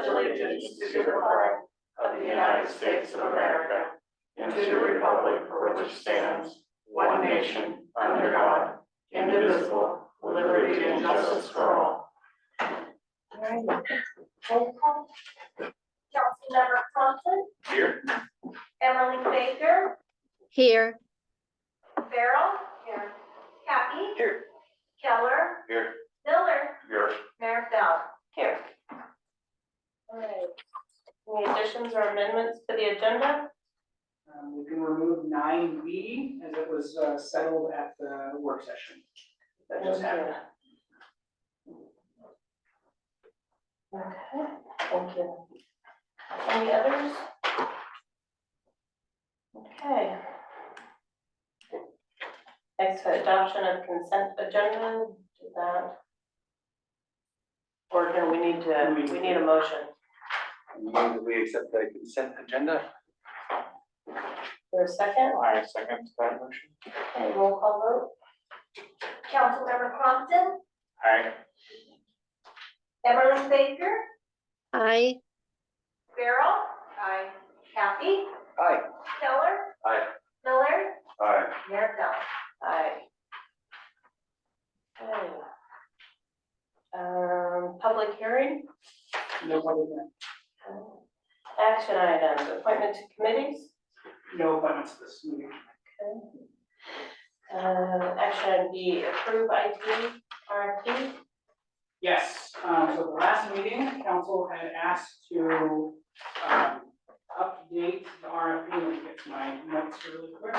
pledge allegiance to the flag of the United States of America and to the republic for which it stands, one nation, under God, indivisible, with liberty and justice for all. Roll call. Councilmember Thompson. Here. Emily Baker. Here. Farrell. Here. Kathy. Here. Keller. Here. Miller. Here. Mayor Bell. Here. All right. Any additions or amendments to the agenda? We can remove 9B as it was settled at the work session. That just happened. Okay, thank you. Any others? Okay. Next, adoption of consent agenda, do that. Or do we need a motion? Move that we accept the consent agenda. For a second? I second that motion. Okay, roll call vote. Councilmember Compton. Aye. Emily Baker. Aye. Farrell. Aye. Kathy. Aye. Keller. Aye. Miller. Aye. Mayor Bell. Aye. Okay. Public hearing? No public hearing. Action items, appointment to committees? No appointments this meeting. Okay. Action B, approve IT RFP? Yes, so the last meeting, council had asked to update the RFP. Let me get to my notes really quick.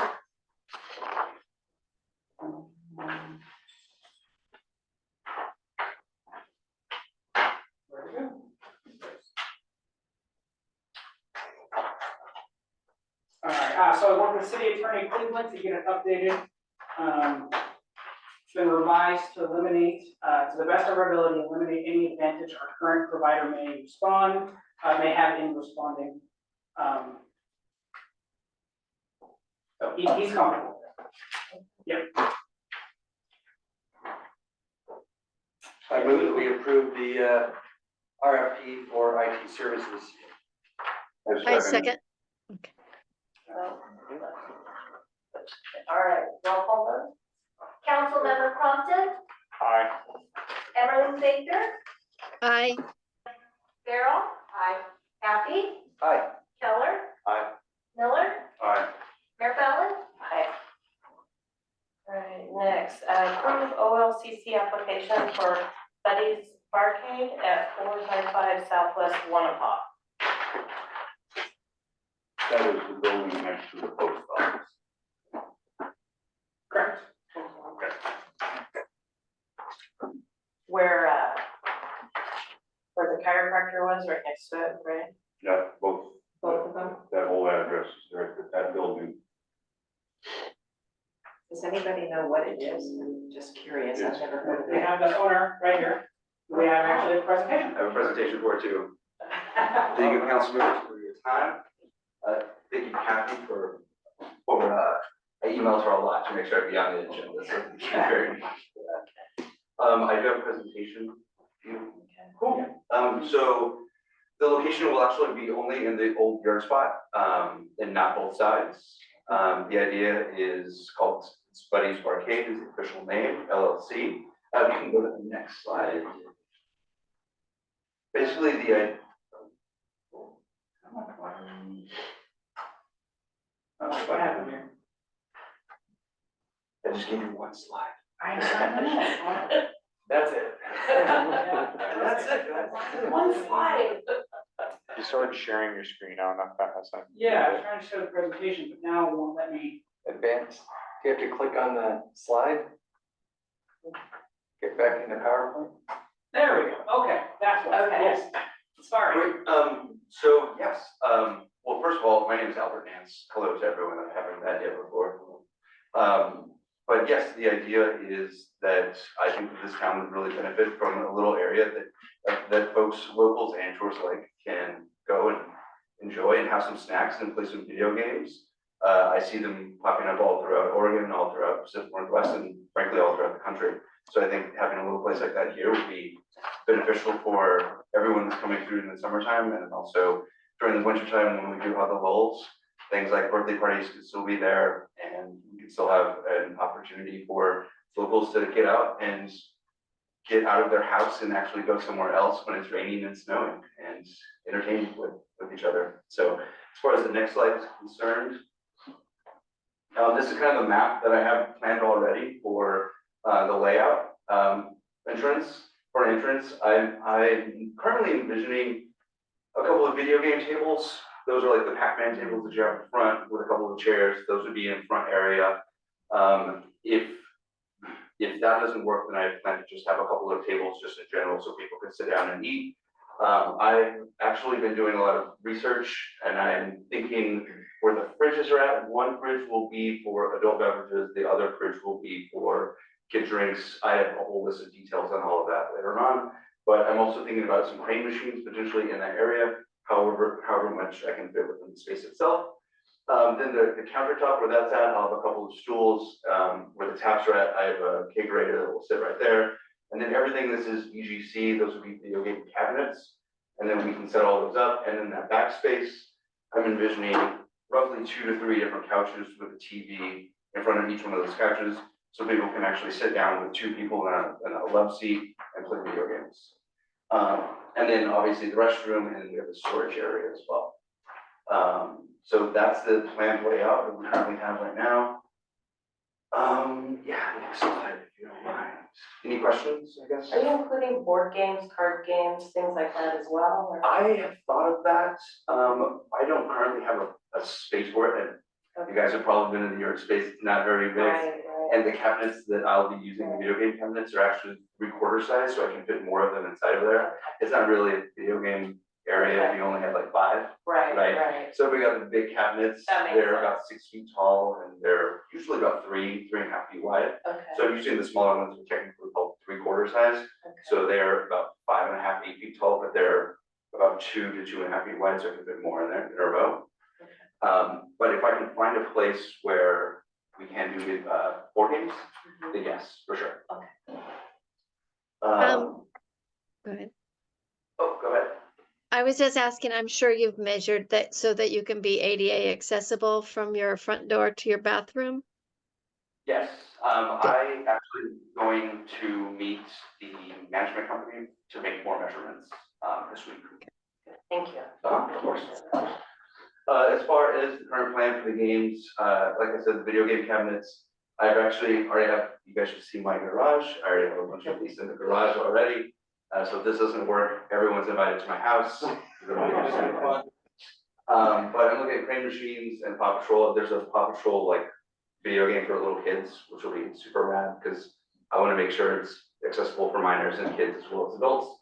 Where to go? All right, so I worked with City Attorney Cleveland to get it updated. It's been revised to eliminate, to the best of our ability, eliminate any advantage our current provider may respond, may have in responding. So he's comfortable with it. Yep. I move that we approve the RFP for IT services. I second. All right, roll call vote? Councilmember Compton. Aye. Emily Baker. Aye. Farrell. Aye. Kathy. Aye. Keller. Aye. Miller. Aye. Mayor Bell. Aye. All right, next, approve OLCC application for Buddy's Barcade at 455 Southwest Wanapa. That is the building next to the post office. Correct. Where the chiropractor was, right next to it, right? Yeah, both Both of them? that whole address is there, that building. Does anybody know what it is? I'm just curious, I've never heard of We it. have the owner right here. We have actually a presentation. I have a presentation for it too. Thank you, council members, for your time. Thank you, Kathy, for I emailed her a lot to make sure I'd be on the agenda, so thank you very much for that. I do have a presentation for you. Cool. So the location will actually be only in the old yard spot, and not both sides. The idea is called Buddy's Barcade is the official name, LLC. We can go to the next slide. Basically, What happened here? I just gave you one slide. I don't know. That's it. That's it. One slide. You started sharing your screen now, not that last time. Yeah, I was trying to show the presentation, but now it won't let me. Advanced. Do you have to click on the slide? Get back into PowerPoint? There we go. Okay, that's what. Okay. Yes. Sorry. Great, so yes, well, first of all, my name is Albert Nance. Hello to everyone I haven't met yet before. But yes, the idea is that I think that this town would really benefit from a little area that folks, locals and tourists alike, can go and enjoy and have some snacks and play some video games. I see them popping up all throughout Oregon, all throughout Pacific Northwest, and frankly, all throughout the country. So I think having a little place like that here would be beneficial for everyone that's coming through in the summertime, and also during the wintertime when we do have the lulls, things like birthday parties could still be there, and we could still have an opportunity for locals to get out of their house and actually go somewhere else when it's raining and snowing and entertain with each other. So as far as the next slide is concerned, this is kind of the map that I have planned already for the layout. For entrance, I'm currently envisioning a couple of video game tables. Those are like the Pac-Man tables that you have in front with a couple of chairs. Those would be in front area. If that doesn't work, then I plan to just have a couple of tables just in general so people can sit down and eat. I've actually been doing a lot of research, and I'm thinking where the fridges are at. One fridge will be for adult beverages, the other fridge will be for kid drinks. I have a whole list of details on all of that later on, but I'm also thinking about some crane machines potentially in that area, however much I can fit within the space itself. Then the countertop where that's at, I'll have a couple of stools. Where the taps are at, I have a kegerator that will sit right there. And then everything this is EGC, those would be video game cabinets. And then we can set all those up. And then that backspace, I'm envisioning roughly 2 to 3 different couches with a TV in front of each one of those couches. So people can actually sit down with 2 people in a love seat and play video games. And then obviously the restroom, and then we have the storage area as well. So that's the planned layout that we currently have right now. Yeah, next slide, if you don't mind. Any questions, I guess? Are you including board games, card games, things like that as well? Or? I have thought of that. I don't currently have a space for it, and you guys have probably been in the New York space. It's not very big. Right. And the cabinets that I'll be using, the video game cabinets, are actually 3/4 size, so I can fit more of them inside of there. It's not really a video game area if you only have like 5. Right. So we got the big cabinets. That makes They're sense. about 6 feet tall, and they're usually about 3.5 feet wide. Okay. So I'm using the smaller ones, which are technically called 3/4 size. Okay. So they're about 5.5, 8 feet tall, but they're about 2 to 2.5 feet wide, so I can fit more in there in a row. But if I can find a place where we can do board games, then yes, for sure. Okay. Go ahead. Oh, go ahead. I was just asking, I'm sure you've measured that so that you can be ADA accessible from your front door to your bathroom? Yes, I actually going to meet the management company to make more measurements this week. Thank you. Of course. As far as the current plan for the games, like I said, the video game cabinets, I've actually already have, you guys should see my garage. I already have a bunch of these in the garage already. So if this doesn't work, everyone's invited to my house. It'll be super fun. But I'm looking at crane machines and Paw Patrol. There's a Paw Patrol like video game for little kids, which will be super rad because I want to make sure it's accessible for minors and kids as well as adults.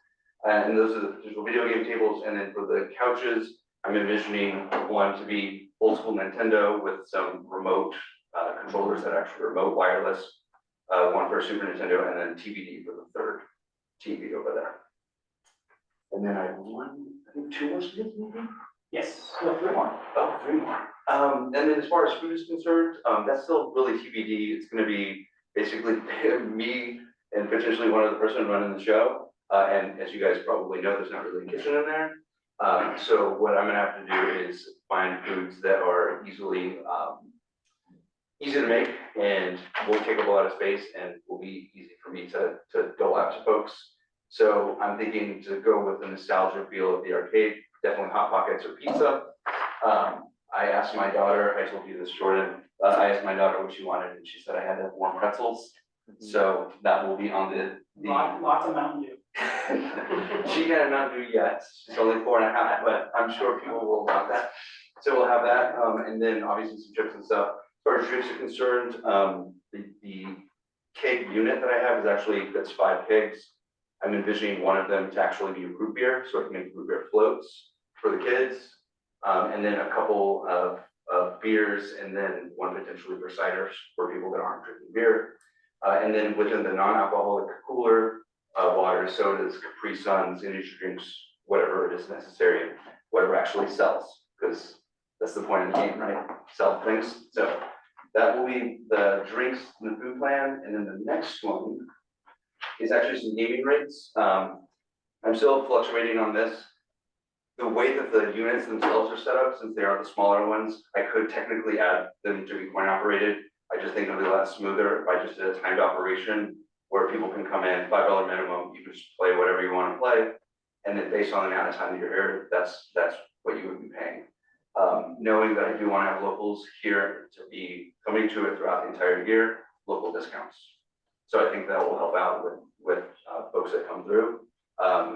And those are the digital video game tables. And then for the couches, I'm envisioning one to be old school Nintendo with some remote controllers that are actually remote wireless. One for Super Nintendo, and then TBD for the third TV over there. And then I have I think 2 more students maybe? Yes, no, 3 more. Oh, 3 more. And then as far as food is concerned, that's still really TBD. It's gonna be basically me and potentially one other person running the show. And as you guys probably know, there's not really a kitchen in there. So what I'm gonna have to do is find foods that are easy to make and won't take up a lot of space and will be easy for me to dole out to folks. So I'm thinking to go with the nostalgia feel of the arcade, definitely Hot Pockets or pizza. I asked my daughter, I told you this, Jordan, I asked my daughter what she wanted, and she said I had to have warm pretzels. So that will be on the. Lots of Mountain Dew. She can't not do yet, she's only 4.5, but I'm sure people will want that. So we'll have that, and then obviously some chips and stuff. As far as drinks are concerned, the keg unit that I have is actually, that's 5 kegs. I'm envisioning one of them to actually be a root beer, so I can make root beer floats for the kids. And then a couple of beers, and then one potentially for ciders for people that aren't drinking beer. And then within the non-alcoholic cooler, water, sodas, Capri Suns, energy drinks, whatever it is necessary, whatever actually sells, because that's the point of the game, right? Sell things. So that will be the drinks and the food plan. And then the next one is actually some gaming rates. I'm still fluctuating on this. The way that the units themselves are set up, since they are the smaller ones, I could technically add them to be coin operated. I just think it'll be a lot smoother if I just did a timed operation where people can come in, $5 minimum, you can just play whatever you want to play. And then based on the amount of time that you're here, that's what you would be paying. Knowing that I do want to have locals here to be coming to it throughout the entire year, local discounts. So I think that will help out with folks that come through.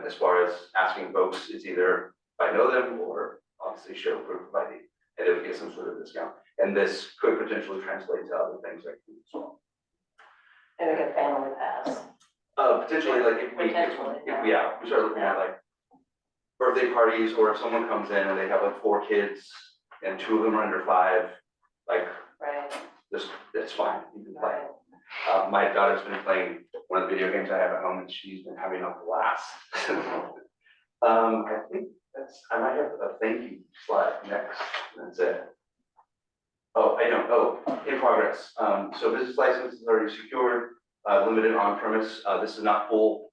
As far as asking folks, it's either I know them or obviously show proof of ID, and it would get some sort of discount. And this could potentially translate to other things like food as well. And like a family pass. Potentially, like if we start looking at like birthday parties, or if someone comes in and they have like 4 kids and 2 of them are under 5, like Right. that's fine, you can play. My daughter's been playing one of the video games I have at home, and she's been having a blast. I think I might have a thank you slide next, that's it. Oh, I know, in progress. So business license is already secured, limited on premise. This is not full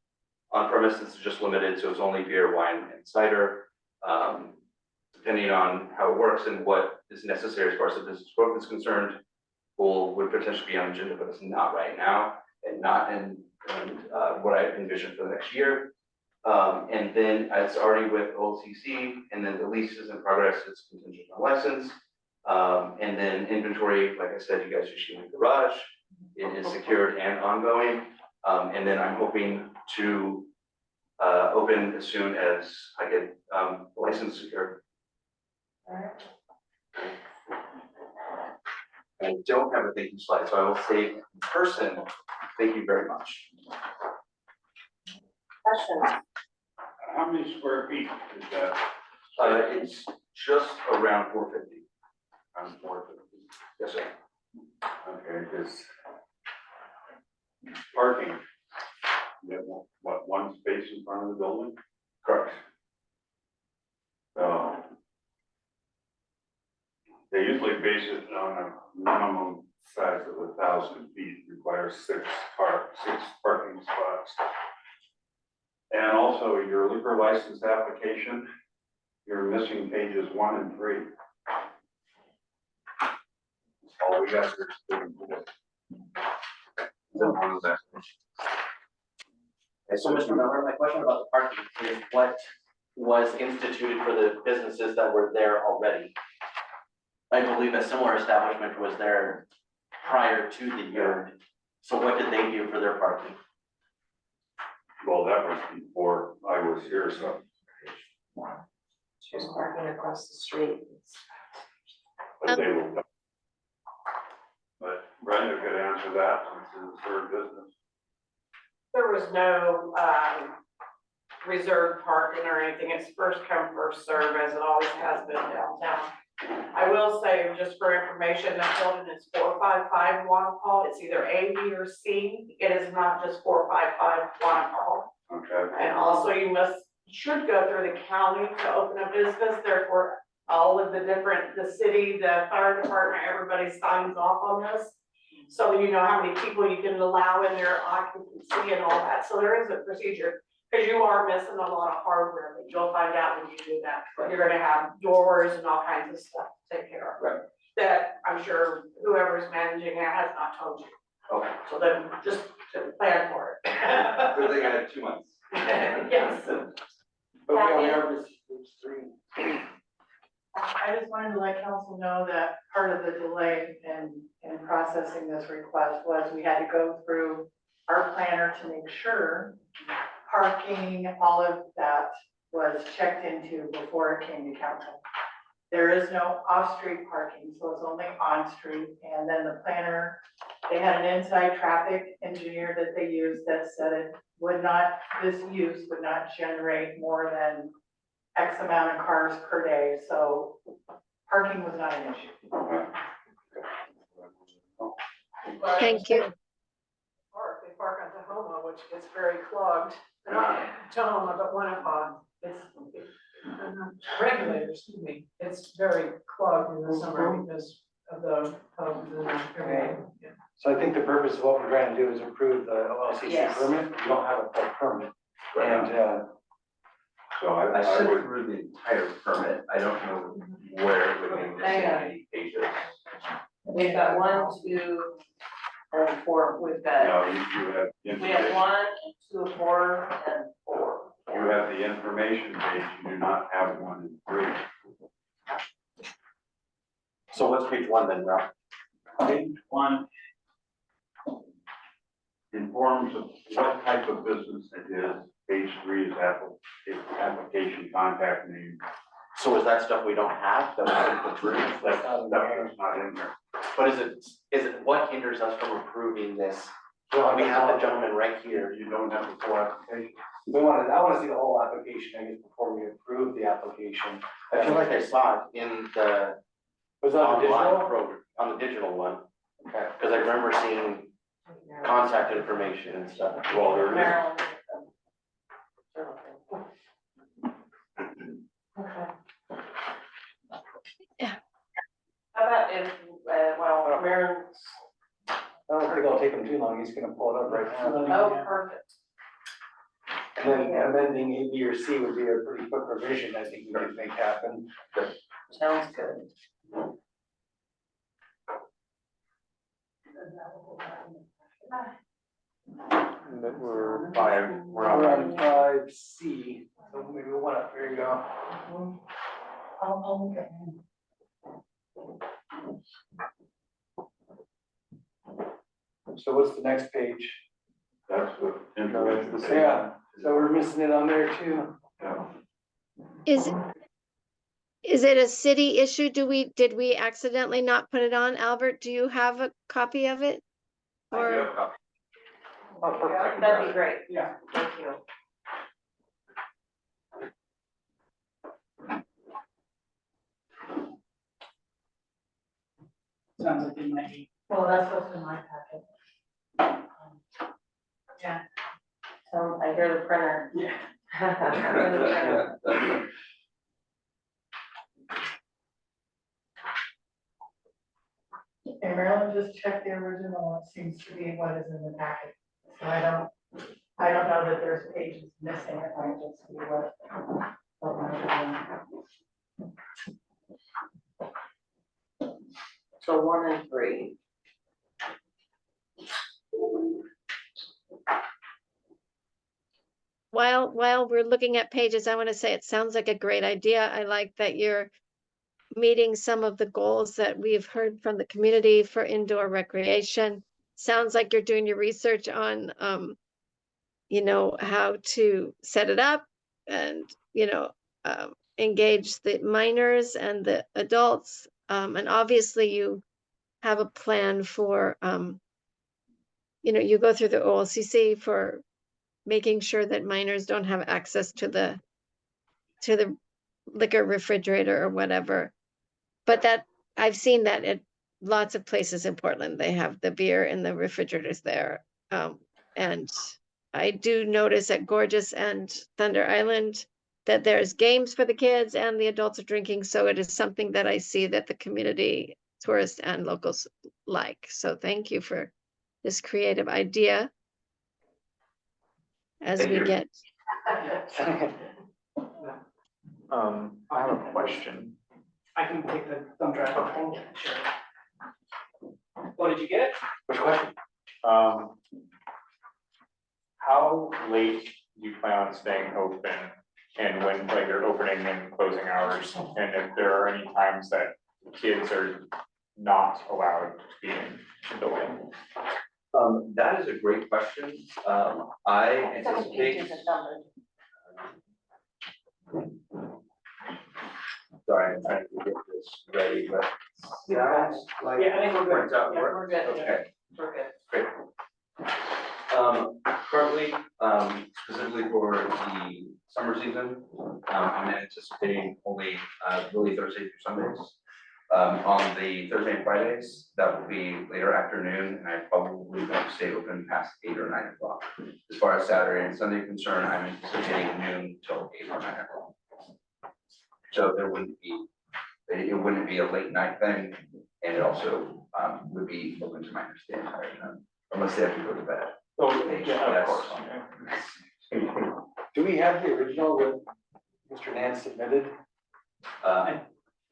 on premise, this is just limited, so it's only beer, wine, and cider. Depending on how it works and what is necessary as far as the business growth is concerned, would potentially be on the agenda, but it's not right now, and not in what I envisioned for the next year. And then it's already with OLCC, and then the lease is in progress, it's contingent on license. And then inventory, like I said, you guys just gave me the garage, it is secured and ongoing. And then I'm hoping to open as soon as I get the license secured. I don't have a thank you slide, so I will say in person, thank you very much. Questions? How many square feet is that? It's just around 450. Around 450. Yes, sir. Okay, because parking, you have what, 1 space in front of the building? Correct. So they usually base it on a minimum size of 1,000 feet, requires 6 parking spots. And also your liquor license application, you're missing pages 1 and 3. All we got is 2 and 4. So, Mr. Miller, my question about the parking is what was instituted for the businesses that were there already? I believe a similar establishment was there prior to the year. So what did they do for their parking? Well, that was before I was here, so. She was parking across the street. But they were. But Brenda could answer that since it's her business. There was no reserved parking or anything. It's first come, first serve, as it always has been downtown. I will say, just for information, that building is 455 Wanapah. It's either A, B, or C. It is not just 455 Wanapah. Okay. And also you should go through the county to open a business, therefore all of the city, the fire department, everybody signs off on this. So you know how many people you can allow in their occupancy and all that, so there is a procedure. Because you are missing a lot of hardware that you'll find out when you do that. You're gonna have doors and all kinds of stuff to take care of. Right. That I'm sure whoever's managing it has not told you. Okay. So then just to plan for it. Good thing I had 2 months. Yes. I just wanted to let council know that part of the delay in processing this request was we had to go through our planner to make sure parking, all of that was checked into before it came to council. There is no off-street parking, so it's only on-street. And then the planner, they had an inside traffic engineer that they used that said this use would not generate more than X amount of cars per day, so parking was not an issue. Thank you. They park on Tahoma, which gets very clogged, not Tahoma, but Winnebago. It's regulators, excuse me, it's very clogged in the summer because of the, yeah. So I think the purpose of what we're trying to do is approve the OLCC Yes. permit. We don't have a full permit. And So I I sent would, through the entire permit, I don't know where it would be missing any pages. We've got 1, 2, and 4, we've got, no, you have we have information, 1, and 2, 4, and 4. you have the information page, you do not have 1 and 3. So what's page 1 then, Ralph? Page 1, Informs of what type of business it is. Page 3 is application contact name. So is that stuff we don't have that we can approve? That stuff is not in there. But is it what hinders us from approving this? We have the gentleman right here. You don't have the full application. I wanna see the whole application, I guess, before we approve the application. I feel like I saw it in the Was it on the online digital? program, on the digital one, Okay. because I remember seeing contact information and stuff. Well, there is, Maryland. Okay. Yeah. How about if, well, Maryland's, I don't think it'll take him too long, he's gonna pull it up right now. oh, perfect. And then amending A, B, or C would be a pretty quick revision, I think we could make happen. Sounds good. And then we're on 5C, so maybe one up, there you go. I'll look at So what's the next page? that's the information page. Yeah, so we're missing it on there too. Yeah. Is it a city issue? Did we accidentally not put it on? Albert, do you have a copy of it? I do have Or, a copy. Oh, perfect. That'd be great. yeah. Thank you. Sounds like it might be. well, that's what's in my packet. Yeah, So I hear the printer. Yeah. I hear the printer. and Marilyn just checked the original, it seems to be what is in the packet. So I don't know that there's pages missing, it might just be what. So 1 and 3. while we're looking at pages, I want to say it sounds like a great idea. I like that you're meeting some of the goals that we've heard from the community for indoor recreation. Sounds like you're doing your research on, how to set it up and, engage the minors and the adults. And obviously you have a plan for, you go through the OLCC for making sure that minors don't have access to the liquor refrigerator or whatever. But that, I've seen that at lots of places in Portland, they have the beer in the refrigerators there. And I do notice at Gorgeous and Thunder Island that there's games for the kids and the adults are drinking. So it is something that I see that the community, tourists and locals like. So thank you for this creative idea. As Thank we you. get, I have a question. I can take the thumb drive. Sure. Oh, did you get it? Which question? How late do you plan on staying open and when, like, your opening and closing hours? And if there are any times that kids are not allowed to be in the building? That is a great question. I Some anticipate. pages are numbered. Sorry, I'm trying to get this ready, but. Sounds like. Yeah, I think we're good. Worked out, Yeah, we're good. Okay, We're good. great. Currently, specifically for the summer season, I'm anticipating only, really Thursday through Sundays. On the Thursday and Fridays, that will be later afternoon, and I probably won't stay open past 8 or 9 o'clock. As far as Saturday and Sunday concerned, I'm anticipating noon till 8 or 9 o'clock. So there wouldn't be, it wouldn't be a late night thing, and it also, would be open to minors the entire time, unless they have to go to bed. Oh, yeah, of Yes. course. Do we have the original with Mr. Nance submitted, Uh,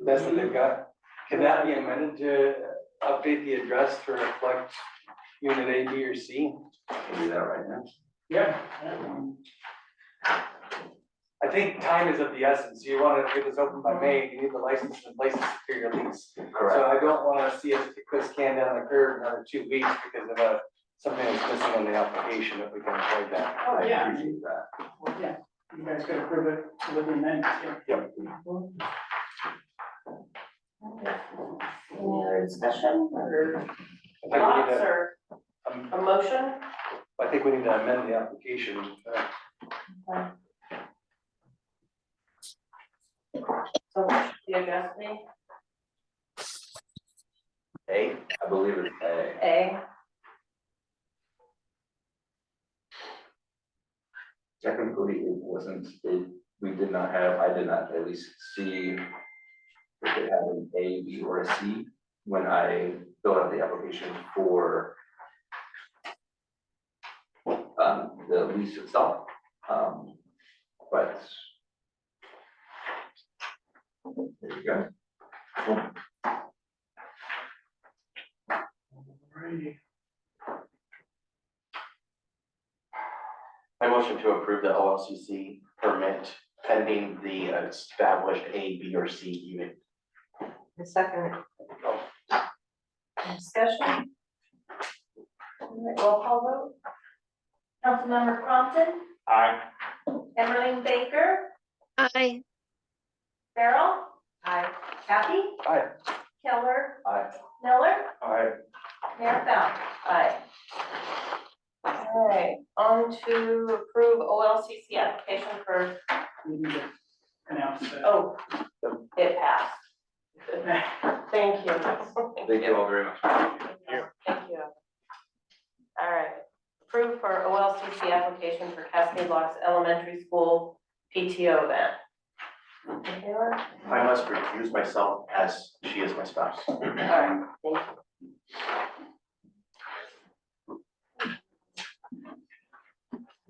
that's what they've got. Can that be amended to update the address to reflect unit A, B, or C? I can do that right now. Yeah. I think time is of the essence. You want to get this open by May, you need the license in place for your lease. So Correct. I don't want to see us kick this can down the curb another 2 weeks because of something that's missing on the application, if we can avoid that. Oh, I yeah. appreciate that. Well, yeah, you guys could approve it with the amendments, yeah. Any other discussion or I think we thoughts need to, or a motion? I think we need to amend the application. So what should the address be? A, I believe it's A. A. Technically, it wasn't, we did not have, I did not at least see if it had an A, B, or a C when I filled out the application for the lease itself. But there you go. I motion to approve the OLCC permit pending the established A, B, or C unit. The second. Discussion? All right, roll call vote. Councilmember Compton, Aye. Emmeline Baker, Aye. Farrell, Aye. Kathy, Aye. Keller, Aye. Miller, Aye. Mayor Fountain. aye. All right, on to approve OLCC application for, We need to announce that. oh, it passed. Thank you. Thank you all very much. Thank you. All right, approved for OLCC application for Cascade Locks Elementary School PTO event. Taylor? I must recuse myself as she is my spouse. All right, thank you.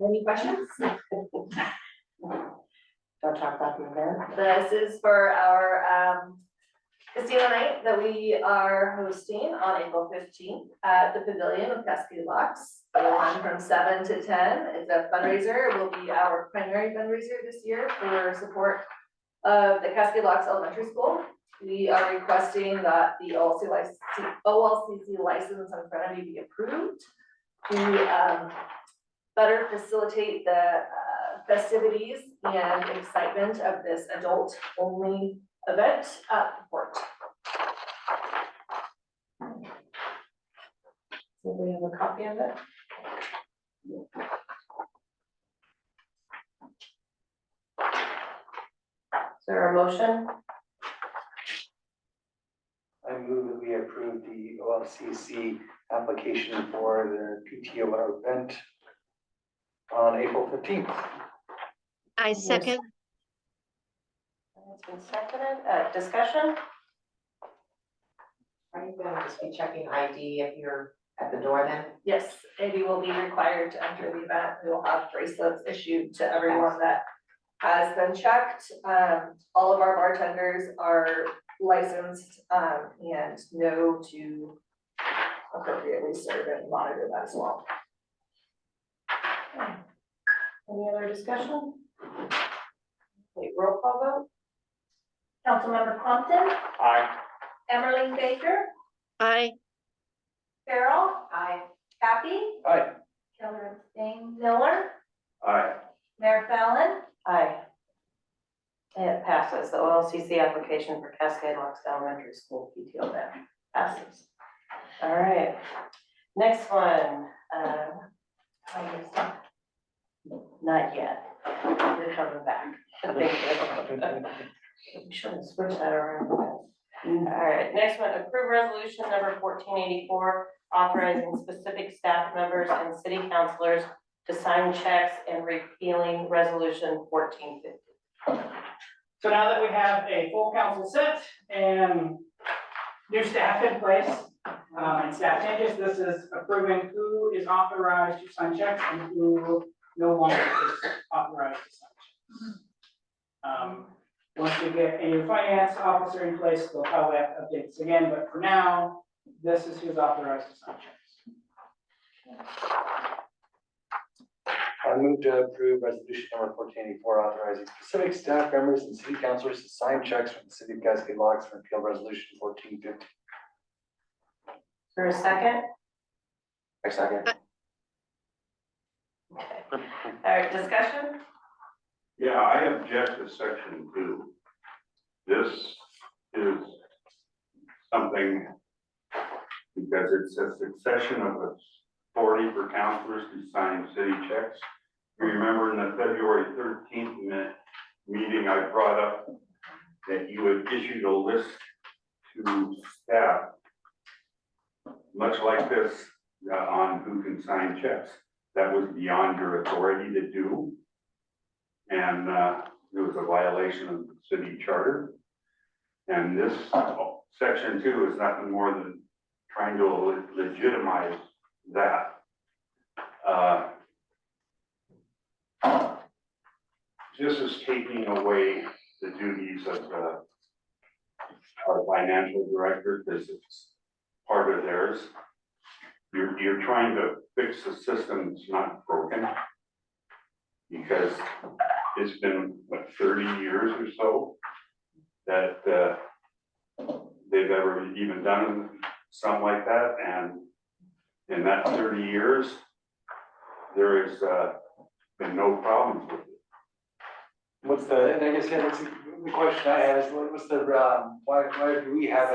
Any questions? Don't talk about the event. This is for our casino night that we are hosting on April 15th at the Pavilion of Cascade Locks. It'll run from 7 to 10. It's a fundraiser. It will be our primary fundraiser this year for support of the Cascade Locks Elementary School. We are requesting that the OLCC license in front of you be approved to better facilitate the festivities and excitement of this adult-only event at the port. Do we have a copy of it? Is there a motion? I move that we approve the OLCC application for the PTO event on April 15th. I second. It's been seconded. Discussion? Are you gonna just be checking ID if you're at the door then? Yes, Eddie will be required to enter the event. We will have bracelets issued to everyone that has been checked. All of our bartenders are licensed and know to appropriately serve and monitor that as well. Any other discussion? Wait, roll call vote? Councilmember Compton, Aye. Emmeline Baker, Aye. Farrell, Aye. Kathy, Aye. Keller, Miller, Aye. Mayor Fallon. Aye. It passes. The OLCC application for Cascade Locks Elementary School PTO event passes. All right, next one. Not yet. They're coming back. Thank you. We should have switched that around. All right, next one, approve resolution number 1484, authorizing specific staff members and city councilors to sign checks and repealing resolution 1450. So now that we have a full council set and new staff in place, and staff changes, this is approving who is authorized to sign checks and who no longer is authorized to sign checks. get a new finance officer in place, they'll probably have to update this again, but for now, this is who's authorized to sign checks. I move to approve resolution number 1484, authorizing specific staff members and city councilors to sign checks for the city of Cascade Locks for appeal resolution 1450. For a second? I second. Okay. All right, discussion? Yeah, I object to section 2. This is something because it's a succession of authority for councilors to sign city checks. You remember in the February 13th meeting, I brought up that you had issued a list to staff, much like this, on who can sign checks. That was beyond your authority to do. And it was a violation of the city charter. And this section 2 is nothing more than trying to legitimize that. This is taking away the duties of our financial director, because it's part of theirs. You're trying to fix a system that's not broken, because it's been, what, 30 years or so that they've ever even done something like that, and in that 30 years, there has been no problems with it. What's the, and I guess, yeah, that's the question I had is, what's the, why do we have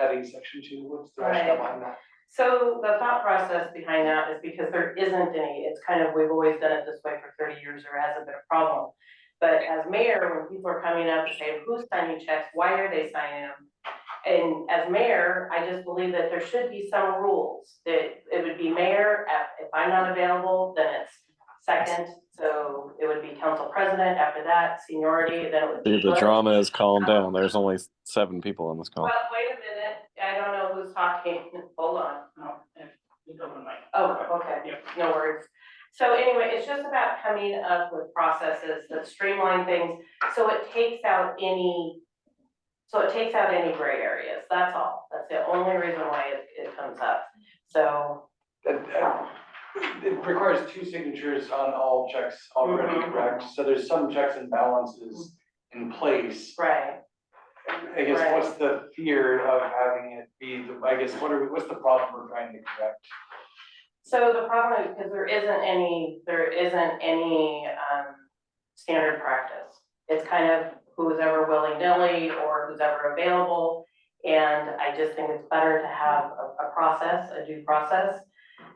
adding section 2? What's the rationale behind that? So the thought process behind that is because there isn't any, it's kind of, we've always done it this way for 30 years, there hasn't been a problem. But as mayor, when people are coming up and saying, who's signing checks, why are they signing them? And as mayor, I just believe that there should be some rules, that it would be mayor, if I'm not available, then it's second. So it would be council president, after that, seniority, then it would be. The drama is calmed down. There's only 7 people on this call. Well, wait a minute, I don't know who's talking, hold on. No, you open mic. Oh, okay, Yep. no worries. So anyway, it's just about coming up with processes that streamline things, so it takes out any gray areas, that's all. That's the only reason why it comes up, so. It requires 2 signatures on all checks already, correct? So there's some checks and balances in place. Right. I guess, Right. what's the fear of having it be, what's the problem we're trying to correct? So the problem is, because there isn't any standard practice. It's kind of who's ever willy-nilly or who's ever available. And I just think it's better to have a process, a due process.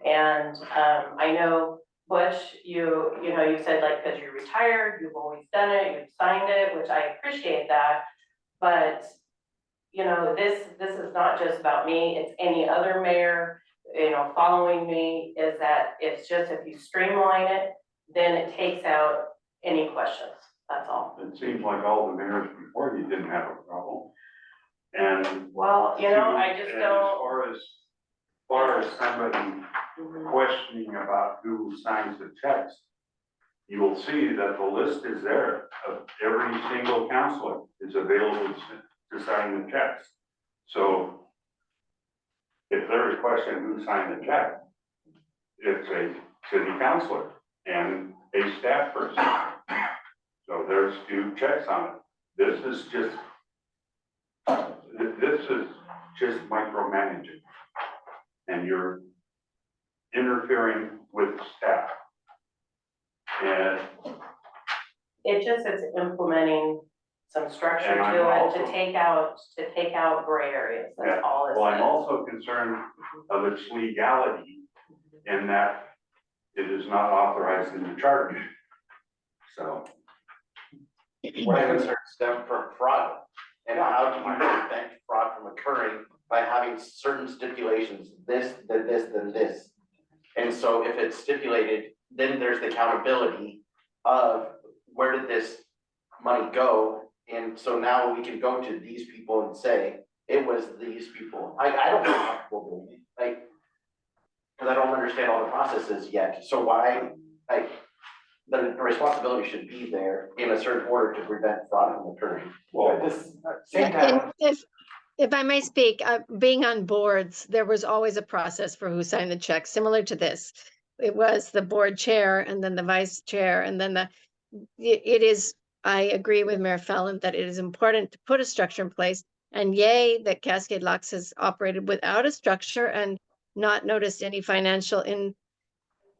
And I know, Butch, you said, like, because you're retired, you've always done it, you've signed it, which I appreciate that. But, this is not just about me, it's any other mayor, following me, is that it's just, if you streamline it, then it takes out any questions, that's all. It seems like all the mayors before you didn't have a problem. And Well, I just and don't. As far as somebody questioning about who signs the checks, you will see that the list is there of every single counselor is available to sign the checks. So if there's a question who signed the check, it's a city councilor and a staff person. So there's 2 checks on it. This is just micromanaging. And you're interfering with staff. And It's implementing some structure And I'm to it, also- to take out gray areas, that's all it well, I'm is. also concerned of its legality in that it is not authorized in the charter. So. My concerns stem from fraud. And how do you prevent fraud from occurring by having certain stipulations, this, then this, then this? And so if it's stipulated, then there's the accountability of where did this money go? And so now we can go to these people and say, it was these people. I don't feel comfortable doing it, because I don't understand all the processes yet. So why, then the responsibility should be there in a certain order to prevent fraud from occurring. Well, this, same And time, if I may speak, being on boards, there was always a process for who signed the check, similar to this. It was the board chair and then the vice chair and then it is, I agree with Mayor Fallon that it is important to put a structure in place. And yay, that Cascade Locks has operated without a structure and not noticed any financial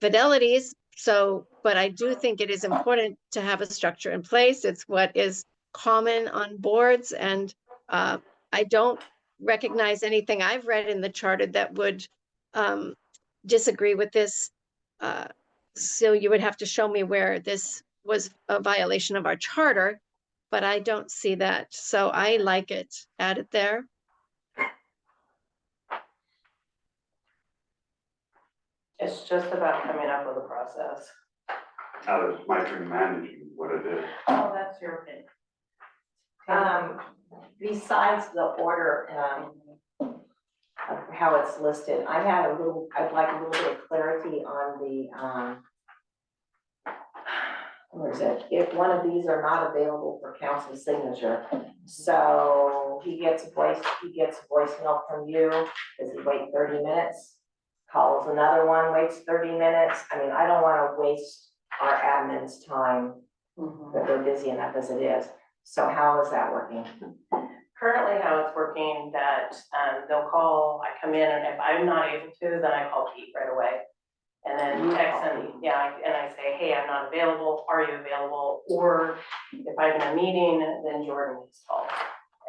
infidelities. So, but I do think it is important to have a structure in place. It's what is common on boards, and I don't recognize anything I've read in the charter that would disagree with this. So you would have to show me where this was a violation of our charter, but I don't see that. So I like it, add it there. It's just about coming up with a process. How does micromanaging what it is? Oh, that's your opinion. Besides the order, of how it's listed, I'd like a little bit of clarity on the, where is it? If one of these are not available for council signature, so he gets a voicemail from you, does he wait 30 minutes? Calls another one, waits 30 minutes. I mean, I don't wanna waste our admin's time, that they're busy enough as it is. So how is that working? Currently, how it's working, that they'll call, I come in, and if I'm not able to, then I call Pete right away. And then text him, yeah, and I say, hey, I'm not available, are you available? Or if I'm in a meeting, then Jordan needs called.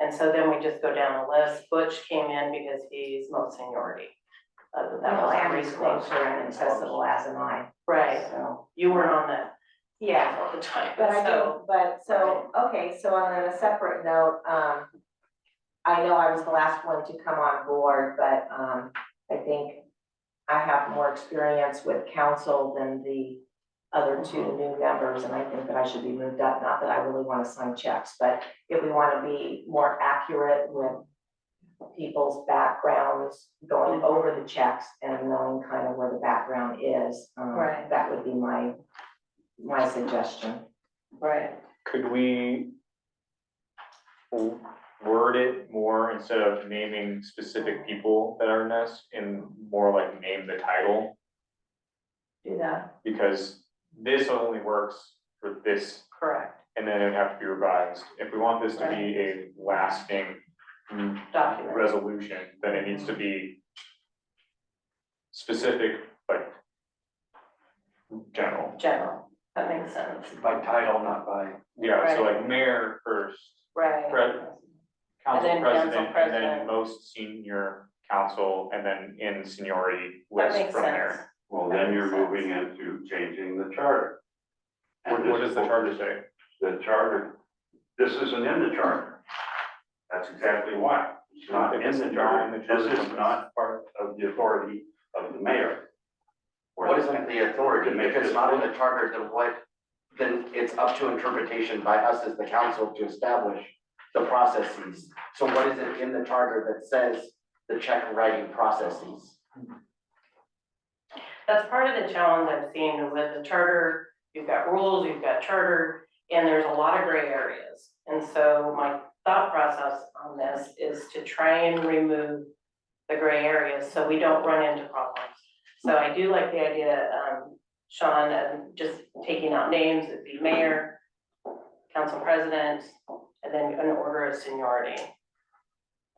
And so then we just go down the list. Butch came in because he's most seniority. That was our Andy's closer and accessible as am I. Right, So, you weren't on that yeah. all the time, But I so. do, okay, so on a separate note, I know I was the last one to come on board, but, I think I have more experience with council than the other two new members, and I think that I should be moved up, not that I really wanna sign checks, but if we wanna be more accurate with people's backgrounds, going over the checks and knowing kind of where the background is, Right. that would be my suggestion. Right. Could we word it more instead of naming specific people that are in this, and more like name the title? Do that. Because this only works for this, Correct. and then it'd have to be revised. If we want this to be a lasting Document. resolution, then it needs to be specific, like general. General, that makes sense. by title, not by, Yeah, so Right. like mayor first, Right. council then council president, and president. then most senior council, and then in seniority That list makes from sense. there. Well, That then you're makes sense. moving into changing the charter. And What does the this- charter say? The charter, this isn't in the charter. That's exactly why. It's not If in it's the not in charter. the charter, This is then not part of the authority of the mayor. What isn't the authority? If it's not in the charter, then it's up to interpretation by us as the council to establish the processes. So what is it in the charter that says the check writing processes? That's part of the challenge I've seen with the charter. You've got rules, you've got charter, and there's a lot of gray areas. And so my thought process on this is to try and remove the gray areas so we don't run into problems. So I do like the idea, Sean, of just taking out names, it'd be mayor, council president, and then an order of seniority.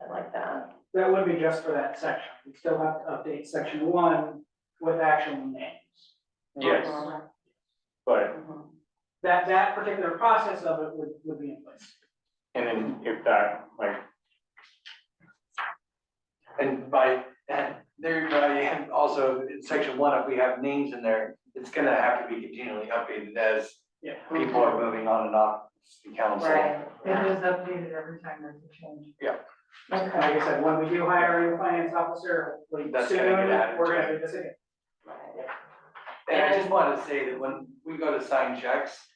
I like that. That would be just for that section. We still have to update section 1 with actual names. Yes, Mhm. but, Mhm. That particular process of it would be in place. and then if that, like, and also in section 1, if we have names in there, it's gonna have to be continually updated as Yeah. people are moving on and off the council. Right. It is updated every time there's a change. Like I said, when we do hire a new finance officer, hopefully That's soon, gonna get added we're to gonna it. do this again. And I just wanted to say that when we go to sign checks,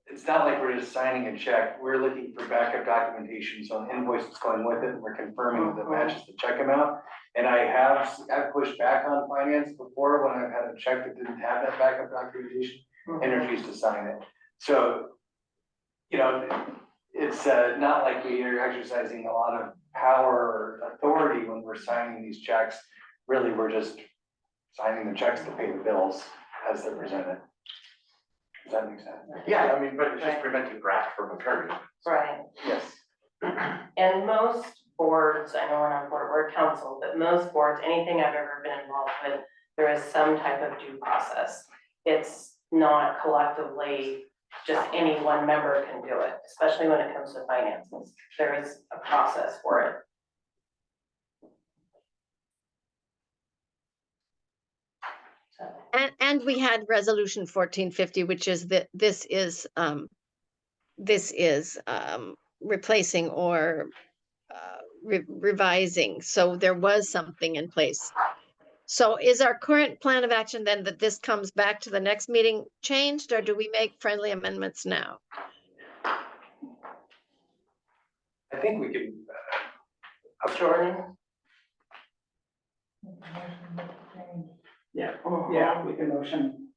it's not like we're just signing a check, we're looking for backup documentation, so an invoice that's going with it, and we're confirming that it matches the check amount. And I've pushed back on finance before when I've had a check that didn't have that backup documentation, and refuse to sign it. So, you know, it's not like we are exercising a lot of power or authority when we're signing these checks. Really, we're just signing the checks to pay the bills as they're presented. Does that make sense? Yeah, I mean, but it's just preventing graft from occurring. Right. Yes. And most boards, I know we're not a board, we're a council, but most boards, anything I've ever been involved with, there is some type of due process. It's not collectively, just any one member can do it, especially when it comes to finances. There is a process for it. And we had resolution 1450, which is that this is replacing or revising. So there was something in place. So is our current plan of action then that this comes back to the next meeting changed, or do we make friendly amendments now? I think we could, Jordan? Yeah, yeah, we can motion.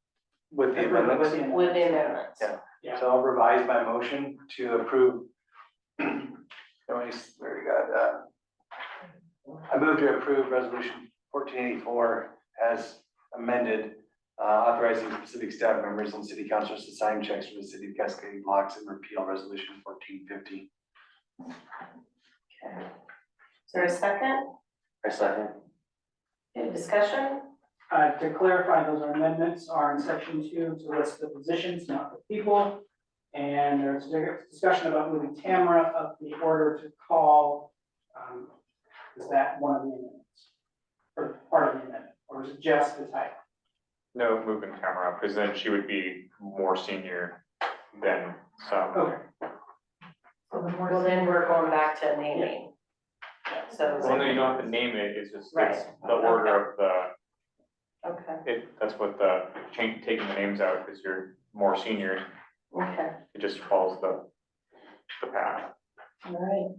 with the Approve amendments. With the amendments. Yeah. Yeah. So I'll revise my motion to approve. Where we got, I move to approve resolution 1484 as amended, authorizing specific staff members and city councilors to sign checks for the city of Cascade locks and repeal resolution 1450. Okay. Is there a second? I second. Any discussion? To clarify, those amendments are in section 2 to list the positions, not the people. And there's discussion about moving Tamara up the order to call. Is that one of the amendments? Or part of the amendment, or is it just the title? No, moving Tamara, because then she would be more senior than some. Okay. Well, then we're going back to naming. So. Well, no, you don't have to name it, it's just, it's Right. the order of the, Okay, that's what the change, taking the names out, because you're more senior, okay, it just follows the path. all right.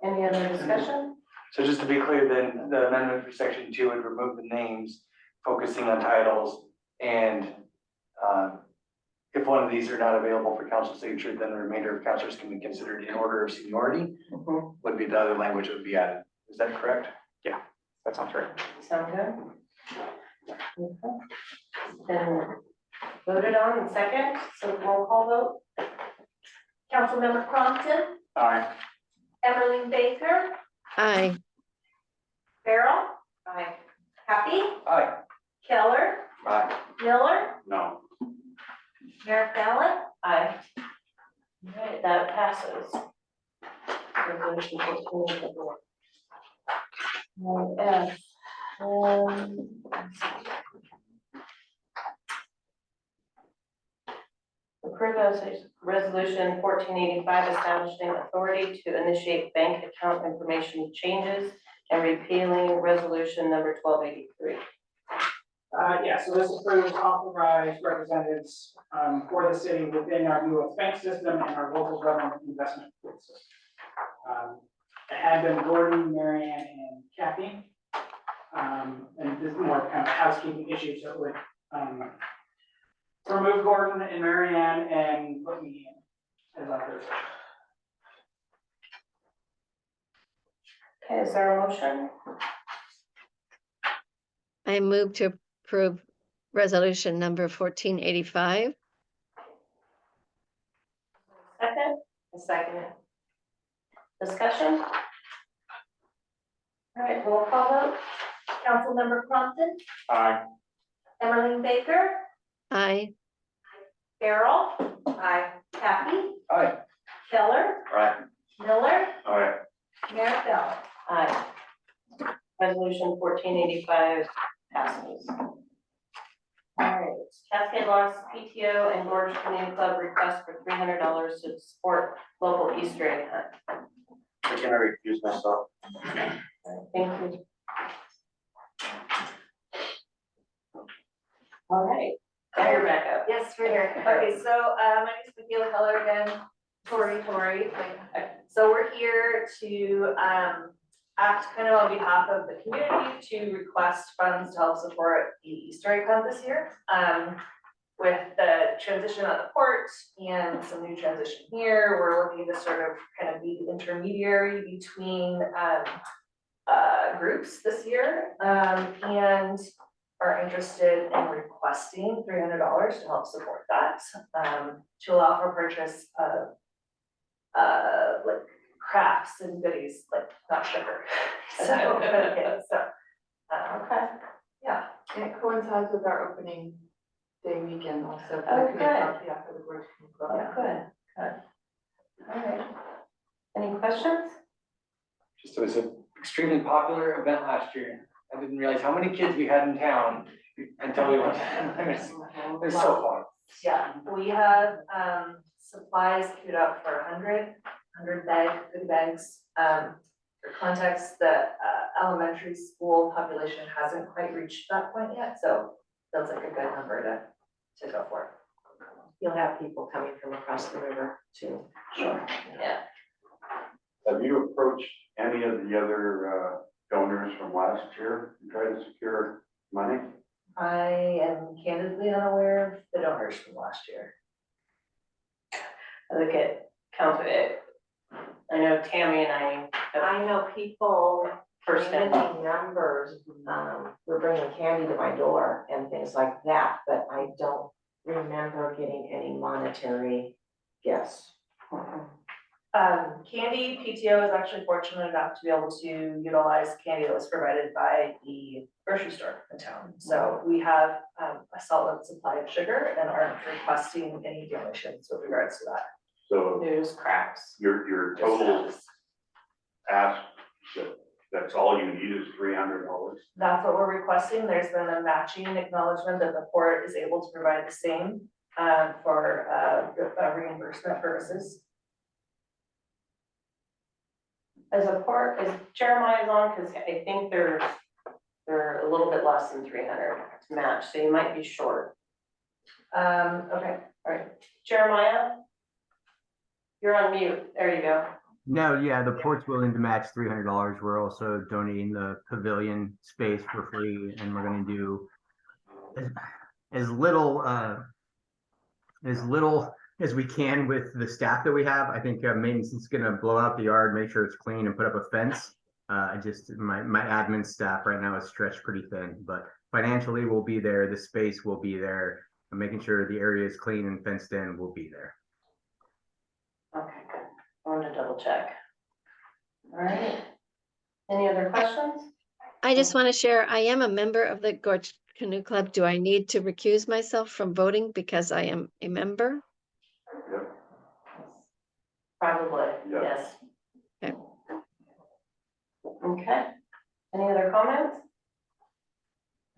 Any other discussion? So just to be clear, then the amendment for section 2 would remove the names, focusing on titles, and if one of these are not available for council signature, then the remainder of councilors can be considered in order of seniority, would be the other language that would be added. Is that correct? That sounds right. Sound good? Okay. Then voted on in second, so roll call vote. Councilmember Crompton, Aye. Emmeline Baker, Aye. Farrell, Aye. Happy, Aye. Keller, Aye. Miller, No. Mayor Fallon. Aye. All right, that passes. Resolution 1484. F. Approve resolution 1485 establishing authority to initiate bank account information changes and repealing resolution number 1283. Yeah, so this approves authorized representatives for the city within our US bank system and our local government investment system. It had been Gordon, Marianne, and Kathy. And this is more kind of housekeeping issue, so it would remove Gordon and Marianne and put me in as others. Okay, is there a motion? I move to approve resolution number 1485. Second? A second. Discussion? All right, roll call vote. Councilmember Crompton, Aye. Emmeline Baker, Aye. Farrell. Aye. Happy, Aye. Keller, Aye. Miller, All right. Mayor Fallon. Aye. Resolution 1485 passes. All right, Cascade Locks PTO and Gorge Canoe Club request for $300 to support local Easter egg hunt. I'm gonna recuse myself. Thank you. All right, now you're back up. Yes, we're here. Okay, so my name is Michaela Keller again, Tori. So we're here to act kind of on behalf of the community to request funds to help support the Easter egg hunt this year. with the transition at the port and some new transition here, we're looking to sort of kind of be the intermediary between groups this year, and are interested in requesting $300 to help support that, to allow for purchase of like crafts and goodies, like not sugar. So, for the kids, so, Okay. yeah. And it coincides with our opening day weekend also. Oh, good. Yeah, for the Gorge Canoe Club. Yeah, good. All right. Any questions? Just, it was an extremely popular event last year. I didn't realize how many kids we had in town until we went. It was so fun. Yeah, we have supplies queued up for 100 goodie bags. For context, the elementary school population hasn't quite reached that point yet, so feels like a good number to go for. You'll have people coming from across the river too. Sure. Yeah. Have you approached any of the other donors from last year to try to secure money? I am candidly unaware of the donors from last year. I look at council, I know Tammy and I have I know people, first even hand. the numbers, were bringing candy to my door and things like that, but I don't remember getting any monetary gifts. Candy, PTO is actually fortunate enough to be able to utilize candy that was provided by the grocery store in town. So we have a solid supply of sugar and aren't requesting any donations with regards to that. So News cracks. your total ask, that's all you need is $300? That's what we're requesting. There's been a matching acknowledgement that the port is able to provide the same for reimbursement purposes. As a part, as Jeremiah's on, because I think they're a little bit less than 300 to match, so you might be short. Okay. All right, Jeremiah? You're on mute, there you go. No, yeah, the port's willing to match $300. We're also donating the pavilion space for free, and we're gonna do as little as we can with the staff that we have. I think maintenance is gonna blow out the yard, make sure it's clean, and put up a fence. My admin staff right now is stretched pretty thin, but financially we'll be there. The space will be there. And making sure the area is clean and fenced in will be there. Okay, good. I wanted to double check. All right. Any other questions? I just want to share, I am a member of the Gorge Canoe Club. Do I need to recuse myself from voting because I am a member? Yep. Probably, Yeah. yes. Okay. Okay. Any other comments?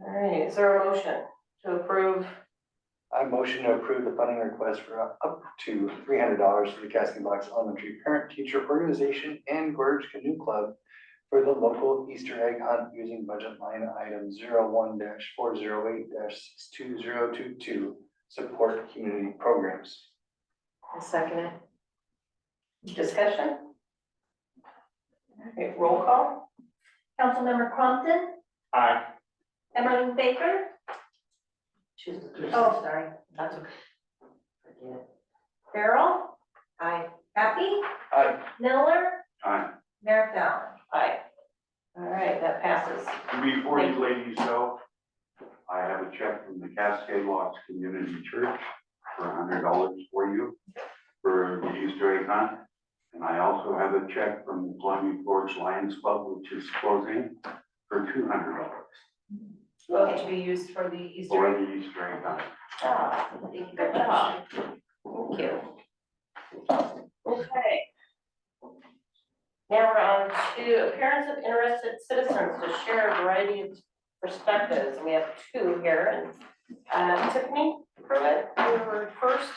All right, is there a motion to approve? I motion to approve the funding request for up to $300 for the Cascade Elementary Parent Teacher Organization and Gorge Canoe Club for the local Easter egg hunt using budget line item 01-408-62022, support community programs. I second it. Discussion? Okay, roll call? Councilmember Crompton, Aye. Emmeline Baker, Oh, sorry. That's okay. Forget it. Farrell, Aye. Happy, Aye. Miller, Aye. Mayor Fallon. Aye. All right, that passes. Before you ladies go, I have a check from the Cascade Locks Community Church for $100 for you for the Easter egg hunt. And I also have a check from the Columbia Gorge Lions Club, which is closing, for $200 Both to be used for the Easter for egg. the Easter egg hunt. Ah, Thank you good very much. job. Thank you. Okay. Now we're on to appearance of interested citizens to share a variety of perspectives. And we have two here. And Tiffany Pruitt, you're first.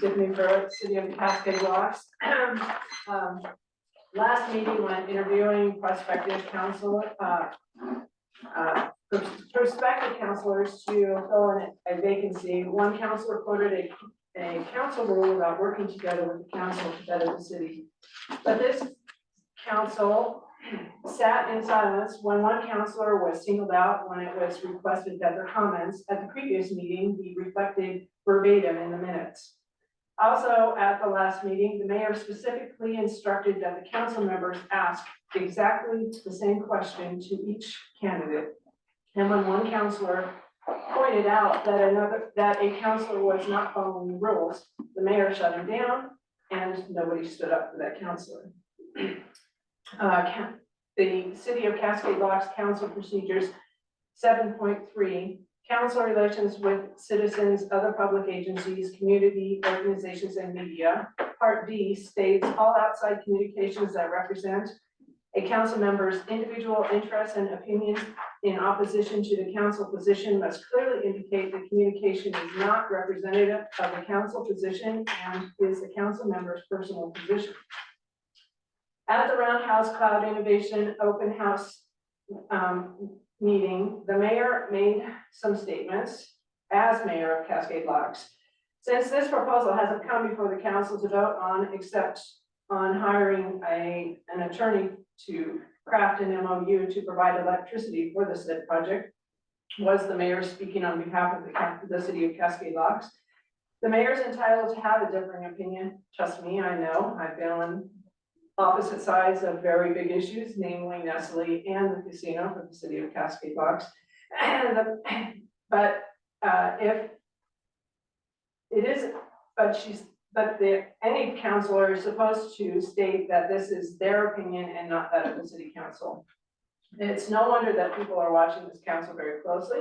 Tiffany Pruitt, City of Cascade Locks. Last meeting when interviewing prospective prospective counselors to fill in a vacancy, one counselor quoted a council rule about working together with the council to better the city. But this council sat in silence when one counselor was singled out when it was requested that their comments at the previous meeting be reflected verbatim in the minutes. Also, at the last meeting, the mayor specifically instructed that the council members ask exactly the same question to each candidate. And when one counselor pointed out that a counselor was not following the rules, the mayor shut him down and nobody stood up for that counselor. The City of Cascade Locks Council Procedures 7.3, council relations with citizens, other public agencies, community organizations, and media. Part D states all outside communications that represent a council member's individual interests and opinions in opposition to the council position must clearly indicate the communication is not representative of the council position and is the council member's personal position. At the Roundhouse Cloud Innovation Open House meeting, the mayor made some statements as mayor of Cascade Locks. Since this proposal hasn't come before the council to vote on, except on hiring an attorney to craft an MOU to provide electricity for the said project, was the mayor speaking on behalf of the City of Cascade Locks. The mayor's entitled to have a differing opinion. Trust me, I know. I've been on opposite sides of very big issues, namely Nestle and the casino for the City of Cascade Locks. But if it is, any counselor is supposed to state that this is their opinion and not that of the city council. It's no wonder that people are watching this council very closely,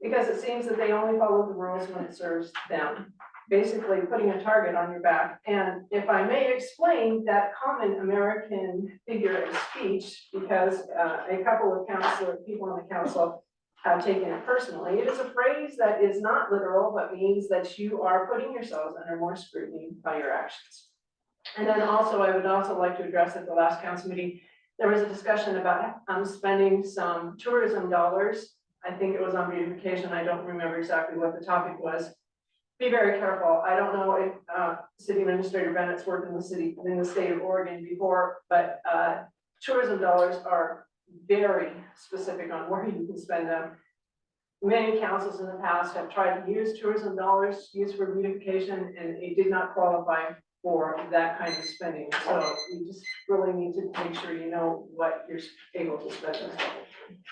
because it seems that they only follow the rules when it serves them, basically putting a target on your back. And if I may explain that common American figure of speech, because a couple of people on the council have taken it personally. It is a phrase that is not literal, but means that you are putting yourselves under more scrutiny by your actions. And then also, I would also like to address at the last council meeting, there was a discussion about spending some tourism dollars. I think it was on beautification. I don't remember exactly what the topic was. Be very careful. I don't know if City Administrator Bennett's worked in the state of Oregon before, but tourism dollars are very specific on where you can spend them. Many councils in the past have tried to use tourism dollars used for beautification, and it did not qualify for that kind of spending. So you just really need to make sure you know what you're able to spend those dollars.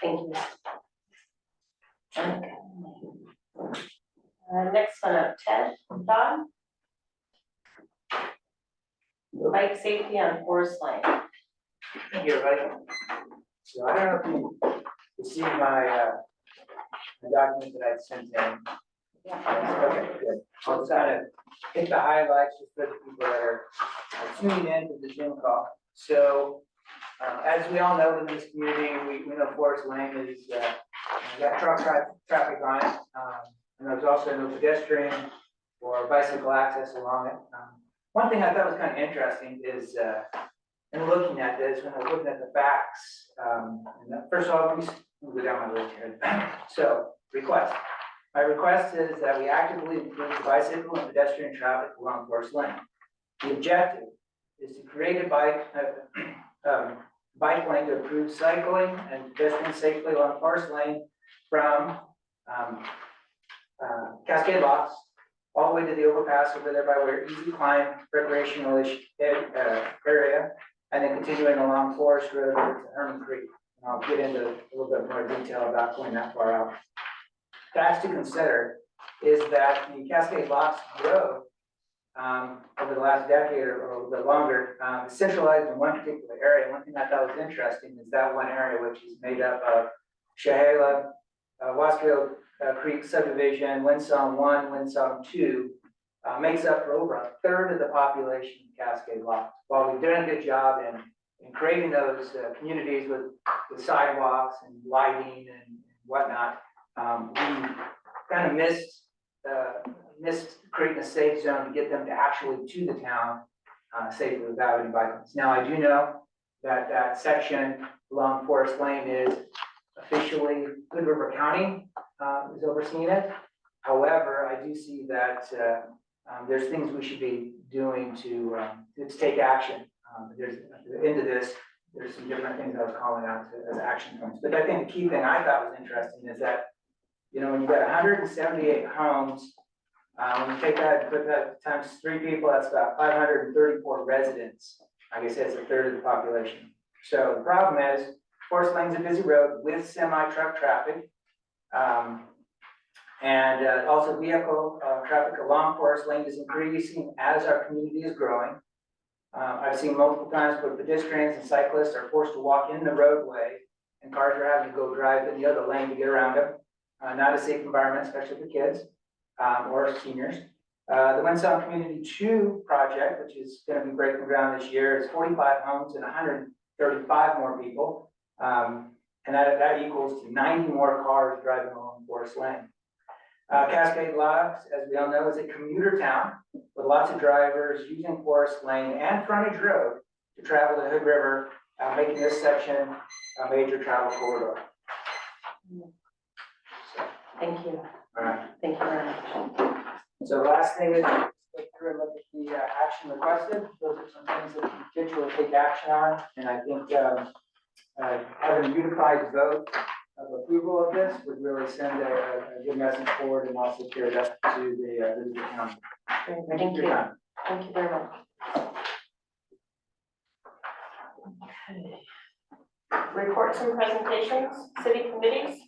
Thank you. Okay. Next one up, Ted, Don. Bike safety on Forest Lane. Thank you, everybody. So I don't know if you see my document that I sent in. Okay, good. I'll just kind of hit the highlights just for the people that are tuning in to the Zoom call. So as we all know in this community, we know Forest Lane is got truck traffic on it. And there's also no pedestrian or bicycle access along it. One thing I thought was kind of interesting is in looking at this, when I was looking at the facts, first of all, let me go down my list here. So, request. My request is that we actively improve the bicycle and pedestrian traffic along Forest Lane. The objective is to create a bike lane to improve cycling and pedestrian safely along Forest Lane from Cascade Locks all the way to the overpass over there by where Easy Climb recreational area, and then continuing along Forest Road to Herman Creek. And I'll get into a little bit more detail about going that far out. Facts to consider is that the Cascade Locks growth over the last decade or a little bit longer, centralized in one particular area. One thing I thought was interesting is that one area, which is made up of Chehalia, Wasco Creek subdivision, Winsome 1, Winsome 2, makes up for over a third of the population of Cascade Locks. While we've done a good job in creating those communities with sidewalks and lighting and whatnot, we kind of missed creating a safe zone to get them to actually to the town safely without any bikes. Now, I do know that that section along Forest Lane is officially Hood River County is overseeing it. However, I do see that there's things we should be doing to take action. There's at the end of this, there's some different things I was calling out to, as action points. But I think the key thing I thought was interesting is that, you know, when you got 178 homes, when you take that and put that times 3 people, that's about 534 residents. Like I said, it's a third of the population. So the problem is, Forest Lane's a busy road with semi-truck traffic. Also vehicle traffic along Forest Lane is increasing as our community is growing. I've seen multiple times where pedestrians and cyclists are forced to walk in the roadway and cars are having to go drive in the other lane to get around them. Not a safe environment, especially for kids or seniors. The Winsong Community 2 project, which is going to be breaking ground this year, is 45 homes and 135 more people. And that equals to 90 more cars driving along Forest Lane. Cascade Locks, as we all know, is a commuter town with lots of drivers using Forest Lane and frontage road to travel to Hood River, making this section a major travel corridor. Thank you. All right. Thank you very much. So the last thing is, go through and look at the action requested. Those are some things that the kids will take action on. And I think having a unified vote of approval of this would really send a good message forward and also carry it up to the county. Thank you. Thank you very much. Okay. Reports and presentations, city committees.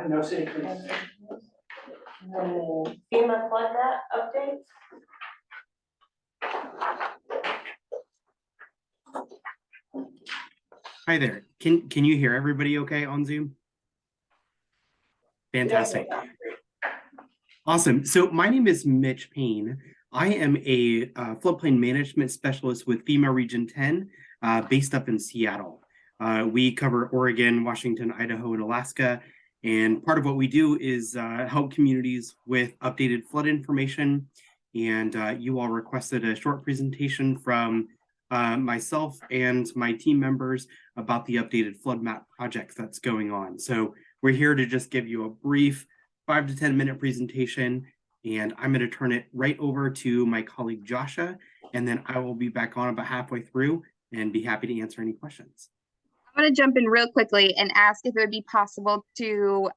No city committees. FEMA flood map updates. Hi there. Can you hear everybody okay on Zoom? Fantastic. Awesome. So my name is Mitch Payne. I am a floodplain management specialist with FEMA Region 10, based up in Seattle. We cover Oregon, Washington, Idaho, and Alaska. And part of what we do is help communities with updated flood information. And you all requested a short presentation from myself and my team members about the updated flood map project that's going on. So we're here to just give you a brief 5 to 10 minute presentation, and I'm going to turn it right over to my colleague Joshua, and then I will be back on about halfway through and be happy to answer any questions. I'm going to jump in real quickly and ask if it would be possible to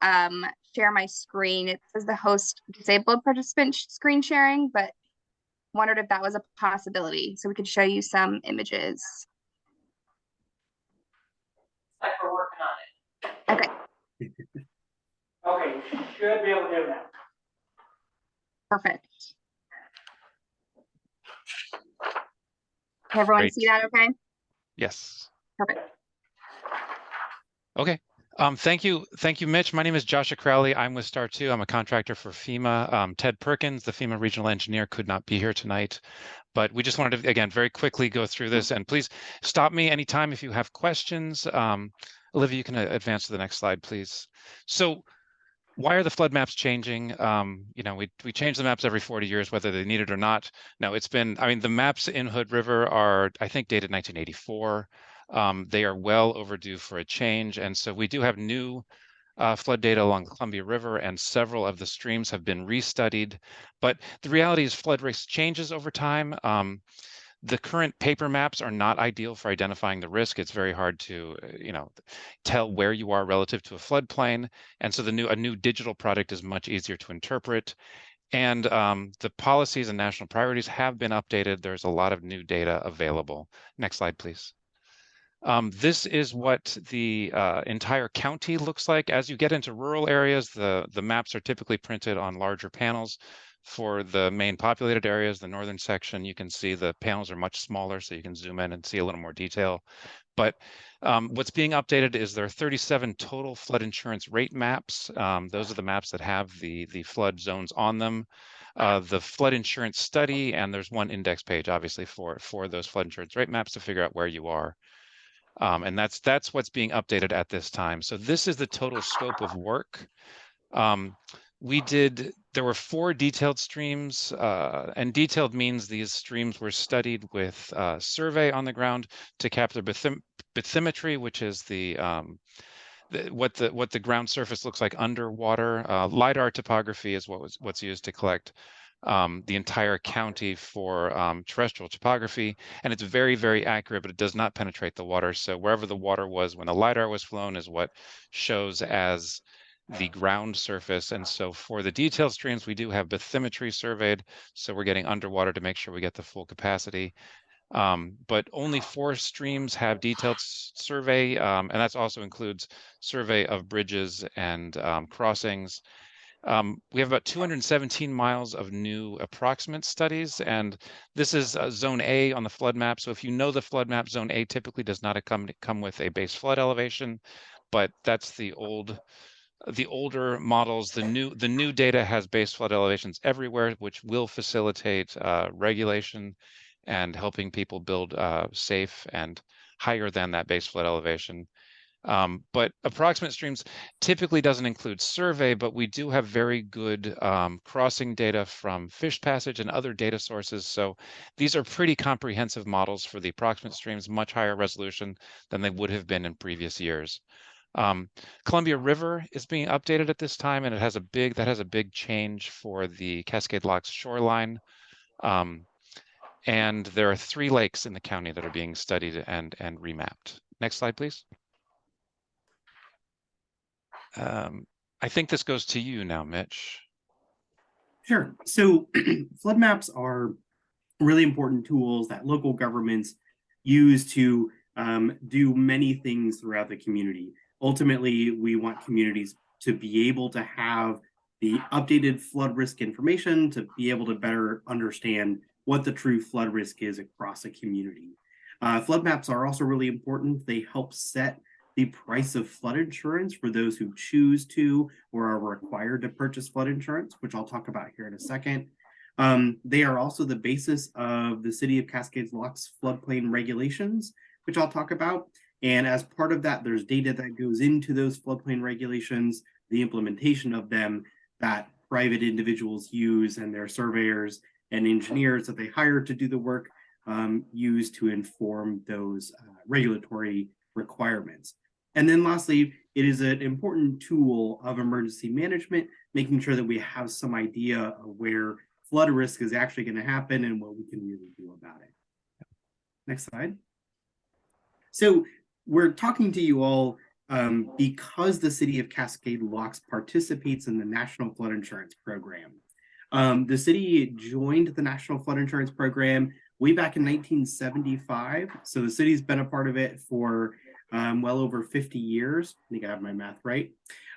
share my screen. It says the host disabled participant screen sharing, but wondered if that was a possibility so we could show you some images. Like we're working on it. Okay. Okay, should be able to do it now. Perfect. Can everyone Great. see that okay? Yes. Perfect. Okay. Thank you, Mitch. My name is Joshua Crowley. I'm with Star 2. I'm a contractor for FEMA. Ted Perkins, the FEMA regional engineer, could not be here tonight, but we just wanted to, again, very quickly go through this, and please stop me anytime if you have questions. Olivia, you can advance to the next slide, please. So why are the flood maps changing? You know, we change the maps every 40 years, whether they need it or not. No, it's been, I mean, the maps in Hood River are, I think, dated 1984. They are well overdue for a change. And so we do have new flood data along the Columbia River, and several of the streams have been restudied. But the reality is flood risk changes over time. The current paper maps are not ideal for identifying the risk. It's very hard to, you know, tell where you are relative to a floodplain. And so a new digital product is much easier to interpret. And the policies and national priorities have been updated. There's a lot of new data available. Next slide, please. This is what the entire county looks like. As you get into rural areas, the maps are typically printed on larger panels. For the main populated areas, the northern section, you can see the panels are much smaller, so you can zoom in and see a little more detail. But what's being updated is there are 37 total flood insurance rate maps. Those are the maps that have the flood zones on them. The flood insurance study, and there's one index page, obviously, for those flood insurance rate maps to figure out where you are. And that's what's being updated at this time. So this is the total scope of work. There were 4 detailed streams, and detailed means these streams were studied with survey on the ground to capture bathymetry, which is what the ground surface looks like underwater. LiDAR topography is what's used to collect the entire county for terrestrial topography, and it's very, very accurate, but it does not penetrate the water. So wherever the water was when the LiDAR was flown is what shows as the ground surface. And so for the detailed streams, we do have bathymetry surveyed, so we're getting underwater to make sure we get the full capacity. But only 4 streams have detailed survey, and that also includes survey of bridges and crossings. We have about 217 miles of new approximate studies, and this is Zone A on the flood map. So if you know the flood map, Zone A typically does not come with a base flood elevation, but that's the older models. The new data has base flood elevations everywhere, which will facilitate regulation and helping people build safe and higher than that base flood elevation. But approximate streams typically doesn't include survey, but we do have very good crossing data from fish passage and other data sources. So these are pretty comprehensive models for the approximate streams, much higher resolution than they would have been in previous years. Columbia River is being updated at this time, and that has a big change for the Cascade Locks shoreline. And there are 3 lakes in the county that are being studied and remapped. Next slide, please. I think this goes to you now, Mitch. Sure. So flood maps are really important tools that local governments use to do many things throughout the community. Ultimately, we want communities to be able to have the updated flood risk information to be able to better understand what the true flood risk is across a community. Flood maps are also really important. They help set the price of flood insurance for those who choose to or are required to purchase flood insurance, which I'll talk about here in a second. They are also the basis of the City of Cascade Locks floodplain regulations, which I'll talk about. And as part of that, there's data that goes into those floodplain regulations, the implementation of them that private individuals use and their surveyors and engineers that they hire to do the work use to inform those regulatory requirements. And then lastly, it is an important tool of emergency management, making sure that we have some idea of where flood risk is actually going to happen and what we can really do about it. Next slide. So we're talking to you all because the City of Cascade Locks participates in the National Flood Insurance Program. The city joined the National Flood Insurance Program way back in 1975. So the city's been a part of it for well over 50 years. I think I have my math right.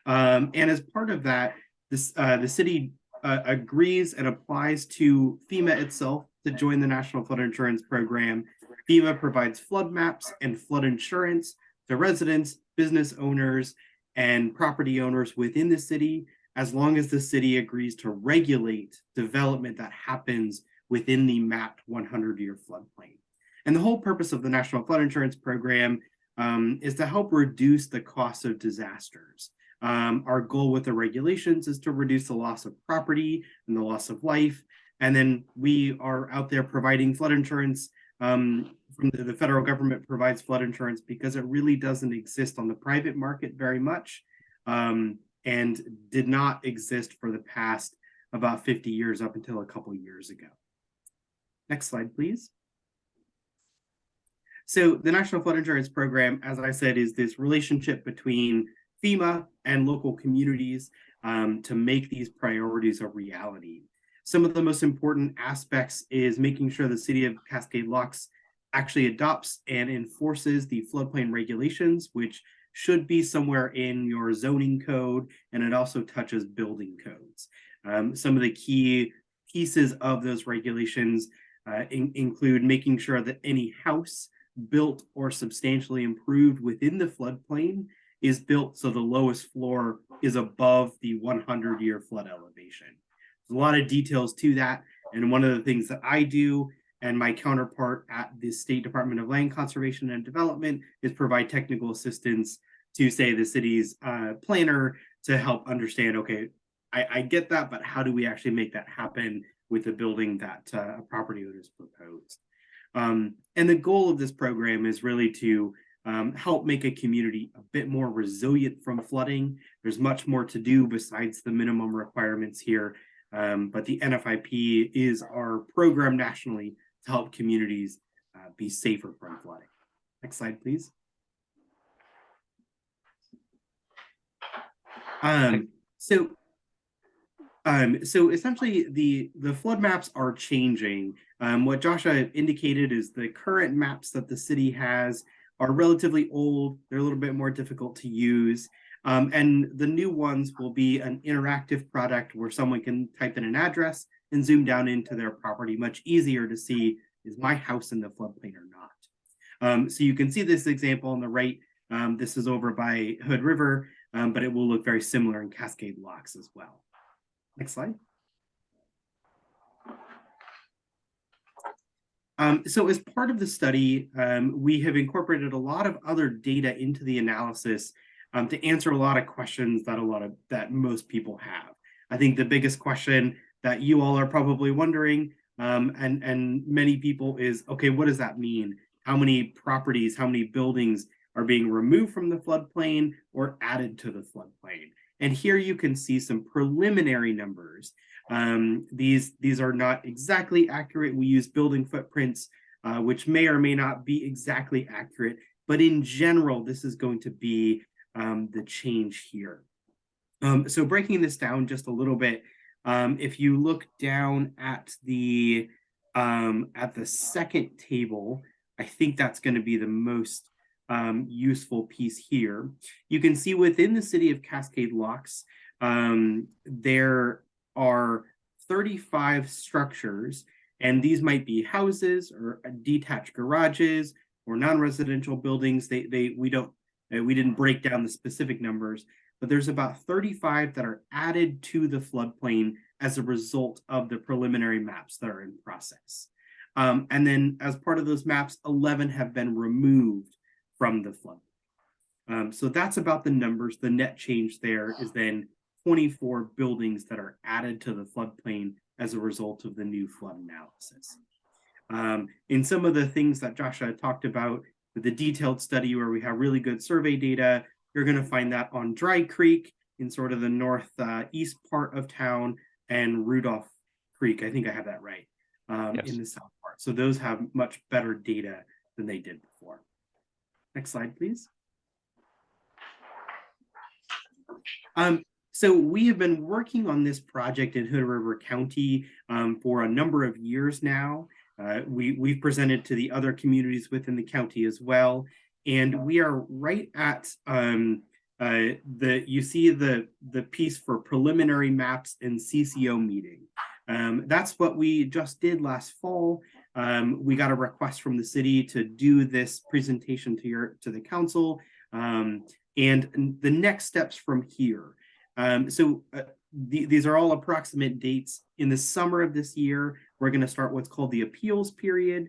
And as part of that, the city agrees and applies to FEMA itself to join the National Flood Insurance Program. FEMA provides flood maps and flood insurance to residents, business owners, and property owners within the city, as long as the city agrees to regulate development that happens within the mapped 100-year floodplain. And the whole purpose of the National Flood Insurance Program is to help reduce the cost of disasters. Our goal with the regulations is to reduce the loss of property and the loss of life. And then we are out there providing flood insurance. From the federal government provides flood insurance because it really doesn't exist on the private market very much, and did not exist for the past about 50 years up until a couple years ago. Next slide, please. So the National Flood Insurance Program, as I said, is this relationship between FEMA and local communities to make these priorities a reality. Some of the most important aspects is making sure the City of Cascade Locks actually adopts and enforces the floodplain regulations, which should be somewhere in your zoning code, and it also touches building codes. Some of the key pieces of those regulations include making sure that any house built or substantially improved within the floodplain is built so the lowest floor is above the 100-year flood elevation. There's a lot of details to that, and one of the things that I do and my counterpart at the State Department of Land Conservation and Development is provide technical assistance to, say, the city's planner to help understand, okay, I get that, but how do we actually make that happen with the building that a property owner has proposed? And the goal of this program is really to help make a community a bit more resilient from flooding. There's much more to do besides the minimum requirements here. But the NFIP is our program nationally to help communities be safer from flooding. Next slide, please. So essentially the flood maps are changing. What Joshua indicated is the current maps that the city has are relatively old. They're a little bit more difficult to use. And the new ones will be an interactive product where someone can type in an address and zoom down into their property, much easier to see, is my house in the floodplain or not? So you can see this example on the right. This is over by Hood River, but it will look very similar in Cascade Locks as well. Next slide. So as part of the study, we have incorporated a lot of other data into the analysis to answer a lot of questions that most people have. I think the biggest question that you all are probably wondering, and many people, is, okay, what does that mean? How many properties, how many buildings are being removed from the floodplain or added to the floodplain? And here you can see some preliminary numbers. These are not exactly accurate. We use building footprints, which may or may not be exactly accurate, but in general, this is going to be the change here. So breaking this down just a little bit, if you look down at the second table, I think that's going to be the most useful piece here. You can see within the city of Cascade Locks, there are 35 structures, and these might be houses or detached garages or non-residential buildings. We didn't break down the specific numbers, but there's about 35 that are added to the floodplain as a result of the preliminary maps that are in process. And then as part of those maps, 11 have been removed from the flood. So that's about the numbers. The net change there is then 24 buildings that are added to the floodplain as a result of the new flood analysis. In some of the things that Joshua talked about, the detailed study where we have really good survey data, you're going to find that on Dry Creek in sort of the northeast part of town, and Rudolph Creek, I think I have that right, yes, in the south part. So those have much better data than they did before. Next slide, please. So we have been working on this project in Hood River County for a number of years now. We've presented to the other communities within the county as well. And we are right at you see the piece for preliminary maps and CCO meeting. That's what we just did last fall. We got a request from the city to do this presentation to the council, and the next steps from here. These are all approximate dates. In the summer of this year, we're going to start what's called the appeals period.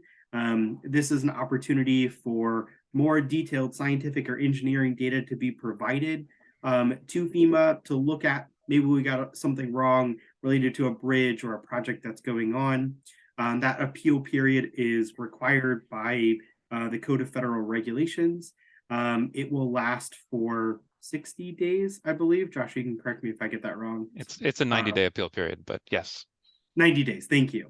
This is an opportunity for more detailed scientific or engineering data to be provided to FEMA to look at. Maybe we got something wrong related to a bridge or a project that's going on. That appeal period is required by the Code of Federal Regulations. It will last for 60 days, I believe. Josh, you can correct me if I get that wrong. It's a 90-day appeal period, but yes. 90 days, thank you.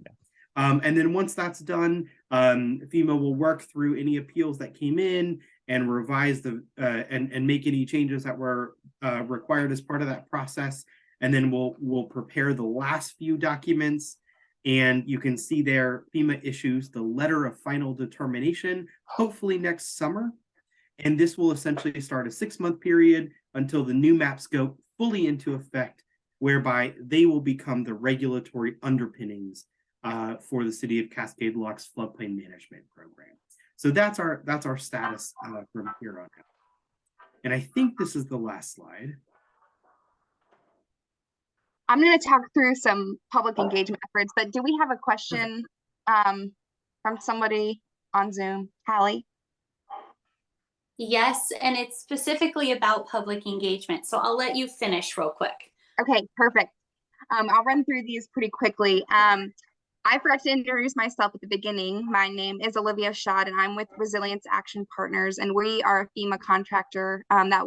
And then once that's done, FEMA will work through any appeals that came in and revise and make any changes that were required as part of that process. And then we'll prepare the last few documents. And you can see there, FEMA issues the letter of final determination, hopefully next summer. And this will essentially start a 6-month period until the new maps go fully into effect, whereby they will become the regulatory underpinnings for the City of Cascade Locks floodplain management program. So that's our status from here on out. And I think this is the last slide. I'm going to talk through some public engagement efforts, but do we have a question from somebody on Zoom? Hallie? Yes, and it's specifically about public engagement. So I'll let you finish real quick. Okay, perfect. I'll run through these pretty quickly. I forgot to introduce myself at the beginning. My name is Olivia Schad, and I'm with Resilience Action Partners, and we are a FEMA contractor that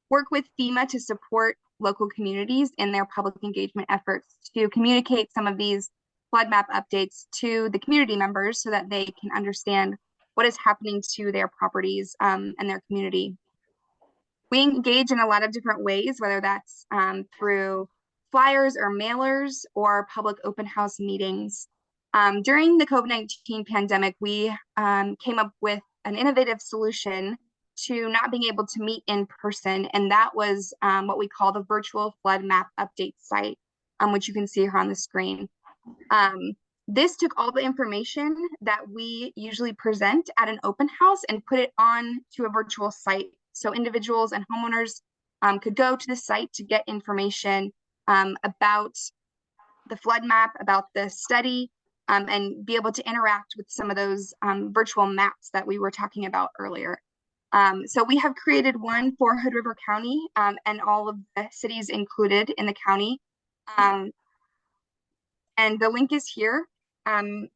work with FEMA to support local communities in their public engagement efforts to communicate some of these flood map updates to the community members so that they can understand what is happening to their properties and their community. We engage in a lot of different ways, whether that's through flyers or mailers or public open house meetings. During the COVID-19 pandemic, we came up with an innovative solution to not being able to meet in person, and that was what we call the virtual flood map update site, which you can see here on the screen. This took all the information that we usually present at an open house and put it on to a virtual site. So individuals and homeowners could go to the site to get information about the flood map, about the study, and be able to interact with some of those virtual maps that we were talking about earlier. So we have created one for Hood River County and all of the cities included in the county. And the link is here. And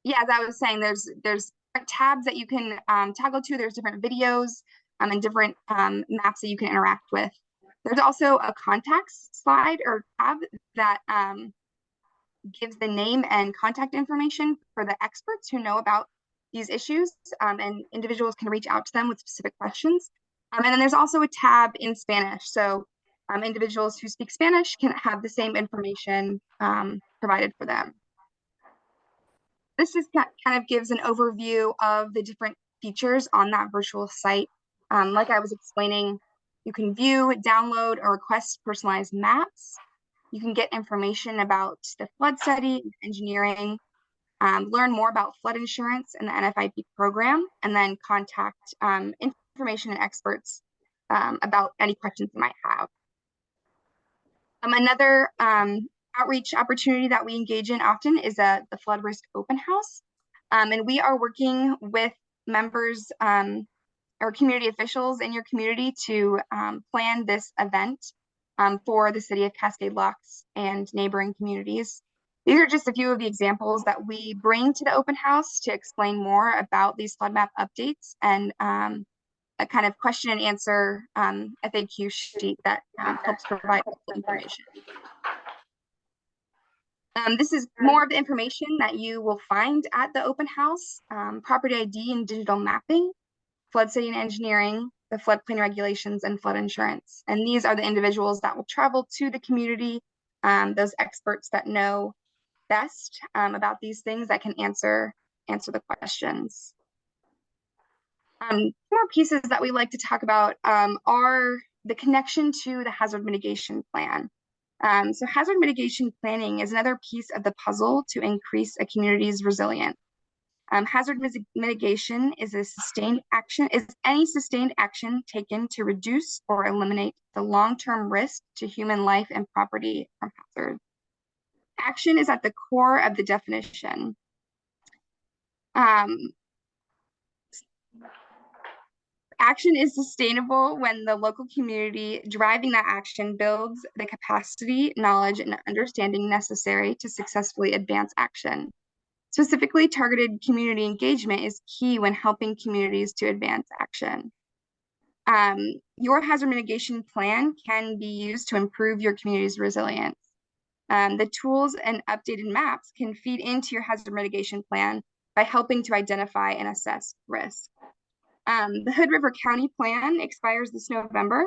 yeah, as I was saying, there's tabs that you can toggle to. There's different videos and different maps that you can interact with. There's also a contacts slide or tab that gives the name and contact information for the experts who know about these issues, and individuals can reach out to them with specific questions. And then there's also a tab in Spanish. So individuals who speak Spanish can have the same information provided for them. This is kind of gives an overview of the different features on that virtual site. Like I was explaining, you can view, download, or request personalized maps. You can get information about the flood study, engineering, learn more about flood insurance and the NFIP program, and then contact information and experts about any questions you might have. Another outreach opportunity that we engage in often is the flood risk open house. And we are working with members or community officials in your community to plan this event for the city of Cascade Locks and neighboring communities. These are just a few of the examples that we bring to the open house to explain more about these flood map updates and a kind of question and answer FAQ sheet that helps provide information. This is more of the information that you will find at the open house: property ID and digital mapping, flood study and engineering, the floodplain regulations, and flood insurance. And these are the individuals that will travel to the community, those experts that know best about these things that can answer the questions. More pieces that we like to talk about are the connection to the hazard mitigation plan. So hazard mitigation planning is another piece of the puzzle to increase a community's resilience. Hazard mitigation is any sustained action taken to reduce or eliminate the long-term risk to human life and property from hazards. Action is at the core of the definition. Action is sustainable when the local community driving that action builds the capacity, knowledge, and understanding necessary to successfully advance action. Specifically, targeted community engagement is key when helping communities to advance action. Your hazard mitigation plan can be used to improve your community's resilience. The tools and updated maps can feed into your hazard mitigation plan by helping to identify and assess risk. The Hood River County plan expires this November.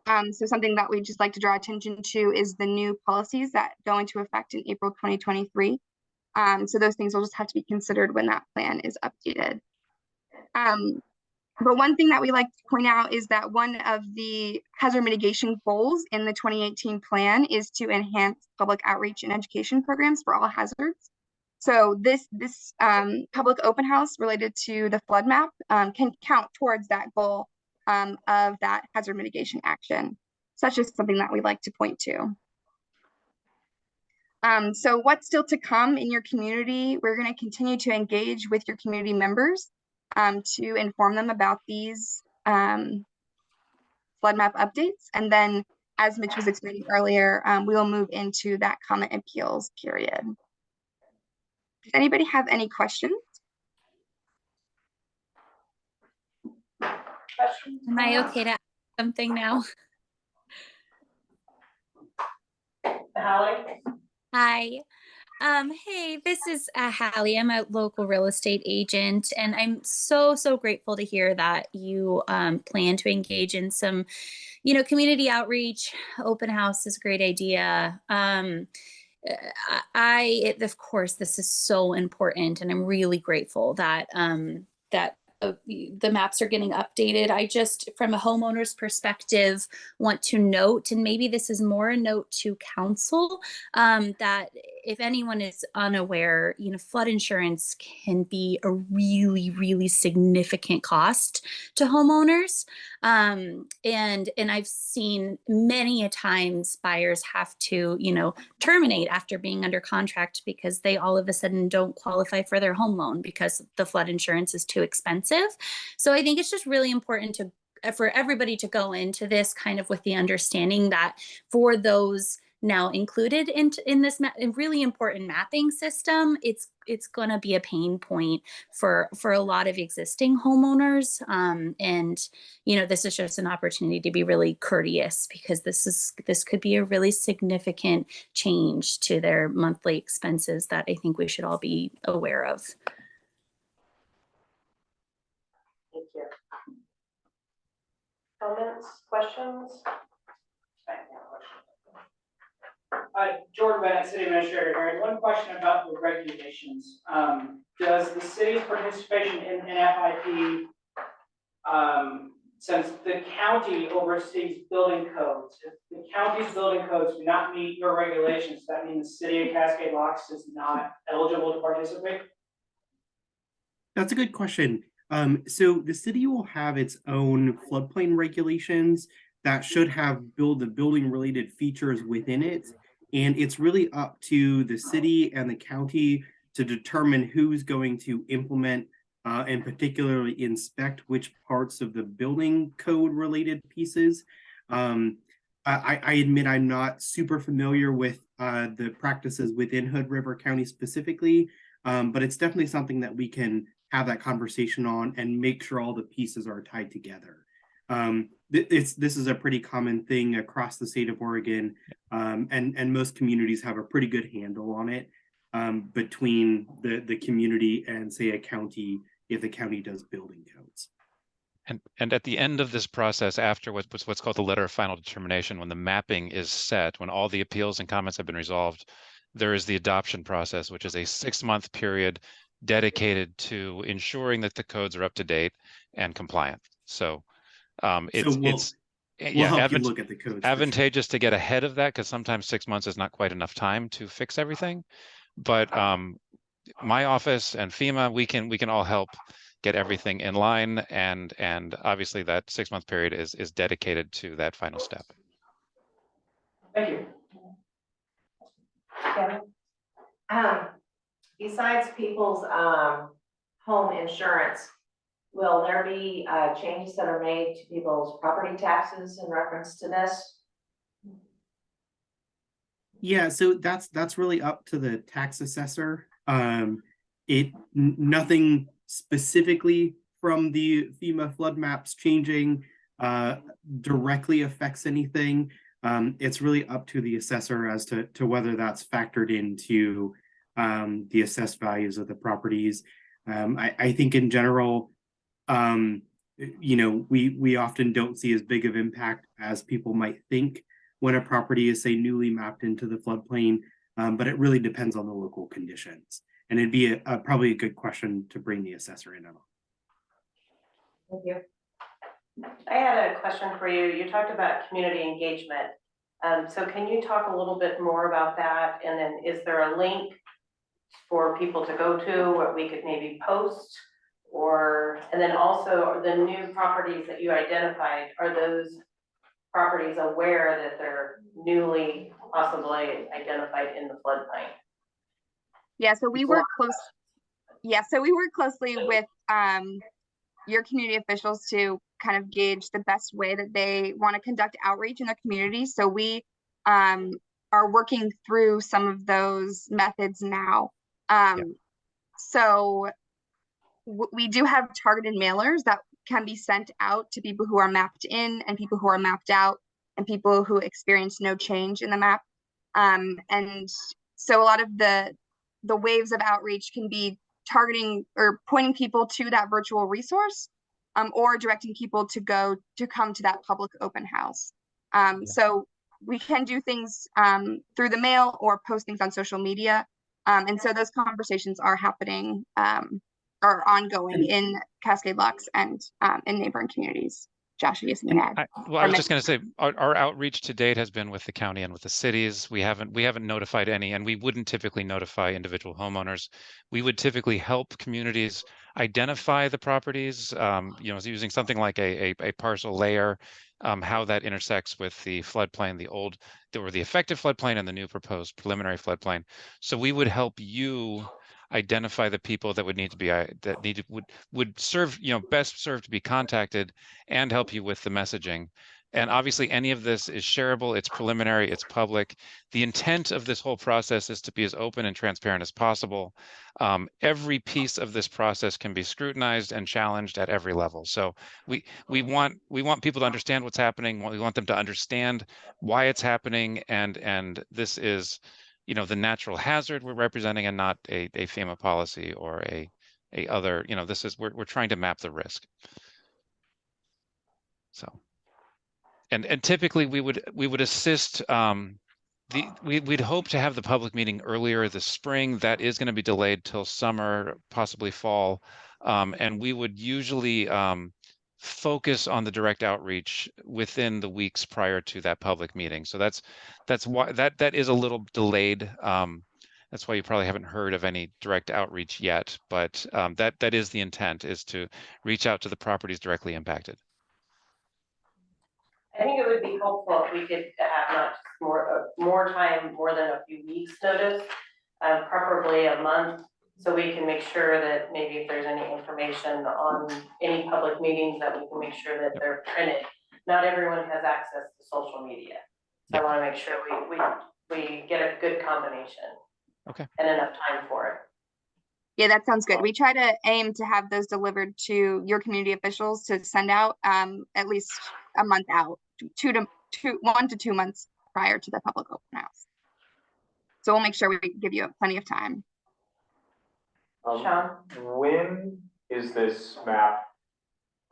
So something that we just like to draw attention to is the new policies that go into effect in April 2023. So those things will just have to be considered when that plan is updated. But one thing that we like to point out is that one of the hazard mitigation goals in the 2018 plan is to enhance public outreach and education programs for all hazards. So this public open house related to the flood map can count towards that goal of that hazard mitigation action. So that's just something that we like to point to. So what's still to come in your community? We're going to continue to engage with your community members to inform them about these flood map updates. And then, as Mitch was explaining earlier, we will move into that comment appeals period. Does anybody have any questions? Am I okay to something now? Hallie? Hi. Hey, this is Hallie. I'm a local real estate agent, and I'm so grateful to hear that you plan to engage in some, community outreach. Open house is a great idea. Of course, this is so important, and I'm really grateful that the maps are getting updated. I just, from a homeowner's perspective, want to note, and maybe this is more a note to council, that if anyone is unaware, flood insurance can be a really significant cost to homeowners. And I've seen many a times buyers have to, terminate after being under contract because they all of a sudden don't qualify for their home loan because the flood insurance is too expensive. So I think it's just really important for everybody to go into this kind of with the understanding that for those now included in this really important mapping system, it's going to be a pain point for a lot of existing homeowners. And this is just an opportunity to be really courteous, because this could be a really significant change to their monthly expenses that I think we should all be aware of. Thank you. Comments, questions? Jordan Bennett, City Administrator here. One question about the regulations. Does the city's participation in NFIP, since the county oversees building codes, if the county's building codes do not meet your regulations, does that mean the city of Cascade Locks is not eligible to participate? That's a good question. So the city will have its own floodplain regulations that should have the building related features within it. And it's really up to the city and the county to determine who's going to implement and particularly inspect which parts of the building code related pieces. I admit I'm not super familiar with the practices within Hood River County specifically, but it's definitely something that we can have that conversation on and make sure all the pieces are tied together. This is a pretty common thing across the state of Oregon, and most communities have a pretty good handle on it between the community and, say, a county, if the county does building codes. And at the end of this process, after what's called the letter of final determination, when the mapping is set, when all the appeals and comments have been resolved, there is the adoption process, which is a 6-month period dedicated to ensuring that the codes are up to date and compliant. So we'll help you look at the codes. Advantageous to get ahead of that, because sometimes 6 months is not quite enough time to fix everything. But my office and FEMA, we can all help get everything in line, and obviously that 6-month period is dedicated to that final step. Thank you. Kevin? Besides people's home insurance, will there be changes that are made to people's property taxes in reference to this? Yeah, so that's really up to the tax assessor. Nothing specifically from the FEMA flood maps changing directly affects anything. It's really up to the assessor as to whether that's factored into the assessed values of the properties. I think in general, we often don't see as big of impact as people might think when a property is, say, newly mapped into the floodplain, but it really depends on the local conditions. And it'd be probably a good question to bring the assessor in on. Thank you. I had a question for you. You talked about community engagement. So can you talk a little bit more about that? And then is there a link for people to go to where we could maybe post? And then also the new properties that you identified, are those properties aware that they're newly possibly identified in the floodplain? Yeah, so we work closely with your community officials to kind of gauge the best way that they want to conduct outreach in the community. So we are working through some of those methods now. So we do have targeted mailers that can be sent out to people who are mapped in and people who are mapped out and people who experience no change in the map. And so a lot of the waves of outreach can be targeting or pointing people to that virtual resource, or directing people to come to that public open house. So we can do things through the mail or post things on social media. And so those conversations are happening, are ongoing in Cascade Locks and in neighboring communities. Josh, you have something to add? Well, I was just going to say, our outreach to date has been with the county and with the cities. We haven't notified any, and we wouldn't typically notify individual homeowners. We would typically help communities identify the properties, using something like a parcel layer, how that intersects with the floodplain, the effective floodplain and the new proposed preliminary floodplain. So we would help you identify the people that would need to be would serve, best serve to be contacted, and help you with the messaging. And obviously any of this is shareable, it's preliminary, it's public. The intent of this whole process is to be as open and transparent as possible. Every piece of this process can be scrutinized and challenged at every level. So we want people to understand what's happening. We want them to understand why it's happening, and this is, the natural hazard we're representing, and not a FEMA policy or a other, this is, we're trying to map the risk. So, and typically we would assist, we'd hope to have the public meeting earlier this spring. That is going to be delayed till summer, possibly fall. And we would usually focus on the direct outreach within the weeks prior to that public meeting. So that's why that is a little delayed. That's why you probably haven't heard of any direct outreach yet, but that is the intent, is to reach out to the properties directly impacted. I think it would be helpful if we could have not just more time, more than a few weeks notice, preferably a month, so we can make sure that maybe if there's any information on any public meetings, that we can make sure that they're printed. Not everyone has access to social media. So I want to make sure we get a good combination. Okay. And enough time for it. Yeah, that sounds good. We try to aim to have those delivered to your community officials to send out at least a month out, 1 to 2 months prior to the public open house. So we'll make sure we give you plenty of time. Sean? When is this map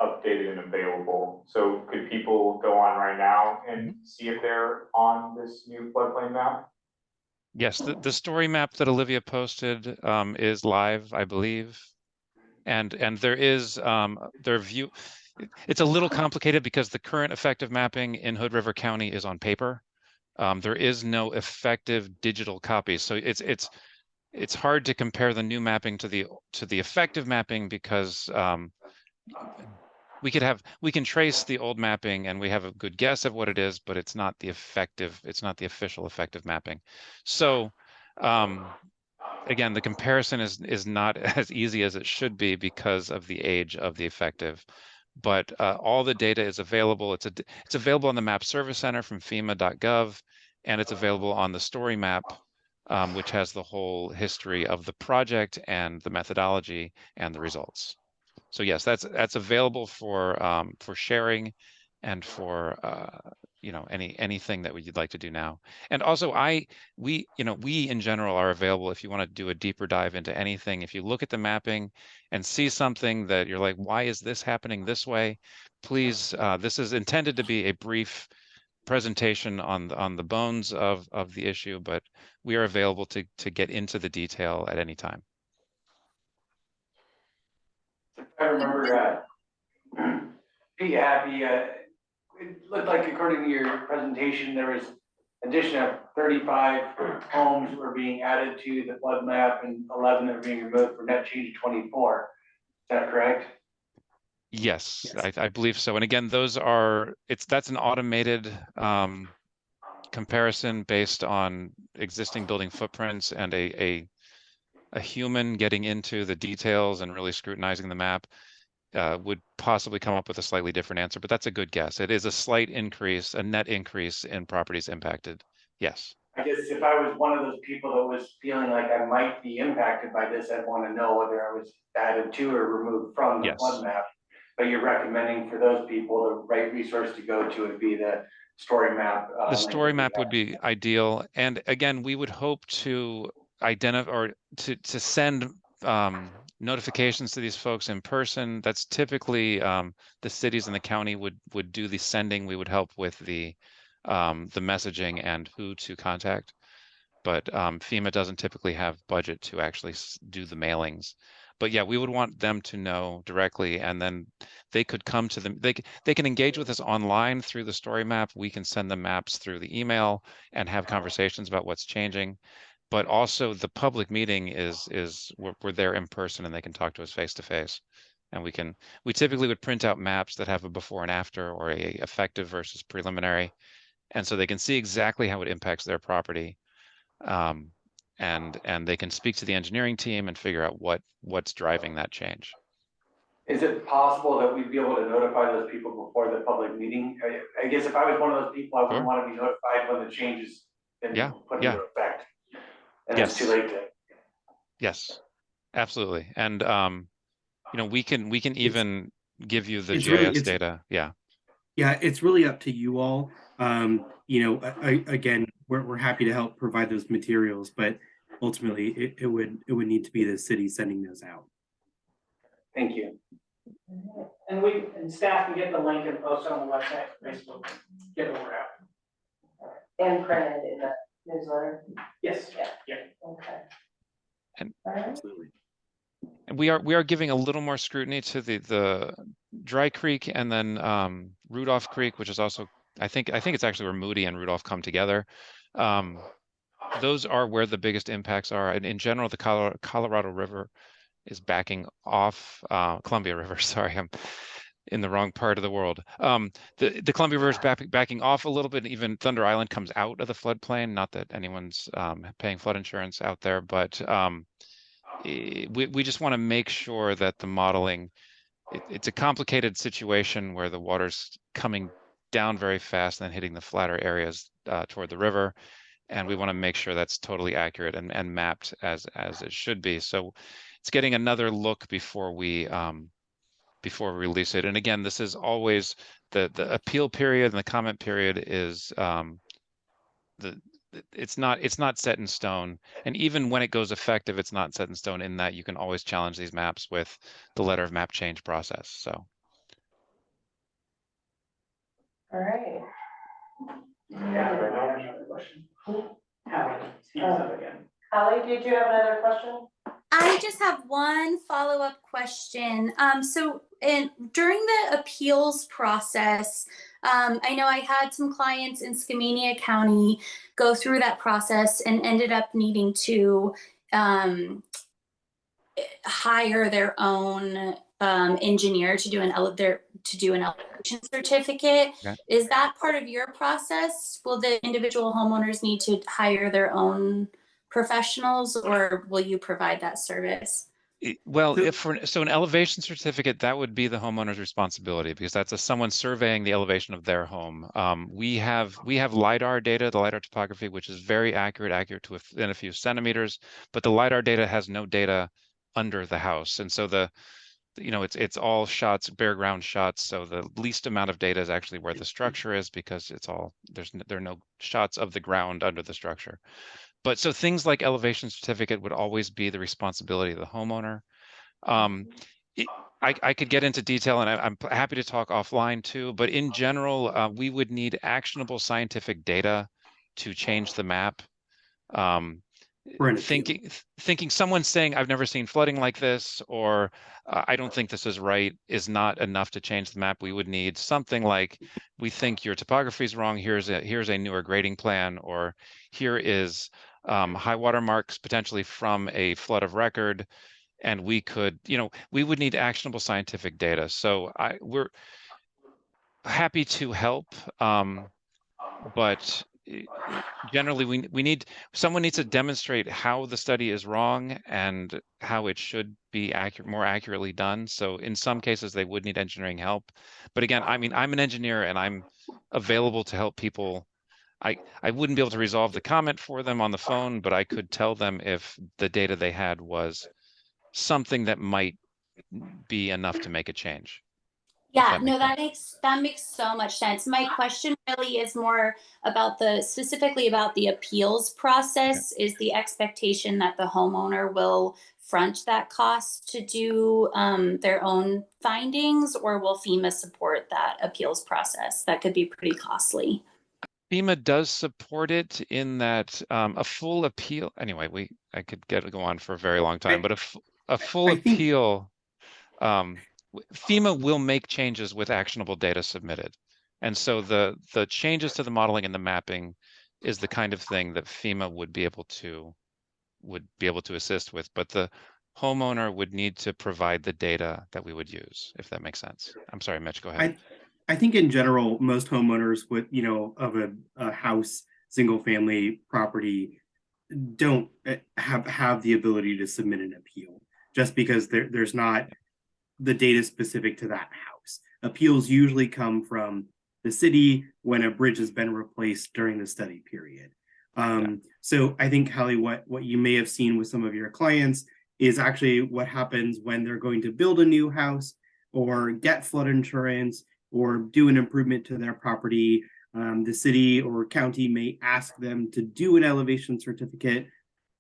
updated and available? So could people go on right now and see if they're on this new floodplain map? Yes, the story map that Olivia posted is live, I believe, and there is their view. It's a little complicated because the current effective mapping in Hood River County is on paper. There is no effective digital copy, so it's hard to compare the new mapping to the effective mapping, because we can trace the old mapping and we have a good guess of what it is, but it's not the official effective mapping. So again, the comparison is not as easy as it should be because of the age of the effective, but all the data is available. It's available on the Map Service Center from FEMA.gov, and it's available on the story map, which has the whole history of the project and the methodology and the results. So yes, that's available for sharing and for anything that you'd like to do now. And also we in general are available if you want to do a deeper dive into anything. If you look at the mapping and see something that you're like, why is this happening this way? Please, this is intended to be a brief presentation on the bones of the issue, but we are available to get into the detail at any time. I remember pretty happy. It looked like, according to your presentation, there was addition of 35 homes were being added to the flood map and 11 that were being removed for net change of 24. Is that correct? Yes, I believe so. And again, that's an automated comparison based on existing building footprints, and a human getting into the details and really scrutinizing the map would possibly come up with a slightly different answer, but that's a good guess. It is a slight increase, a net increase in properties impacted. Yes. I guess if I was one of those people that was feeling like I might be impacted by this, I'd want to know whether I was added to or removed from the flood map. but you're recommending for those people, the right resource to go to would be the story map. The link story that we map have. would be ideal. And again, we would hope to identify or to send notifications to these folks in person. That's typically the cities and the county would do the sending. We would help with the messaging and who to contact. But FEMA doesn't typically have budget to actually do the mailings. But yeah, we would want them to know directly, and then they could come to them. They can engage with us online through the story map. We can send them maps through the email and have conversations about what's changing. But also the public meeting is we're there in person, and they can talk to us face to face. And we typically would print out maps that have a before and after, or a effective versus preliminary, and so they can see exactly how it impacts their property. And they can speak to the engineering team and figure out what's driving that change. Is it possible that we'd be able to notify those people before the public meeting? I guess if I was one of those people, I wouldn't want to be notified when the changes been put into effect. And it's too late to. Yes, absolutely. And we can even give you the GIS data. Yeah. Yeah, it's really up to you all. Again, we're happy to help provide those materials, but ultimately it would need to be the city sending those out. Thank you. And staff can get the link and post it on the website, Facebook, get the word out. And printed in the newsletter. Yes. Yeah. Okay. And absolutely. And we are giving a little more scrutiny to the Dry Creek and then Rudolph Creek, which is also I think it's actually where Moody and Rudolph come together. Those are where the biggest impacts are. And in general, the Colorado River is backing off. Columbia River, sorry, I'm in the wrong part of the world. The Columbia River is backing off a little bit. Even Thunder Island comes out of the floodplain. Not that anyone's paying flood insurance out there, but we just want to make sure that the modeling, it's a complicated situation where the water's coming down very fast and then hitting the flatter areas toward the river. And we want to make sure that's totally accurate and mapped as it should be. So it's getting another look before we release it. And again, this is always the appeal period and the comment period is it's not set in stone. And even when it goes effective, it's not set in stone in that you can always challenge these maps with the letter of map change process. So. All right. Yeah, right now, another question. Holly, did you have another question? I just have one follow-up question. During the appeals process, I know I had some clients in Skamania County go through that process and ended up needing to hire their own engineer to do an elevation certificate. Okay. Is that part of your process? Will the individual homeowners need to hire their own professionals, or will you provide that service? Well, so an elevation certificate, that would be the homeowner's responsibility because that's someone surveying the elevation of their home. We have LiDAR data, the LiDAR topography, which is very accurate to within a few centimeters, but the LiDAR data has no data under the house. And so it's all shots, bare ground shots. So the least amount of data is actually where the structure is because there are no shots of the ground under the structure. But so things like elevation certificate would always be the responsibility of the homeowner. I could get into detail and I'm happy to talk offline too, but in general, we would need actionable scientific data to change the map. Thinking someone saying, I've never seen flooding like this, or I don't think this is right, is not enough to change the map. We would need something like, we think your topography is wrong. Here's a newer grading plan, or here is high water marks potentially from a flood of record. And we would need actionable scientific data. So we're happy to help, but generally someone needs to demonstrate how the study is wrong and how it should be more accurately done. So in some cases they would need engineering help. But again, I'm an engineer and I'm available to help people. I wouldn't be able to resolve the comment for them on the phone, but I could tell them if the data they had was something that might be enough to make a change. Yeah, that no, makes sense. that makes so much sense. My question really is more about specifically about the appeals process. Is the expectation that the homeowner will front that cost to do their own findings, or will FEMA support that appeals process? That could be pretty costly. FEMA does support it in that a full appeal, anyway, I could go on for a very long time, but a full I think appeal, FEMA will make changes with actionable data submitted. And so the changes to the modeling and the mapping is the kind of thing that FEMA would be able to assist with, but the homeowner would need to provide the data that we would use, if that makes sense. I'm sorry, Mitch, go ahead. I think in general, most homeowners with, of a house, single family property don't have the ability to submit an appeal just because there's not the data specific to that house. Appeals usually come from the city when a bridge has been replaced during the study period. So I think, Hallie, what you may have seen with some of your clients is actually what happens when they're going to build a new house or get flood insurance or do an improvement to their property. The city or county may ask them to do an elevation certificate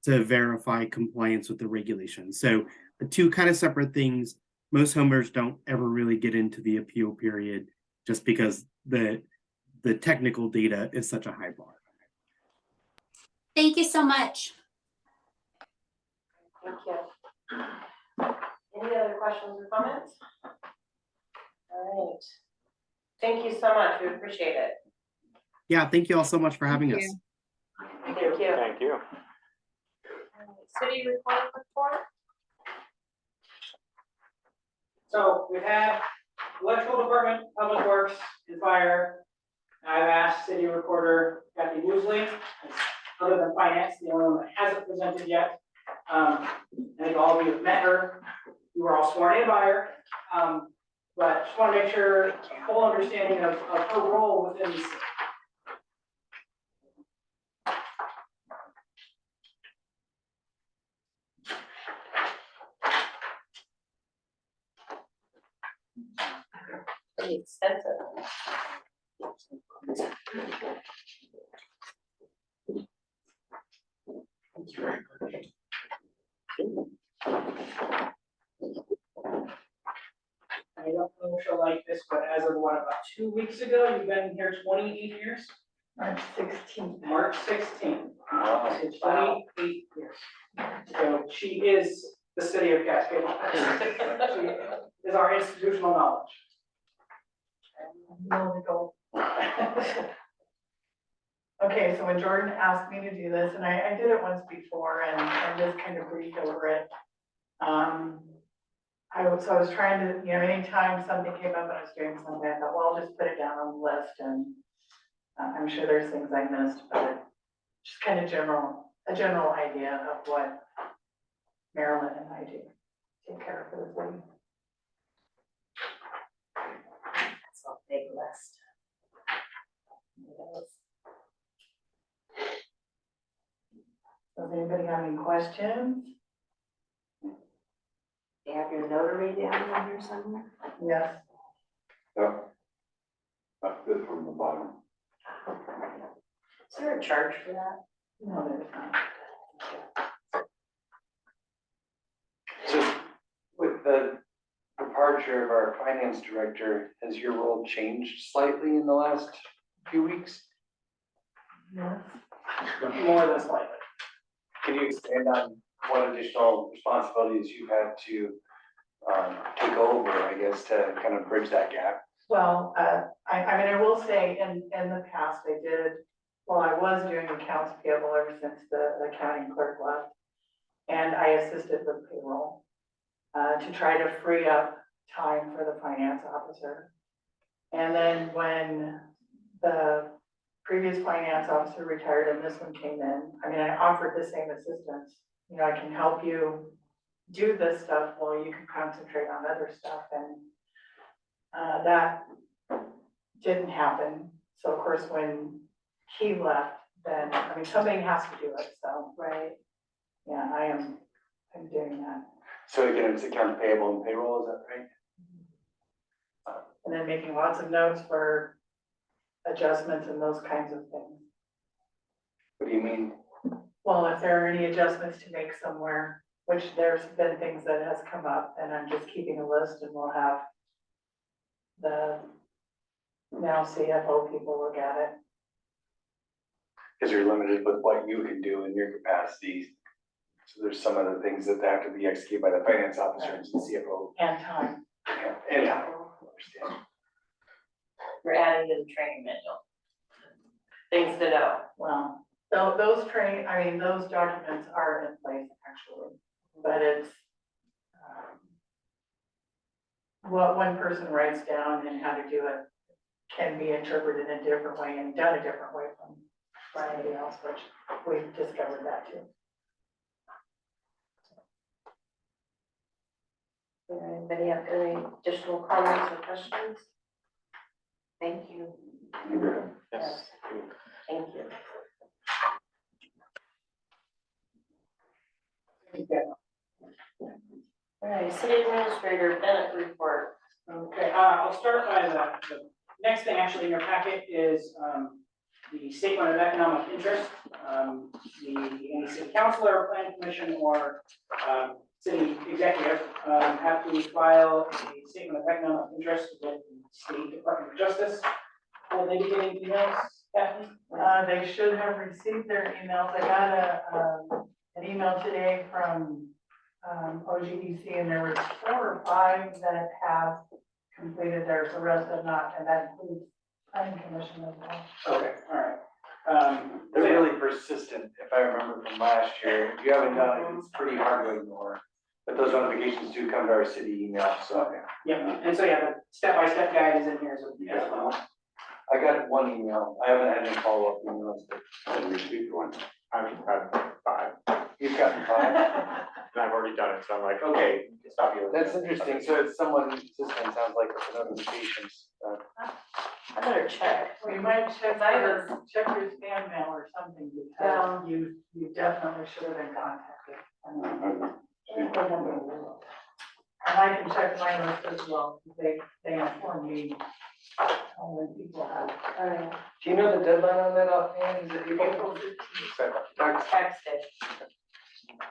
to verify compliance with the regulations. So two kind of separate things. Most homeowners don't ever really get into the appeal period just because the technical data is such a high bar. Thank you so much. Thank you. Any other questions or comments? All right. Thank you so much. We appreciate it. Yeah, thank you all so much for having us. Thank you. Thank you. City report. So we've had electrical department, public works, and fire. I've asked city recorder Kathy Woosley, other than finance, the only one that hasn't presented yet. I think all of you have met her. You were all sworn in by her. But just want to make sure full understanding of her role within the city. Pretty extensive. I don't know if you'll like this, but as of about 2 weeks ago, you've been here 28 years? March 16th. March 16th. So 28 years. So she is the city of Cascade. She is our institutional knowledge. Okay, so when Jordan asked me to do this, and I did it once before and just kind of briefed over it. I was trying to, anytime something came up and I was doing something, I thought, well, I'll just put it down on the list, and I'm sure there's things I missed, but just kind of a general idea of what Marilyn and I do, take care of for the city. That's a big list. Does anybody have any questions? You have your notary down here somewhere? Yes. Yep. That's good from the bottom. Is there a charge for that? No, there's not. So with the departure of our finance director, has your role changed slightly in the last few weeks? Yes. More than slightly. Can you expand on what additional responsibilities you've had to take over, I guess, to kind of bridge that gap? Well, I will say in the past, I was doing accounts payable ever since the accounting clerk left. And I assisted with payroll to try to free up time for the finance officer. And then when the previous finance officer retired and this one came in, I offered the same assistance. I can help you do this stuff while you can concentrate on other stuff. And that didn't happen. So of course, when he left, then, somebody has to do it, so. Right. Yeah, I'm doing that. So again, it's accounts payable and payroll, is that right? and then making lots of notes for adjustments and those kinds of things. What do you mean? Well, if there are any adjustments to make somewhere, which there's been things that has come up, and I'm just keeping a list, and we'll have the now CFO people look at it. Because you're limited with what you can do in your capacity. So there's some of the things that have to be executed by the finance officer and the CFO. And time. And I understand. We're adding to the training manual. Things to know. Well, those those documents are in place actually, but it's what one person writes down and how to do it can be interpreted in a different way and done a different way from somebody else, which we've discovered that too. Anybody have any additional comments or questions? Thank you. Yes. Thank you. All right, city administrator Bennett report. Okay, I'll start by the next thing actually in your packet is, the statement of economic interest. Any city councilor, or planning commission, or, city executive, have to file a statement of economic interest with the State Department of Justice. Will they be getting emails, Kathy? They should have received their emails. I got an email today from OGDC, and there were 4 or 5 that have completed theirs, the rest have not, and that includes planning commission as well. Okay, all right. They're really persistent, if I remember from last year. If you haven't done it, it's pretty hard to ignore. But those notifications do come to our city email, so. Okay, yeah, and so, yeah, the step-by-step guide is in here as well. I got 1 email. I haven't had any follow-up emails, but I received one. I've had 5. you've gotten 5. And I've already done it, so I'm like, okay, stop you. That's interesting. So it's somewhat consistent, sounds like, with the notifications. I better check. We might check your spam mail or something, because you definitely should have been contacted. And I can check my list as well, they inform me when people have. Do you know the deadline on that offhand? Is it April? Text it.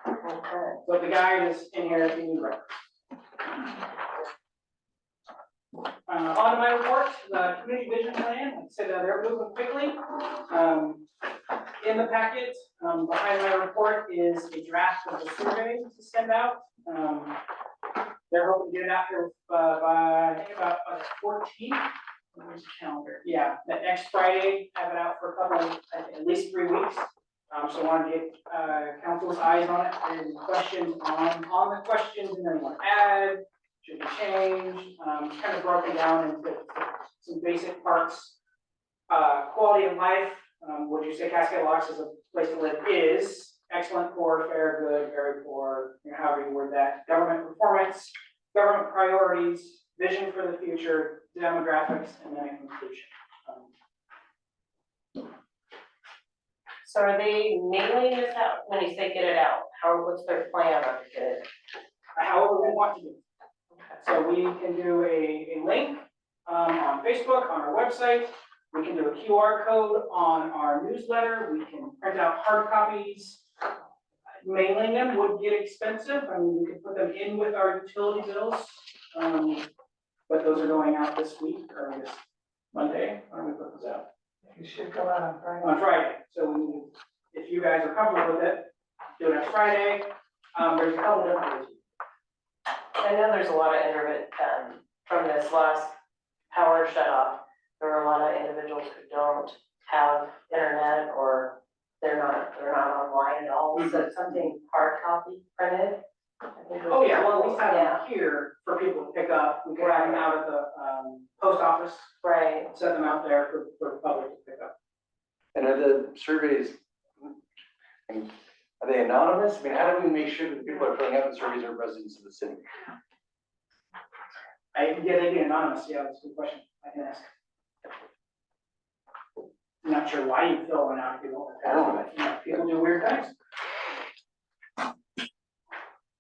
Okay. So the guide is in here if you need reference. On to my report, the community vision plan, like I said, they're moving quickly. In the packet, behind my report is a draft of the survey to send out. They're hoping to get it out here by, I think about the 14th. Where's the calendar? Yeah, that next Friday, have it out for a couple, at least 3 weeks. So I want to get council's eyes on it, and questions on the questions, and then what to add, should be changed, kind of broken down into some basic parts. Quality of life, would you say Cascade Locks is a place to live? Is excellent, poor, fair, good, very poor, however you word that. Government performance, government priorities, vision for the future, demographics, and then a conclusion. So are they mailing this out when you say get it out? What's their plan on it? However we want to do it. So we can do a link on Facebook, on our website. We can do a QR code on our newsletter. We can print out hard copies. Mailing them would get expensive. I mean, we could put them in with our utility bills. But those are going out this week or this Monday. When do we put those out? You should go out on Friday. On Friday. So if you guys are comfortable with it, do it next Friday. There's a couple different ways. I know there's a lot of from this last power shut off, there are a lot of individuals who don't have internet or they're not online at all. So something hard copy printed. Oh, yeah, well, at least have them here for people to pick up. We could have them out at the post office. Right. Set them out there for the public to pick up. And are the surveys, are they anonymous? I mean, how do we make sure that the people are filling out the surveys are residents of the city? Yeah, they'd be anonymous. Yeah, that's a good question. I can ask. I'm not sure why you fill one out if you don't. But people do weird things.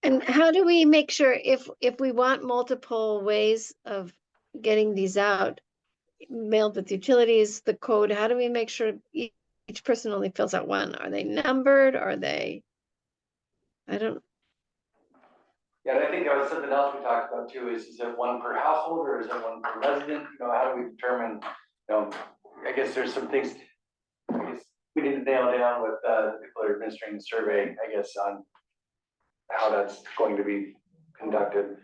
And how do we make sure if we want multiple ways of getting these out, mailed with utilities, the code, how do we make sure each person only fills out one? Are they numbered? Are they? I don't, Yeah, and I think that was something else we talked about too, is it one per household or is it one per resident? You know, how do we determine, you know, I guess there's some things, I guess we need to nail down with the people that are administering the survey, I guess, on how that's going to be conducted.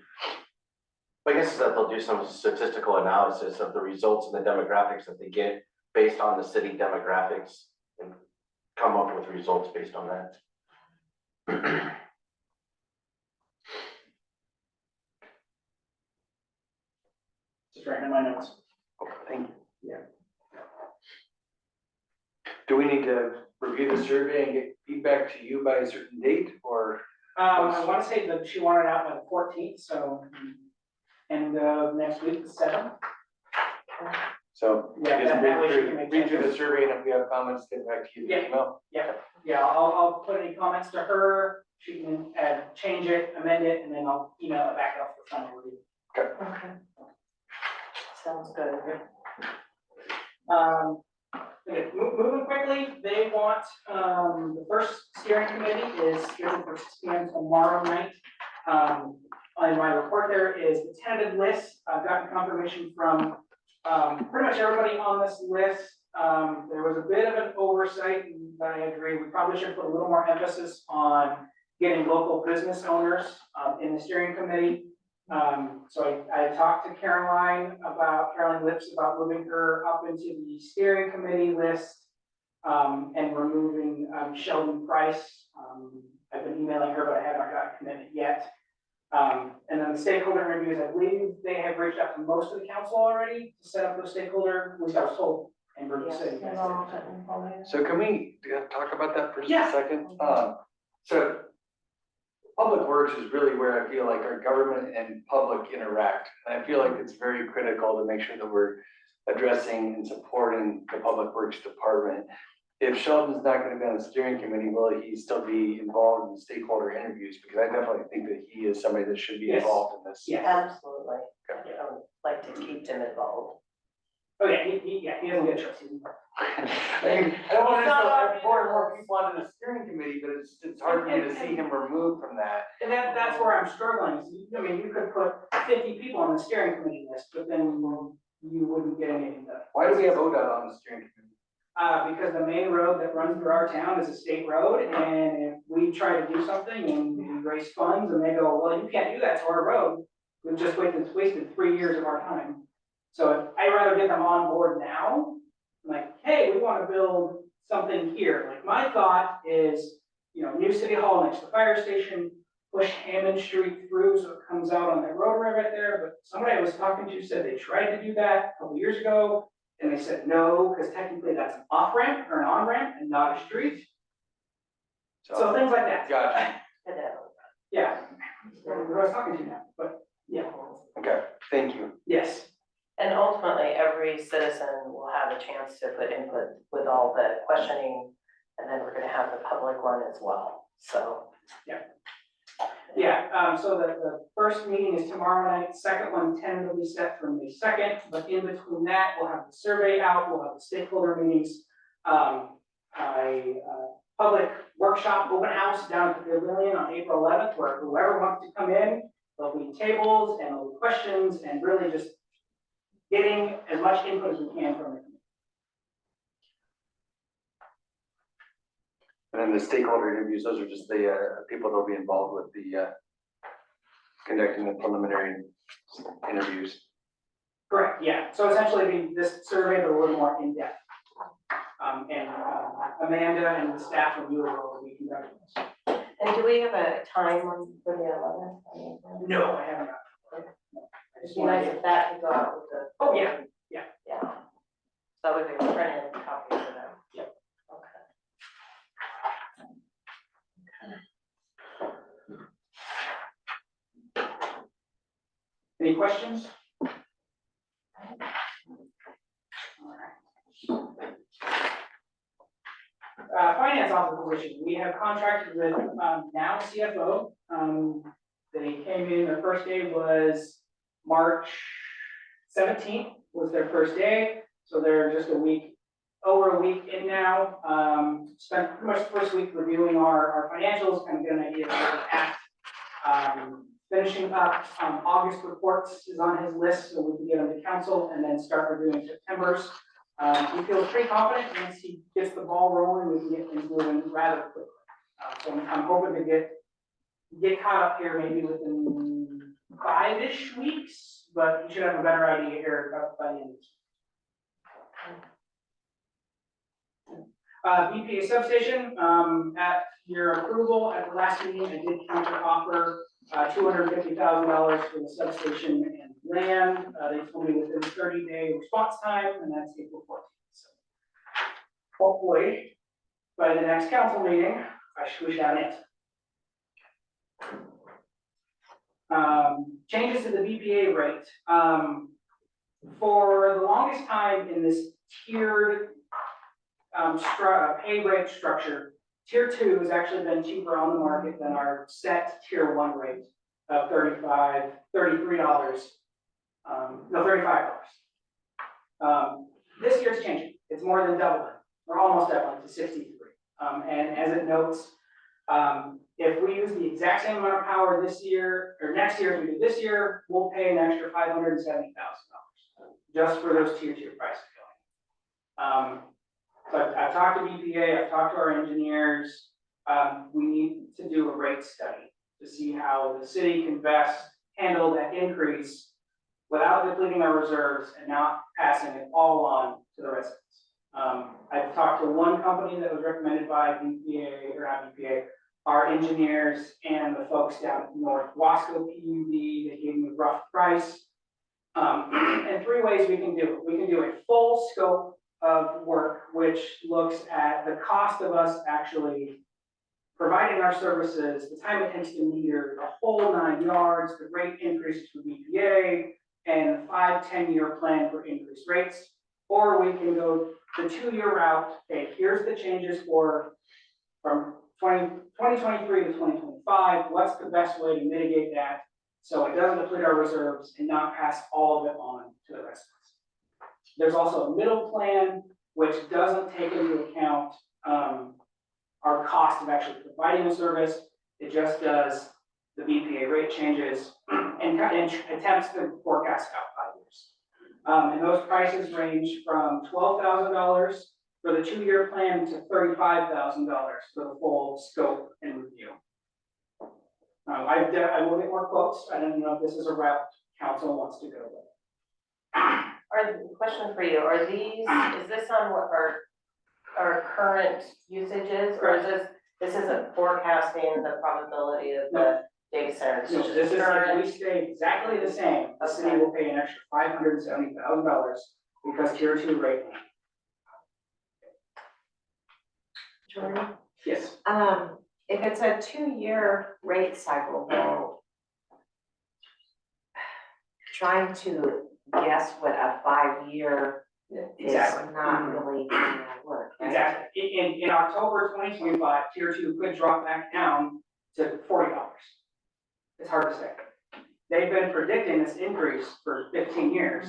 I guess that they'll do some statistical analysis of the results and the demographics that they get based on the city demographics and come up with results based on that. Just writing in my notes. Thank you. Yeah. Do we need to review the survey and get feedback to you by a certain date, or? I want to say that she wanted it out by the 14th, so end of next week, the 7th. So Yeah, just that way she can make read through the changes. survey, and if we have comments, get back to you via email. Yeah, I'll put any comments to her, she can change it, amend it, and then I'll email it back up for final review. Okay. Sounds good. Okay, moving quickly, they want, the first steering committee is scheduled for 6 p.m. tomorrow night. On my report there is the tentative list. I've gotten confirmation from pretty much everybody on this list. There was a bit of an oversight, but I agree, we probably should put a little more emphasis on getting local business owners in the steering committee. So I talked to Caroline Lips about moving her up into the steering committee list and removing Sheldon Price. I've been emailing her, but I haven't got a commitment yet. And then the stakeholder interviews, I believe they have reached out to most of the council already to set up those stakeholder, at least I was told. And Bridget said you guys did. So can we talk about that for just Yeah. a second? So Public Works is really where I feel like our government and public interact. And I feel like it's very critical to make sure that we're addressing and supporting the Public Works Department. If Sheldon's not gonna be on the steering committee, will he still be involved in stakeholder interviews? Because I definitely think that he is somebody that should be Yes. involved in this. Yes. Absolutely. I would like to keep him involved. Oh, yeah, he doesn't get a choice. I mean, I don't want to have more and more people onto the steering committee, but it's hard for me to see him removed from that. And that's where I'm struggling. I mean, you could put 50 people on the steering committee list, but then you wouldn't get anything done. Why do we have ODOT on the steering committee? Because the main road that runs through our town is a state road, and if we try to do something and we raise funds and they go, well, you can't do that to our road, we've just wasted 3 years of our time. So I'd rather get them on board now, like, hey, we want to build something here. Like, my thought is, new city hall next to the fire station, push Hammond Street through so it comes out on that rotary right there. But somebody I was talking to said they tried to do that a couple years ago, and they said no, because technically that's an off-ramp or an on-ramp and not a street. So things like that. Gotcha. Yeah, who I was talking to now, but yeah. Okay, thank you. Yes. And ultimately, every citizen will have a chance to put input with all the questioning, and then we're gonna have the public one as well, so. So the first meeting is tomorrow night, second one tentatively set for May 2nd, but in between that, we'll have the survey out, we'll have the stakeholder meetings. Public workshop, open house down at the pavilion on April 11th, where whoever wants to come in, there'll be tables and there'll be questions and really just getting as much input as we can from the community. And then the stakeholder interviews, those are just the people that'll be involved with the conducting the preliminary interviews. Correct, yeah. So essentially, this survey, but a little more in-depth. And Amanda and the staff review will be conducting this. And do we have a time on for the 11th? No, I haven't. It'd be nice if that could go out with the. Oh, yeah. Yeah. So we can print in copies of them. Yep. Okay. Any questions? Finance officer position, we have contracted with now CFO. They came in, their first day was March 17th was their first day, so they're just over a week in now. Spent pretty much the first week reviewing our financials, kind of get an idea of where we're at. Finishing up, August reports is on his list, so we can get them to council and then start reviewing September's. He feels pretty confident once he gets the ball rolling, we can get things moving rather quickly. So I'm hoping to get caught up here maybe within 5-ish weeks, but you should have a better idea here by the end of this. BPA substation, at your approval at the last meeting, I did counter offer $250,000 for the substation and land. They told me within 30-day response time, and that's April 14th. So hopefully, by the next council meeting, we should have an answer. Changes to the BPA rate. For the longest time in this tiered pay rate structure, Tier 2 has actually been cheaper on the market than our set Tier 1 rate of $35. This year's changing. It's more than doubling. We're almost doubling to 63. And as it notes, if we use the exact same amount of power this year or next year as we do this year, we'll pay an extra $570,000 just for those Tier 2 prices going. So I've talked to BPA, I've talked to our engineers. We need to do a rate study to see how the city can best handle that increase without depleting our reserves and not passing it all on to the residents. I've talked to one company that was recommended by BPA, or not BPA, our engineers and the folks down at North Wasco PUD. They gave me a rough price. And 3 ways we can do it. We can do a full scope of work, which looks at the cost of us actually providing our services, the time it takes to meter, the whole 9 yards, the rate increases for BPA, and 5-10-year plan for increased rates. Or we can go the 2-year route. Okay, here's the changes from 2023 to 2025. What's the best way to mitigate that so it doesn't deplete our reserves and not pass all of it on to the residents? There's also a middle plan, which doesn't take into account our cost of actually providing a service. It just does the BPA rate changes and attempts to forecast out 5 years. And those prices range from $12,000 for the 2-year plan to $35,000 for the full scope and review. I will get more quotes. I don't know if this is a route council wants to go with. Question for you, is this on what our current usage is, or is this isn't forecasting the probability of the data centers? No, this is, if we stay exactly the same, the city will pay an extra $570,000 because Tier 2 rate. Jordan? Yes. If it's a 2-year rate cycle, though, trying to guess what a 5-year is not really gonna work, right? Exactly. In October 2025, Tier 2 could drop back down to $40. It's hard to say. They've been predicting this increase for 15 years.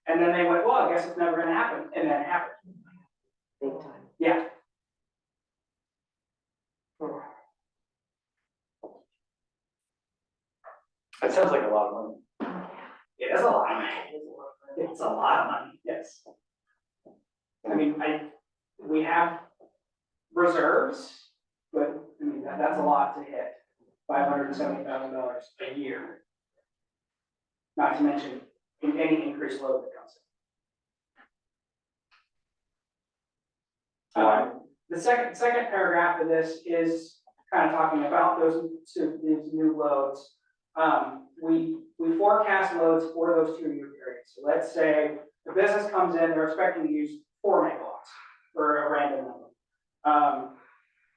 And then they went, well, I guess it's never gonna happen, and then it happened. Big time. Yeah. That sounds like a lot of money. It is a lot of money. It's a lot of money, yes. I mean, we have reserves, but I mean, that's a lot to hit. $570,000 a year. Not to mention any increased load that comes in. The second paragraph of this is kind of talking about these new loads. We forecast loads for those 2-year periods. So let's say the business comes in, they're expecting to use 4 megawatts for a random number.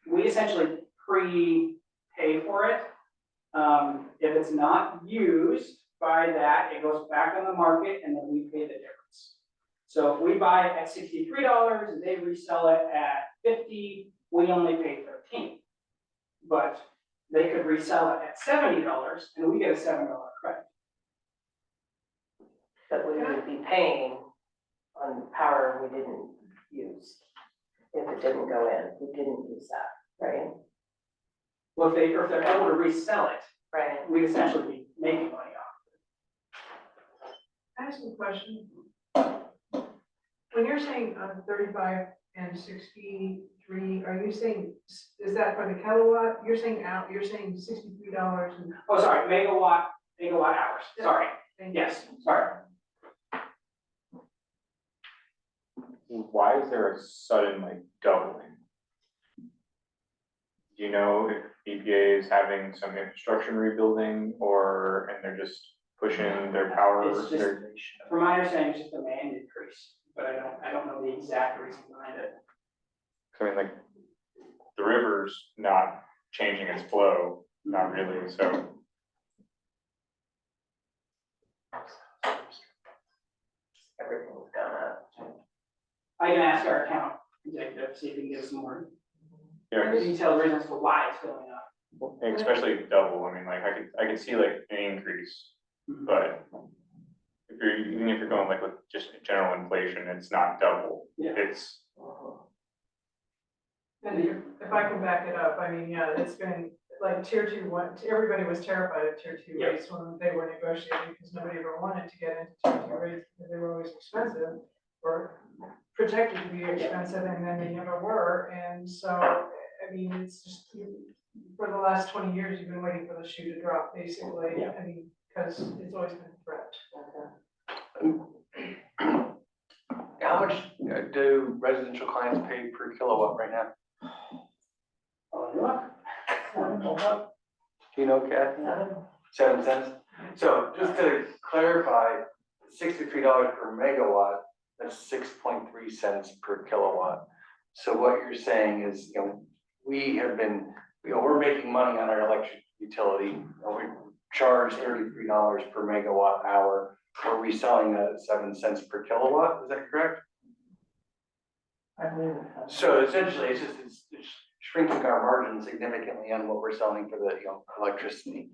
We essentially pre-pay for it. If it's not used by that, it goes back on the market and then we pay the difference. So if we buy it at $63 and they resell it at $50, we only pay $13. But they could resell it at $70 and we get a $7 credit. that we would be paying on power we didn't use. If it didn't go in, we didn't use that, right? Well, if they're able to resell it, Right. we'd essentially be making money off. I have a question. When you're saying 35 and 63, are you saying, is that for the kilowatt? You're saying you're saying $63 and. Oh, sorry, megawatt hours, sorry, yes, sorry. Why is there a sudden like doubling? Do you know if EPA is having some infrastructure rebuilding and they're just pushing their power? It's just, from my understanding, it's just a demand increase, but I don't know the exact reason behind it. I mean, like, the river's not changing its flow, not really, so. Everything's gone up. I can ask our account executive, see if he can give us some more Yeah, 'cause detailed reasons for why it's going up. especially double, I mean, like, I could see like an increase, but even if you're going like with just general inflation, it's not double, Yeah. it's. And if I can back it up, I mean, yeah, it's been like tier 2, everybody was terrified of tier 2 Yeah. rates when they were negotiating because nobody ever wanted to get into tier 2 rates because they were always expensive or projected to be expensive and then they never were. And so, I mean, it's just, for the last 20 years, you've been waiting for the shoe to drop, basically. Yeah. I mean, because it's always been a threat. How much do residential clients pay per kilowatt right now? Do you know, Kathy? 7 cents? So just to clarify, $63 per megawatt, that's 6.3 cents per kilowatt. So what you're saying is, we have been, we're making money on our electric utility. We charge $33 per megawatt hour. We're reselling that at 7 cents per kilowatt, is that correct? I believe it. So essentially, it's shrinking our margin significantly on what we're selling for the, electricity.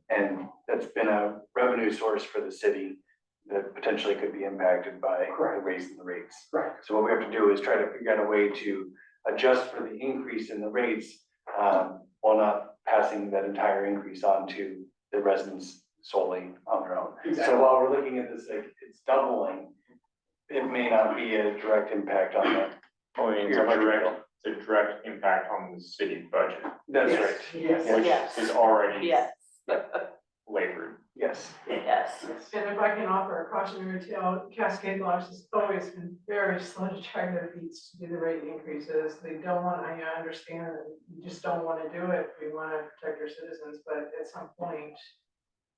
And that's been a revenue source for the city that potentially could be impacted by raising the rates. Right. So what we have to do is try to figure out a way to adjust for the increase in the rates, while not passing that entire increase on to the residents solely on their own. Exactly. So while we're looking at this, like, it's doubling, it may not be a direct impact on the. Well, it's a direct impact on the city budget, That's Yes. right. Yes. Yes. which is already Yes. labored. Yes. Yes. And if I can offer a cautionary tale, Cascade Lodge has always been very slow to drag their feet to do the rate increases. They don't want, I understand that you just don't want to do it. We want to protect our citizens, but at some point,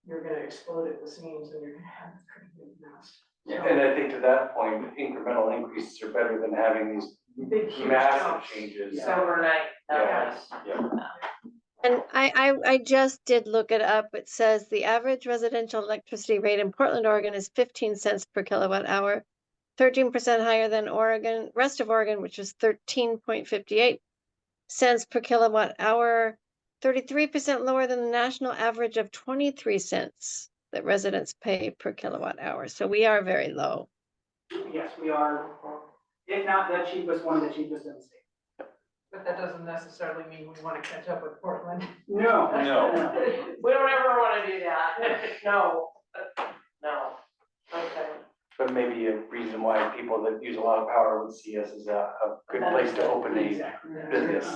you're going to explode at the seams and you're going to have a pretty big mess. Yeah, and I think to that point, incremental increases are better than having these Big, huge massive jumps. changes. Overnight. Yes. Yeah. And I just did look it up. It says the average residential electricity rate in Portland, Oregon is 15 cents per kilowatt hour, 13% higher than Oregon, rest of Oregon, which is 13.58 cents per kilowatt hour, 33% lower than the national average of 23 cents that residents pay per kilowatt hour. So we are very low. Yes, we are, if not the cheapest, one of the cheapest in the state. But that doesn't necessarily mean we want to catch up with Portland. No. We don't ever want to do that. No. No. Okay. But maybe a reason why people that use a lot of power would see us as a good place to open a Exactly. business.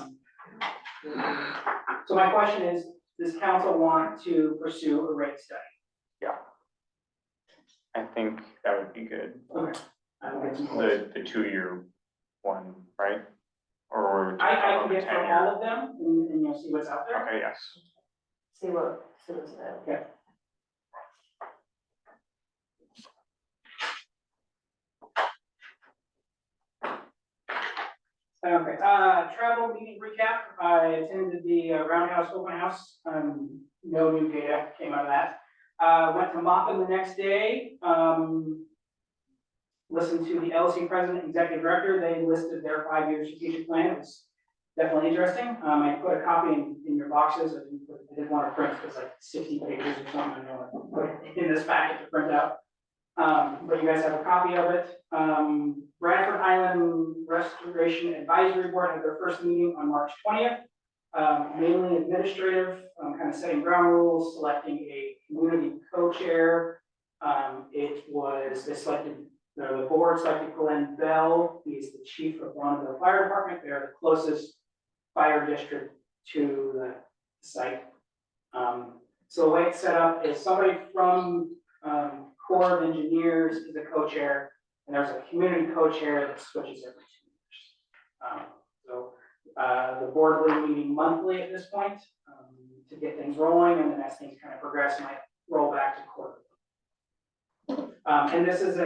So my question is, does council want to pursue a rate study? I think that would be good. Okay. I will get some quotes. The 2-year one, right? Or I can over get from 10-year? all of them and you'll see what's out there. Okay, yes. See what's there. Okay. Okay, travel meeting recap. I attended the Roundhouse Open House. No new data came out of that. Went to Moffin the next day. Listened to the LC president, executive director. They listed their 5-year strategic plan. It was definitely interesting. I put a copy in your boxes. I didn't want to print because like 60 pages or something. I don't want to put it in this packet to print out. But you guys have a copy of it. Bradford Island Restoration Advisory Board had their first meeting on March 20th. Mainly administrative, kind of setting ground rules, selecting a community co-chair. The board selected Glenn Bell. He's the chief of Bonneville Fire Department. They're the closest fire district to the site. So the way it's set up is somebody from Corps of Engineers is a co-chair, and there's a community co-chair that switches every 2 years. The board will be meeting monthly at this point to get things rolling, and then as things kind of progress, might roll back to quarterly. And this is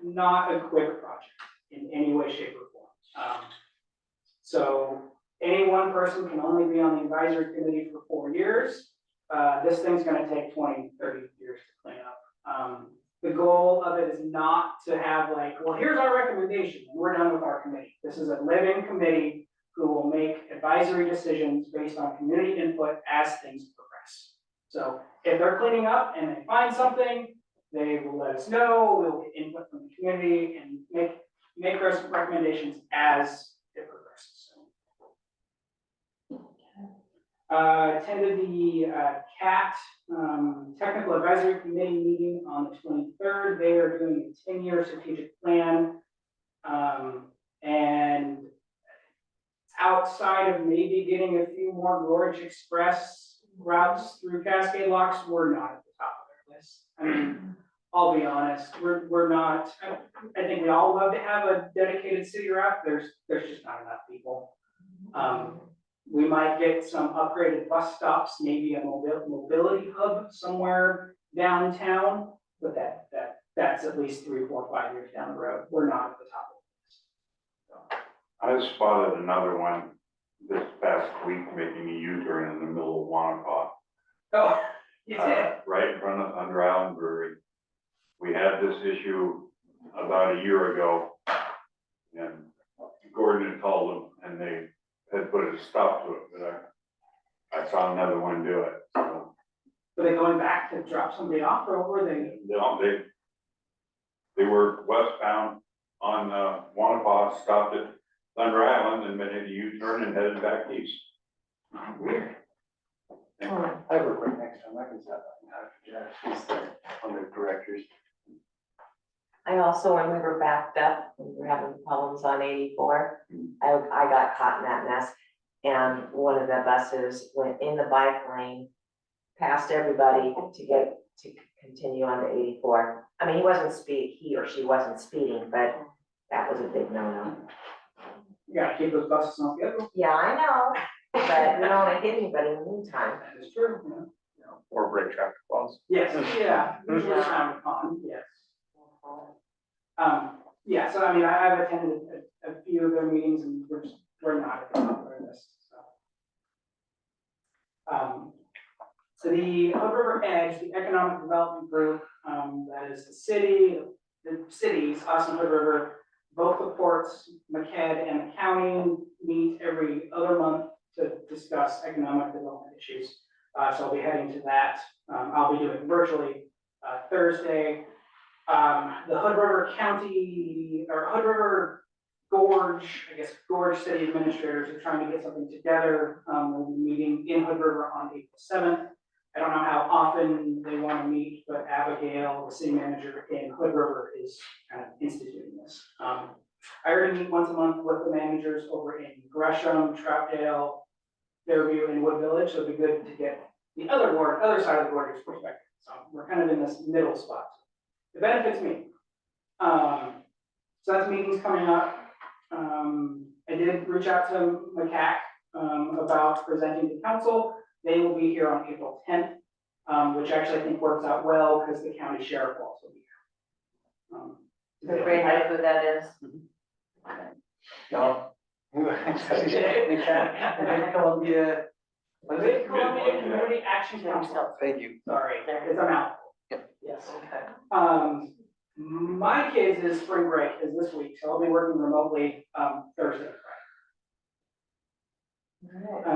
not a quick project in any way, shape, or form. So any one person can only be on the advisory committee for 4 years. This thing's gonna take 20, 30 years to clean up. The goal of it is not to have like, well, here's our recommendation, and we're done with our committee. This is a living committee who will make advisory decisions based on community input as things progress. So if they're cleaning up and they find something, they will let us know, we'll get input from the community and make recommendations as it progresses. Attended the CAT Technical Advisory Committee meeting on the 23rd. They are doing a 10-year strategic plan. And outside of maybe getting a few more Gorge Express routes through Cascade locks, we're not at the top of their list. I mean, I'll be honest, we're not, I think we all love to have a dedicated city route. There's just not enough people. We might get some upgraded bus stops, maybe a mobility hub somewhere downtown, but that's at least 3, 4, 5 years down the road. We're not at the top of the list. I spotted another one this past week making a U-turn in the middle of Wanapa. Oh, you did? Right in front of Thunder Island Brewery. We had this issue about a year ago, and Gordon had called them, and they had put a stop to it, but I saw another one do it, so. Were they going back to drop somebody off, or were they? No, they were westbound on Wanapa, stopped at Thunder Island and made a U-turn and headed back east. Weird. I work right next to him, I can stop by and talk to Jeff, he's one of the directors. I also, when we were backed up, when we were having problems on 84, I got caught in that mess. And one of the buses went in the bike lane, past everybody to continue on to 84. I mean, he or she wasn't speeding, but that was a big no-no. You gotta keep those buses on schedule. Yeah, I know, but we don't want to hit anybody in the meantime. That is true. Yeah. Or break traffic laws. Yes, yeah, usually frowned upon, yes. Yeah, so I mean, I've attended a few of their meetings and we're not at the top of their list, so. So the Hood River Edge, the Economic Development Group, that is the cities, us and Hood River, both the ports, McCad and the county meet every other month to discuss economic development issues. So I'll be heading to that. I'll be doing it virtually Thursday. The Hood River County, or Hood River Gorge, I guess Gorge City Administrators are trying to get something together. We'll be meeting in Hood River on April 7th. I don't know how often they want to meet, but Abigail, the city manager in Hood River, is kind of instituting this. I already meet once a month with the managers over in Gresham, Troutdale, Fairview, and Wood Village, so it'd be good to get the other side of the Gorge's perspective. So we're kind of in this middle spot. It benefits me. So that's meetings coming up. I did reach out to McCack about presenting to council. They will be here on April 10th, which actually I think works out well because the county sheriff will also be here. The great idea who that is. No. Columbia. What is it? Columbia Community Action Council. Thank you. Sorry, it's a mouthful. Yes. My kids' is spring break is this week, so I'll be working remotely Thursday and Friday. A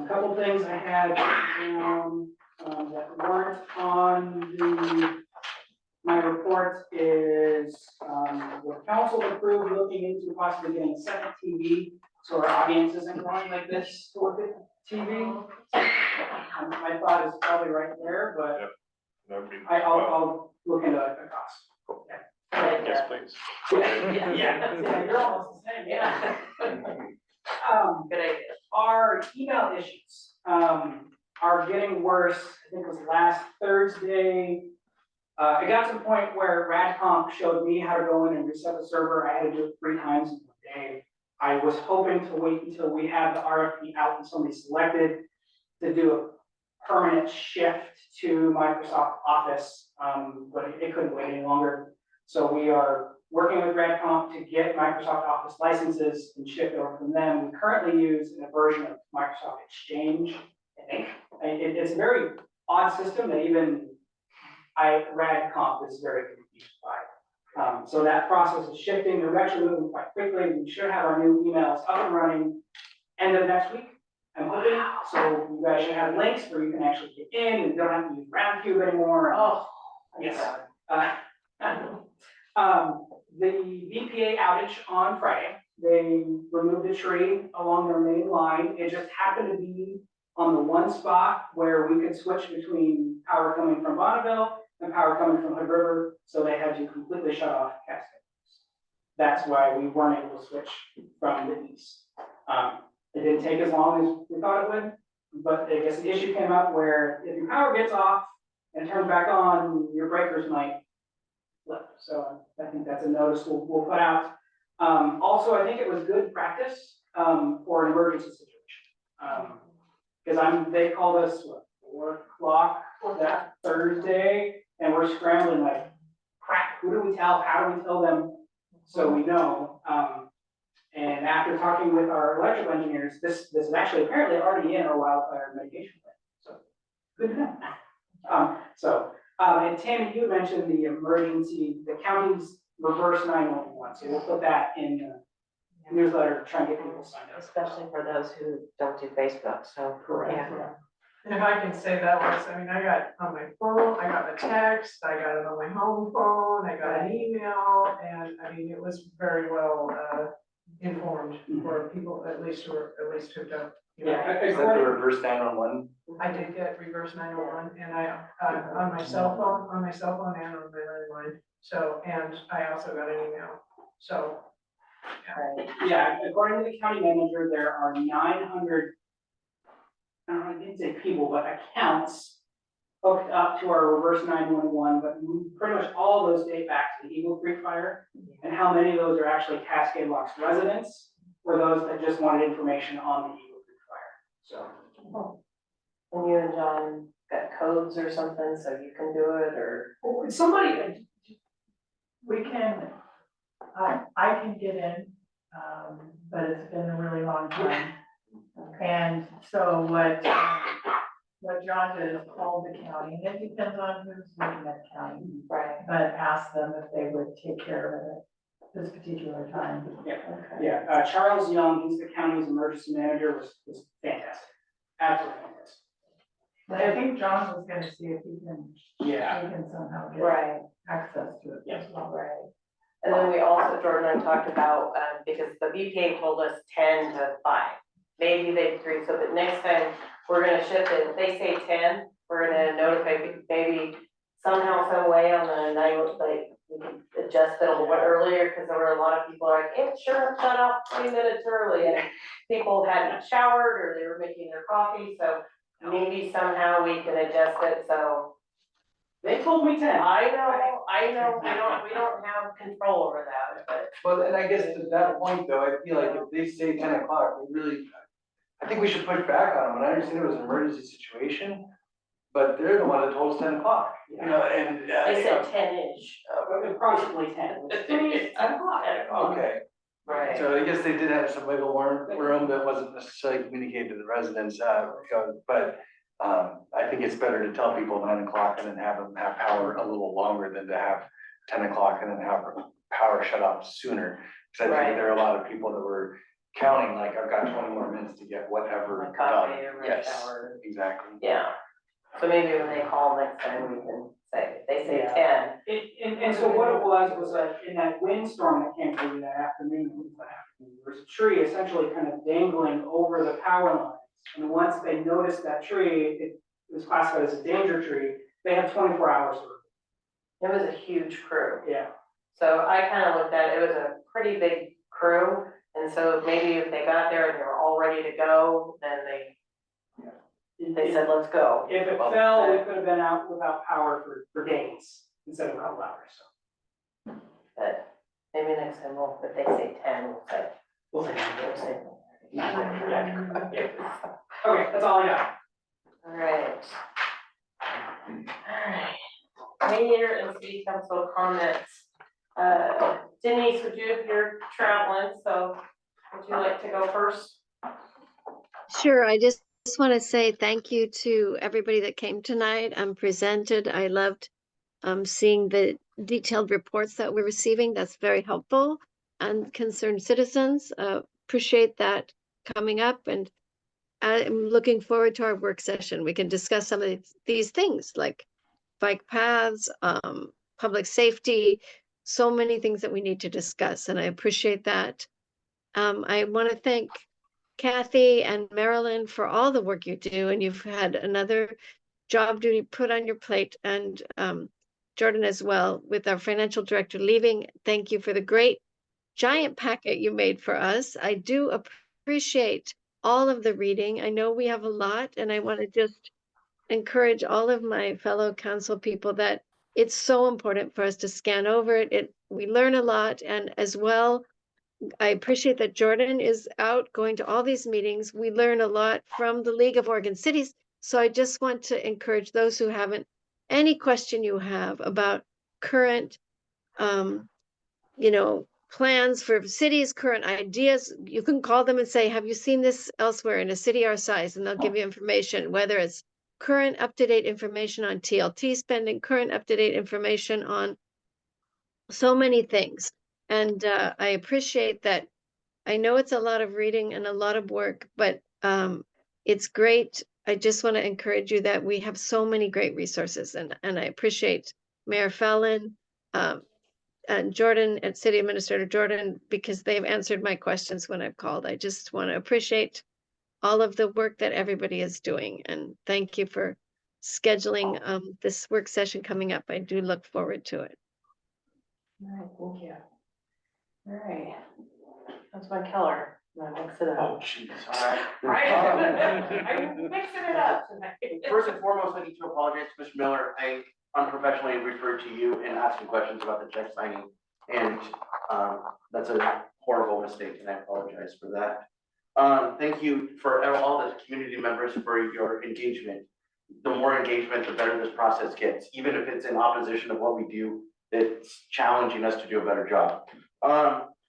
couple things I had that weren't on the My report is, the council approved looking into possibly getting a second TV, so our audience isn't going like this to look at TV. My thought is probably right there, but That would be. I'll look into a cost. Yes, please. Yeah, you're almost the same, yeah. Good idea. Our email issues, are getting worse. I think it was last Thursday. It got to the point where RadComp showed me how to go in and reset the server. I had to do it 3 times in a day. I was hoping to wait until we had the RFP out and somebody selected to do a permanent shift to Microsoft Office, but it couldn't wait any longer. So we are working with RadComp to get Microsoft Office licenses and shift over from them. We currently use a version of Microsoft Exchange, I think. It's a very odd system that even RadComp is very confused by. So that process is shifting. They're actually moving quite quickly. We should have our new emails up and running end of next week, I'm hoping. So you guys should have links where you can actually get in and don't have to use RoundCube anymore. Oh, yes. The VPA outage on Friday, they removed a tree along their main line. It just happened to be on the one spot where we could switch between power coming from Bonneville and power coming from Hood River, so they had to completely shut off Cascade. That's why we weren't able to switch from the east. It didn't take as long as we thought it would, but I guess the issue came up where if your power gets off and turns back on, your breakers might flip. So I think that's a notice we'll put out. Also, I think it was good practice for an emergency situation. Because they called us, what, 4 o'clock that Thursday, and we're scrambling like, crap, who do we tell, how do we tell them, so we know. And after talking with our electrical engineers, this is actually apparently already in our wildfire mitigation plan, so good to know. And Tammy, you mentioned the emergency, the county's reverse 911, so we'll put that in the newsletter to try and get people signed up. Especially for those who don't do Facebook, so. Correct. Yeah. And if I can say that was, I mean, I got on my phone, I got a text, I got it on my home phone, I got an email, and I mean, it was very well informed for people at least who are at least hooked up. You know. Is that the reverse 911? I did get reverse 911 and I, on my cell phone and on my landline. So, and I also got an email, so. Yeah, according to the county manager, there are 900, I didn't say people, but accounts hooked up to our reverse 911, but pretty much all of those date back to the Eagle Creek fire. And how many of those are actually Cascade Locks residents, or those that just wanted information on the Eagle Creek fire, so. And you and John got codes or something, so you can do it, or? Somebody, We can, I can get in, but it's been a really long time. And so what John did is call the county, and it depends on who's looking at the county. Right. But ask them if they would take care of it this particular time. yeah, Charles Young, he's the county's emergency manager, was fantastic, absolutely fantastic. But I think John was gonna see if he can somehow get access to it as well. Right. And then we also, Jordan and I talked about, because the BPA told us 10 to 5, maybe they agree, so that next time we're gonna shift it, if they say 10, we're gonna notify maybe somehow, some way on the night, like, we can adjust it a little bit earlier, because there were a lot of people like, it sure shut off 20 minutes early, and people hadn't showered, or they were making their coffee, so maybe somehow we can adjust it, so. They told me 10. I know, we don't have control over that, but. Well, and I guess to that point though, I feel like if they say 10 o'clock, they really, I think we should push back on them. And I understand it was an emergency situation, but they're the one that told us 10 o'clock, you know, and. They said 10-ish. Approximately 10. It's 10 o'clock. Okay. Right. So I guess they did have some wiggle room that wasn't necessarily communicated to the residents, but I think it's better to tell people 9 o'clock and then have them have power a little longer than to have 10 o'clock and then have power shut off sooner. Cause I think there are a lot of people that were counting, like, I've got 20 more minutes to get whatever Like coffee done. or rush Yes, hour. exactly. Yeah, so maybe when they call next time, we can say, they say Yeah. 10. And so what it was like in that windstorm that came through that afternoon, there was a tree essentially kind of dangling over the power lines. And once they noticed that tree, it was classified as a danger tree, they had 24 hours to. It was a huge crew. Yeah. So I kind of looked at it, it was a pretty big crew, and so maybe if they got there and they were all ready to go, then they said, let's go. If it fell, we could have been out without power for days instead of a couple hours, so. But maybe next time, if they say 10, we'll say. Okay, that's all I got. All right. Mayor and city council comments. Denise, you're traveling, so would you like to go first? Sure, I just want to say thank you to everybody that came tonight and presented. I loved seeing the detailed reports that we're receiving. That's very helpful. And concerned citizens, appreciate that coming up. And I'm looking forward to our work session. We can discuss some of these things like bike paths, public safety, so many things that we need to discuss. And I appreciate that. I want to thank Kathy and Marilyn for all the work you do, and you've had another job duty put on your plate, and Jordan as well, with our financial director leaving. Thank you for the great giant packet you made for us. I do appreciate all of the reading. I know we have a lot, and I want to just encourage all of my fellow council people that it's so important for us to scan over it. We learn a lot, and as well, I appreciate that Jordan is out going to all these meetings. We learn a lot from the League of Oregon Cities. So I just want to encourage those who haven't, any question you have about current, plans for cities, current ideas, you can call them and say, have you seen this elsewhere in a city our size? And they'll give you information, whether it's current up-to-date information on TLT spending, current up-to-date information on so many things. And I appreciate that. I know it's a lot of reading and a lot of work, but it's great. I just want to encourage you that we have so many great resources, and I appreciate Mayor Fallon and Jordan and City Administrator Jordan, because they've answered my questions when I've called. I just want to appreciate all of the work that everybody is doing, and thank you for scheduling this work session coming up. I do look forward to it. All right, thank you. All right. Councilman Keller, I'm gonna mix it up. Oh, jeez, all Right. right. I'm mixing it up tonight. First and foremost, I need to apologize to Mr. Miller. I unprofessionally referred to you and asking questions about the check signing. And that's a horrible mistake, and I apologize for that. Thank you for all the community members for your engagement. The more engagement, the better this process gets. Even if it's in opposition of what we do, it's challenging us to do a better job.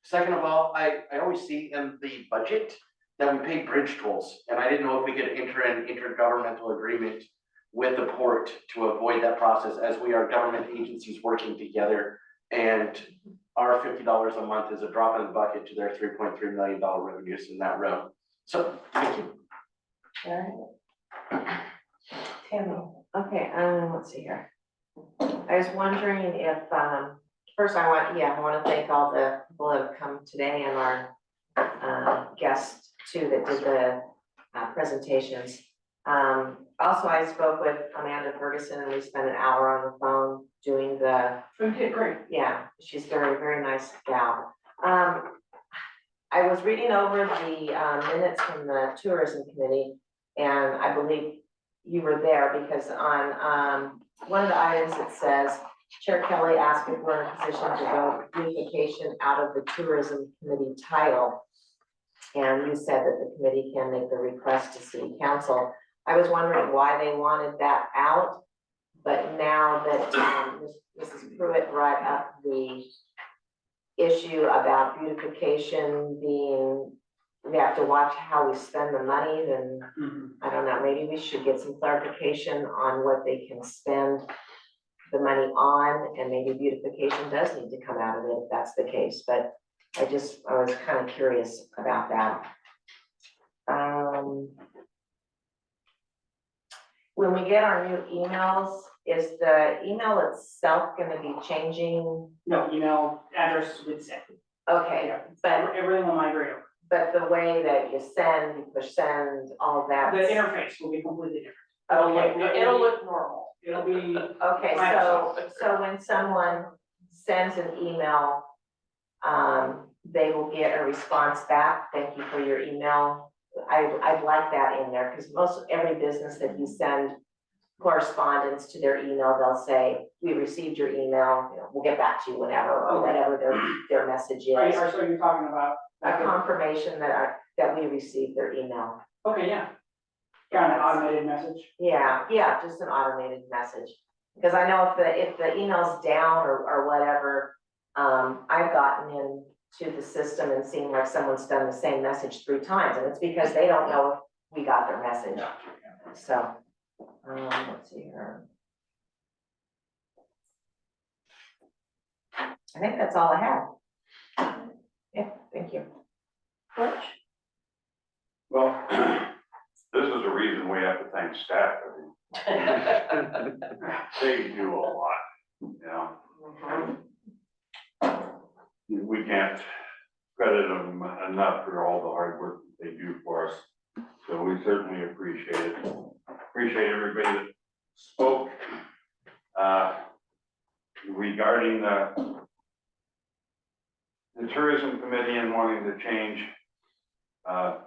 Second of all, I always see in the budget that we pay bridge tolls, and I didn't know if we could enter an intergovernmental agreement with the port to avoid that process, as we are government agencies working together, and our $50 a month is a drop in the bucket to their $3.3 million revenues in that road. So, thank you. All right. Tammy. Okay, let's see here. I was wondering if, first I want to thank all the people who have come today and our guests too that did the presentations. Also, I spoke with Amanda Ferguson, and we spent an hour on the phone doing Great. yeah, she's very, very nice gal. I was reading over the minutes from the tourism committee, and I believe you were there, because on one of the items it says, Chair Kelly asked if we're in a position to vote beautification out of the tourism committee title. And you said that the committee can make the request to city council. I was wondering why they wanted that out, but now that Mrs. Pruitt brought up the issue about beautification being, we have to watch how we spend the money, then I don't know, maybe we should get some clarification on what they can spend the money on, and maybe beautification does need to come out of it if that's the case, but I was kind of curious about that. When we get our new emails, is the email itself gonna be changing? No, email address is the same. Okay, Yeah, but, everything will migrate over. but the way that you send, you push send, all that. The interface will be completely different. Okay, It'll look normal. It'll be, okay, so when someone sends an email, they will get a response back, thank you for your email. I'd like that in there, because most, every business that you send correspondence to their email, they'll say, we received your email, you know, we'll get back to you whenever, or whatever their message is. so you're talking about? A confirmation that we received their email. Okay, yeah. Kind of automated message. Yeah, just an automated message. Because I know if the email's down or whatever, I've gotten into the system and seen like someone's done the same message 3 times, and it's because they don't know if we got their message. So, let's see here. I think that's all I have. Yeah, thank you. Gorge? Well, this is a reason we have to thank staff. I mean, they do a lot, you know. We can't credit them enough for all the hard work that they do for us. So we certainly appreciate it. Appreciate everybody that spoke. Regarding the tourism committee and wanting to change, I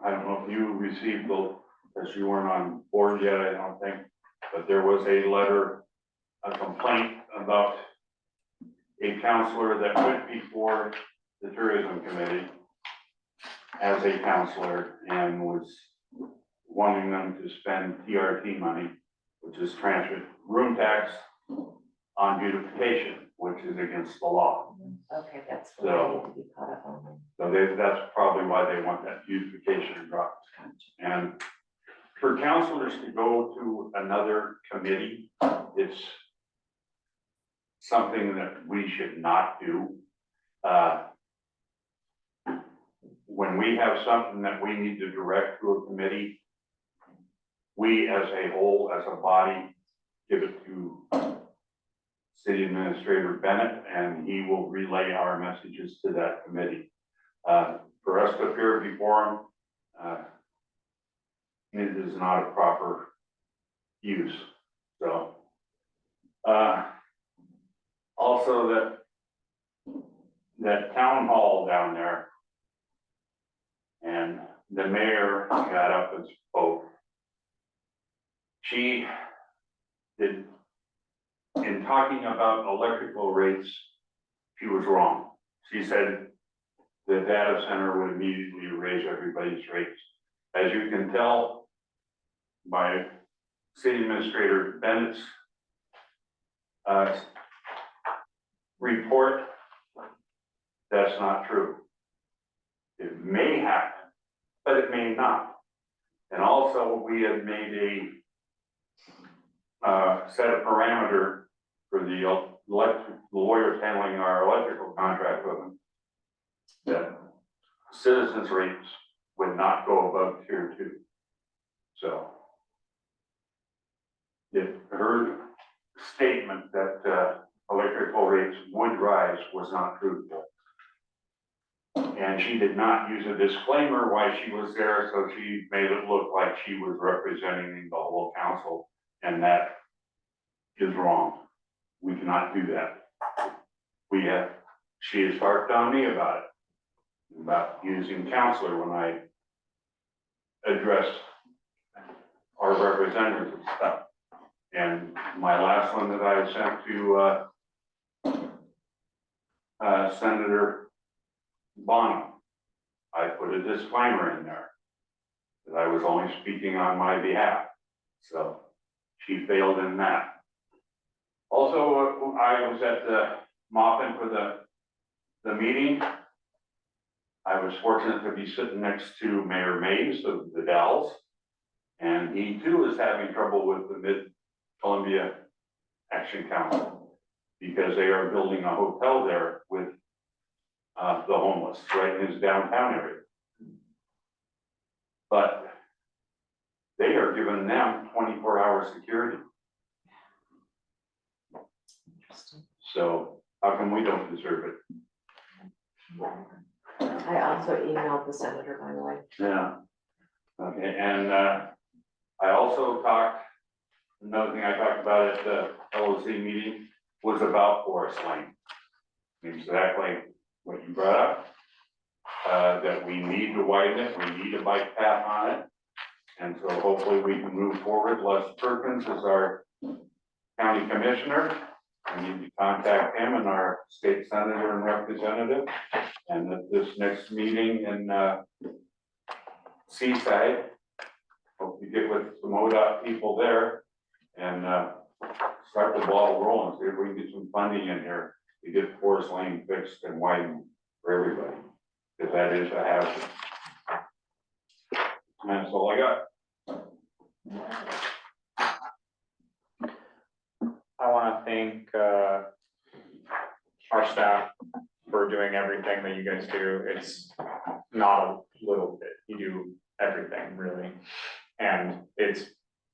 don't know if you received the, because you weren't on board yet, I don't think, but there was a letter, a complaint about a counselor that went before the tourism committee as a counselor and was wanting them to spend TRT money, which is transfer room tax, on beautification, which is against the law. Okay, that's what I need to be caught up on. So that's probably why they want that beautification dropped. And for counselors to go to another committee, it's something that we should not do. When we have something that we need to direct to a committee, we as a whole, as a body, give it to City Administrator Bennett, and he will relay our messages to that committee. For us to appear before him, it is not a proper use. So, also that town hall down there, and the mayor got up and spoke. She did, in talking about electrical rates, she was wrong. She said the data center would immediately raise everybody's rates. As you can tell by City Administrator Bennett's report, that's not true. It may happen, but it may not. And also, we have made a set a parameter for the lawyers handling our electrical contract with them, that citizens' rates would not go above tier 2. So her statement that electrical rates would rise was not truthful. And she did not use a disclaimer why she was there, so she made it look like she was representing the whole council, and that is wrong. We cannot do that. She has harped on me about using counselor when I address our representatives and stuff. And my last one that I sent to Senator Bonham, I put a disclaimer in there that I was only speaking on my behalf. So she failed in that. Also, I was at the Moffin for the meeting. I was fortunate to be sitting next to Mayor Mays of the Dells, and he too is having trouble with the Mid-Columbia Action Council because they are building a hotel there with the homeless right in his downtown area. But they are giving them 24-hour security. So how come we don't deserve it? I also emailed the senator, by the way. Yeah. Okay, and I also talked, another thing I talked about at the LOC meeting was about Forest Lane. Exactly what you brought up, that we need to widen it, we need a bike path on it. And so hopefully we can move forward. Les Perkins is our county commissioner. We need to contact him and our state senator and representative. And at this next meeting in Seaside, hope you get with some ODOT people there and start the ball rolling, see if we can get some funding in here to get Forest Lane fixed and widened for everybody, because that is a hazard. And that's all I got. I want to thank our staff for doing everything that you guys do. It's not a little bit. You do everything really. And it's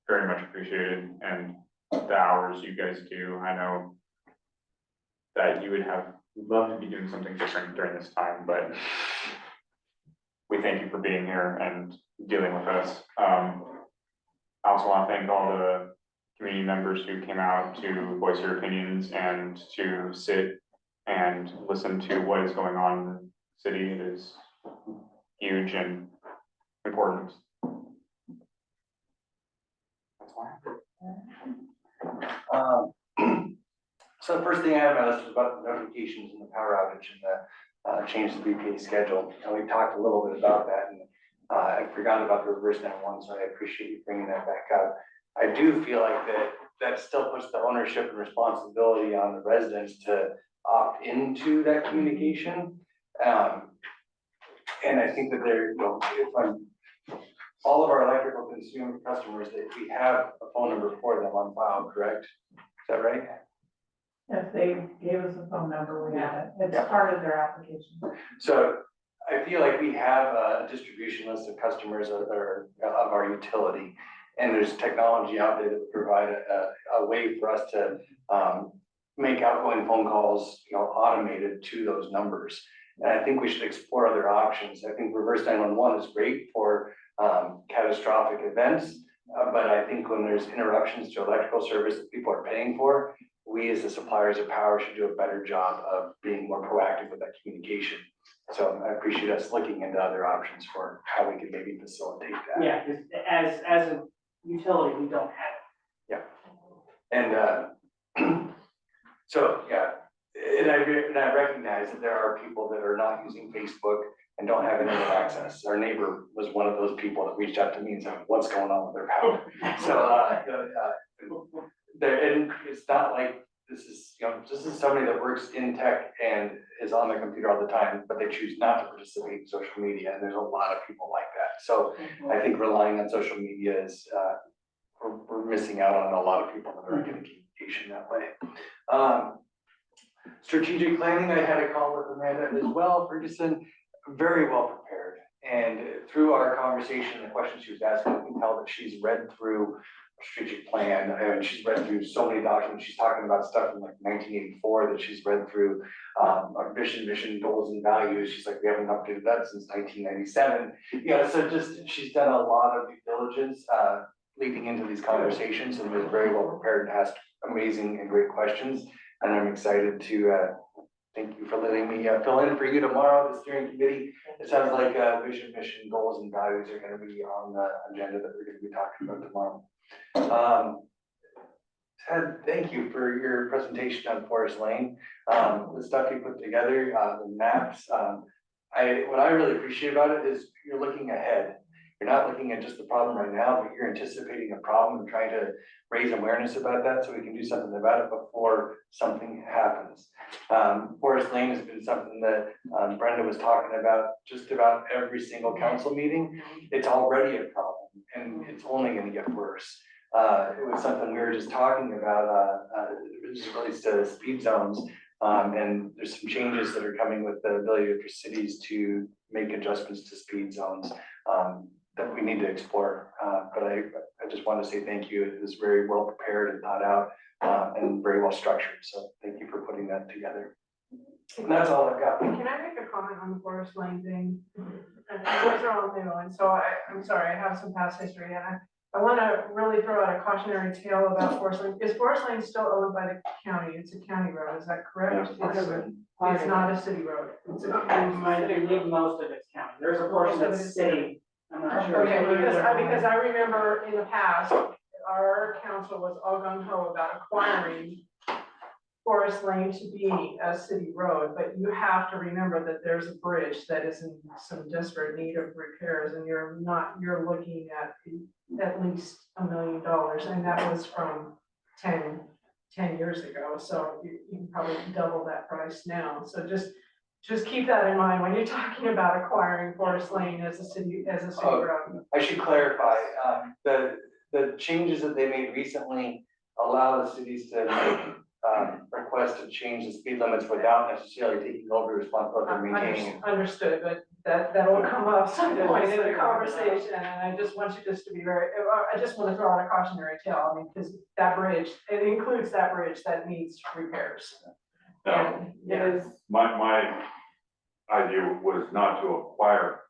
very much appreciated. And the hours you guys do, I know that you would have loved to be doing something different during this time, but we thank you for being here and dealing with us. I also want to thank all the community members who came out to voice your opinions and to sit and listen to what is going on in the city. It is huge and important. That's why. So the first thing I had on my list was about the notifications and the power outage and the change to the BPA schedule. And we talked a little bit about that, and I forgot about the reverse 911, so I appreciate you bringing that back up. I do feel like that still puts the ownership and responsibility on the residents to opt into that communication. And I think that they're, all of our electrical consumer customers, that we have a phone number for them on file, correct? Is that right? If they gave us a phone number, we have it. It's part of their application. So I feel like we have a distribution list of customers of our utility. And there's technology out there that would provide a way for us to make outgoing phone calls, automated to those numbers. And I think we should explore other options. I think reverse 911 is great for catastrophic events, but I think when there's interruptions to electrical service that people are paying for, we as the suppliers of power should do a better job of being more proactive with that communication. So I appreciate us looking into other options for how we can maybe facilitate that. Yeah, as a utility, we don't have it. Yeah. And so, yeah, and I recognize that there are people that are not using Facebook and don't have internet access. Our neighbor was one of those people that reached out to me and said, what's going on with their power? So and it's not like this is somebody that works in tech and is on their computer all the time, but they choose not to participate in social media. And there's a lot of people like that. So I think relying on social media is, we're missing out on a lot of people that are getting communication that way. Strategic planning, I had a call with Amanda as well, Ferguson, very well prepared. And through our conversation, the questions she was asking, we can tell that she's read through a strategic plan, and she's read through so many documents. She's talking about stuff from like 1984 that she's read through, our vision, mission, goals, and values. She's like, we haven't updated that since 1997. So just, she's done a lot of due diligence leading into these conversations and was very well prepared and asked amazing and great questions. And I'm excited to thank you for letting me fill in for you tomorrow, the steering committee. It sounds like vision, mission, goals, and values are going to be on the agenda that we're going to be talking about tomorrow. Ted, thank you for your presentation on Forest Lane. The stuff you put together, the maps. What I really appreciate about it is you're looking ahead. You're not looking at just the problem right now, but you're anticipating a problem and trying to raise awareness about that so we can do something about it before something happens. Forest Lane has been something that Brenda was talking about just about every single council meeting. It's already a problem and it's only going to get worse. It was something we were just talking about, as it relates to speed zones. And there's some changes that are coming with the ability for cities to make adjustments to speed zones. that we need to explore. But I just want to say thank you. It was very well prepared and thought out, and very well structured. So thank you for putting that together. And that's all I've got. Can I make a comment on the Forest Lane thing? Those are all new, and so I'm sorry, I have some past history, and I want to really throw out a cautionary tale about Forest Lane. Is Forest Lane still owned by the county? It's a county road, is that correct? It's not a city road. It's a I believe most of it's county. There's a portion that's city. I'm not sure. Okay, because I remember in the past, our council was all gung ho about acquiring Forest Lane to be a city road, but you have to remember that there's a bridge that is in some desperate need of repairs, and you're looking at least $1 million, and that was from 10 years ago, so you can probably double that price now. So just keep that in mind when you're talking about acquiring Forest Lane as a city road. I should clarify, the changes that they made recently allow the cities to make request to change the speed limits without necessarily taking over responsibility for maintaining it. Understood, but that will come up some point in the conversation, and I just want you just to be I just want to throw out a cautionary tale, I mean, because that bridge, it includes that bridge that needs repairs. Now, my idea was not to acquire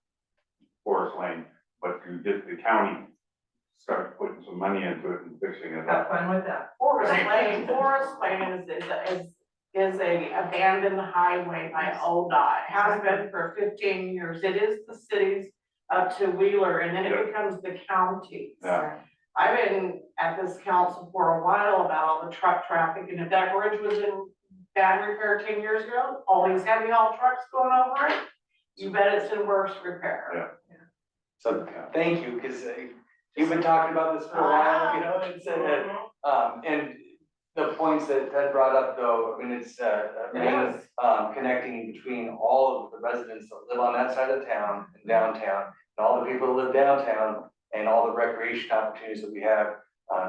Forest Lane, but to get the county start putting some money into it and fixing it Have up. fun with that. Forest Lane is a abandoned highway by ODOT. It has been for 15 years. It is the city's up to Wheeler, and then it becomes the county's. Yeah. I've been at this council for a while about all the truck traffic, and if that bridge was in bad repair 10 years ago, all these heavy haul trucks going over it, you bet it's in worse repair. Yeah. So thank you, because you've been talking about this for a while, you know, and the points that Ted brought up, though, I mean, it's connecting between all of the residents that live on that side of town and downtown, and all the people that live downtown, and all the recreation opportunities that we have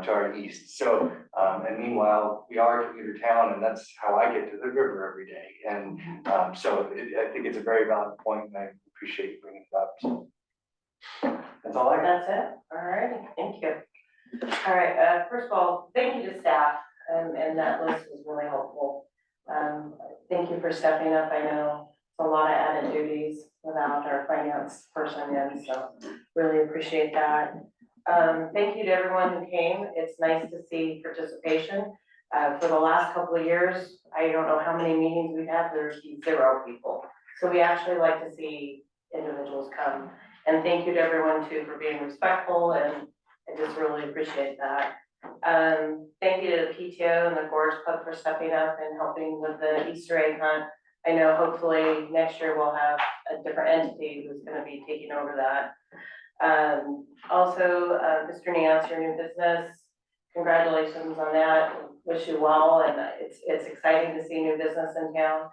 to our east. So, and meanwhile, we are a commuter town, and that's how I get to the river every day. And so I think it's a very valid point, and I appreciate you bringing it up. So that's all I got. That's it? All right, thank you. All right, first of all, thank you to staff, and that list was really helpful. Thank you for stepping up. I know it's a lot of added duties without our finance person in, so really appreciate that. Thank you to everyone who came. It's nice to see participation. For the last couple of years, I don't know how many meetings we've had, there's 0 people. So we actually like to see individuals come. And thank you to everyone too for being respectful, and I just really appreciate that. Thank you to the PTO and the Gorge Club for stepping up and helping with the Easter egg hunt. I know hopefully next year we'll have a different entity who's gonna be taking over that. Also, Mr. Nance, your new business, congratulations on that. Wish you well, and it's exciting to see new business in town.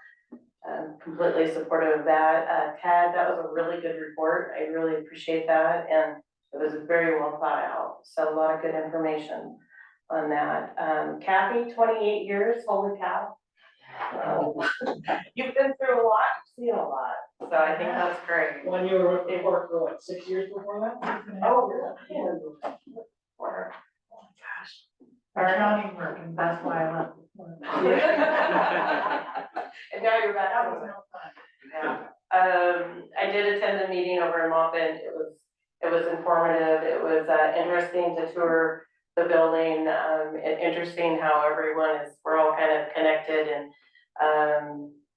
I'm completely supportive of that. Tad, that was a really good report. I really appreciate that, and it was very well thought out. So a lot of good information on that. Kathy, 28 years, holy cow. You've been through a lot, you've seen a lot, so I think that's great. When you were working for what, 6 years before that? Oh, really? Oh my gosh. Accounting work, and that's why I left. And now you're back. That was no fun. Yeah. I did attend a meeting over in Maupin. It was informative. It was interesting to tour the building. Interesting how we're all kind of connected, and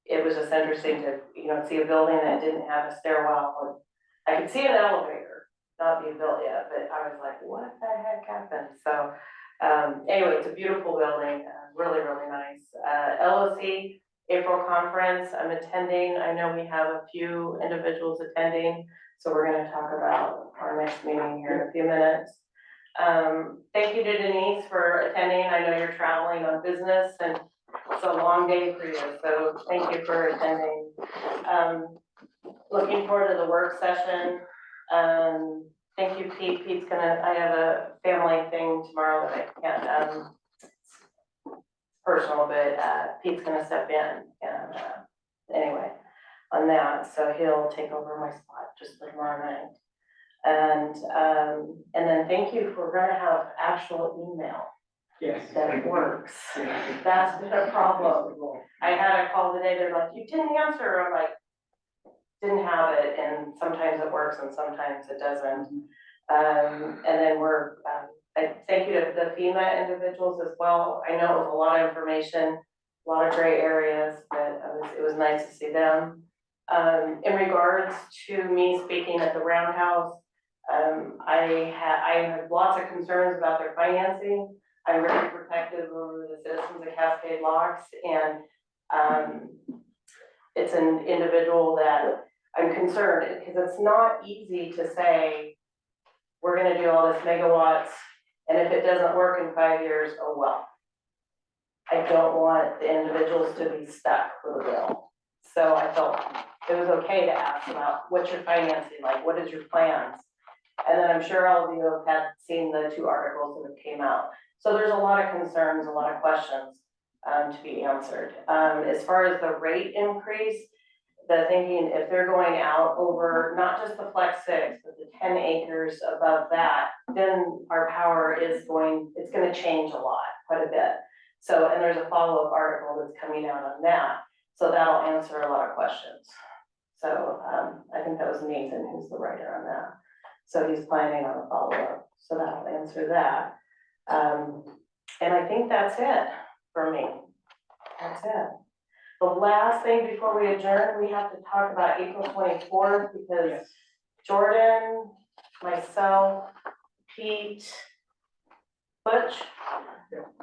it was just interesting to, see a building that didn't have a stairwell. I could see an elevator not be built yet, but I was like, what the heck happened? So anyway, it's a beautiful building, really, really nice. LOC April conference, I'm attending. I know we have a few individuals attending, so we're going to talk about our next meeting here in a few minutes. Thank you to Denise for attending. I know you're traveling on business, and it's a long day for you, so thank you for attending. Looking forward to the work session. Thank you, Pete. I have a family thing tomorrow that I can't, personal, but Pete's gonna step in, and anyway, on that, so he'll take over my spot just for tomorrow night. And then thank you for gonna have actual email Yes. that works. That's the problem. I had a call today, they're like, you didn't answer, I'm like, didn't have it, and sometimes it works and sometimes it doesn't. And then I thank you to the FEMA individuals as well. I know it was a lot of information, a lot of gray areas, but it was nice to see them. In regards to me speaking at the Roundhouse, I have lots of concerns about their financing. I'm really protective over the citizens of Cascade Locks, and it's an individual that I'm concerned, because it's not easy to say, we're gonna do all this megawatts, and if it doesn't work in 5 years, oh well. I don't want the individuals to be stuck with a bill. So I felt it was okay to ask about what's your financing like, what is your plans? And then I'm sure all of you have seen the 2 articles that have came out. So there's a lot of concerns, a lot of questions to be answered. As far as the rate increase, the thinking, if they're going out over not just the Flex 6, but the 10 acres above that, then our power it's gonna change a lot, quite a bit. So, and there's a follow-up article that's coming out on that. So that'll answer a lot of questions. So I think that was Nathan, who's the writer on that. So he's planning on a follow-up, so that'll answer that. And I think that's it for me. That's it. The last thing before we adjourn, we have to talk about April 24th, because Jordan, myself, Pete, Butch,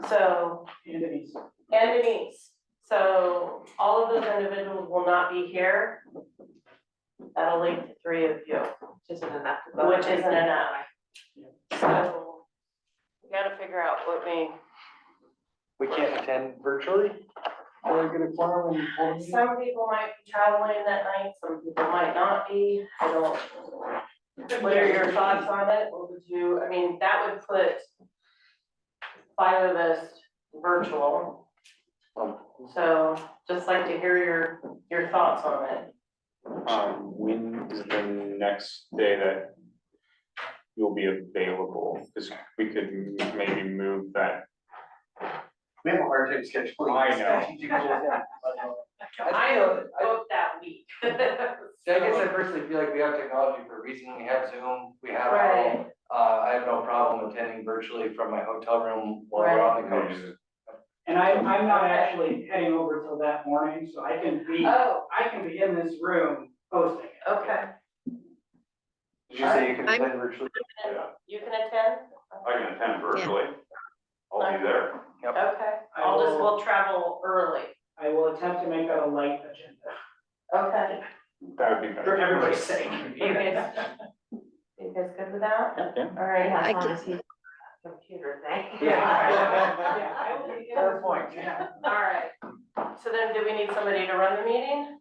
so, And Denise. and Denise. So all of those individuals will not be here. That'll leave the 3 of you. Which isn't enough. Which isn't enough. So we gotta figure out what We can't attend virtually? Or get a quorum and hold a meeting? some people might be traveling that night, some people might not be. I don't. What are your thoughts on it? What would you, I mean, that would put 5 of us virtual. So just like to hear your thoughts on it. When is the next day that you'll be available? Because we could maybe move that. We have a hard time scheduling. I know. I don't vote that week. I guess I personally feel like we have technology for a reason. We have Zoom, we have, Right. I have no problem attending virtually from my hotel room while we're on the coast. And I'm not actually heading over till that morning, so I can be in this room hosting it. Okay. Did you say you can attend virtually? You can attend? I can attend virtually. I'll be there. Yep. Okay, we'll travel early. I will attempt to make that a light agenda, Okay. That would be for better. everybody's sake. You guys good with that? Yeah. All right. I can- Computer thing. Yeah, I will be in Fair this point. room, yeah. All right. So then do we need somebody to run the meeting?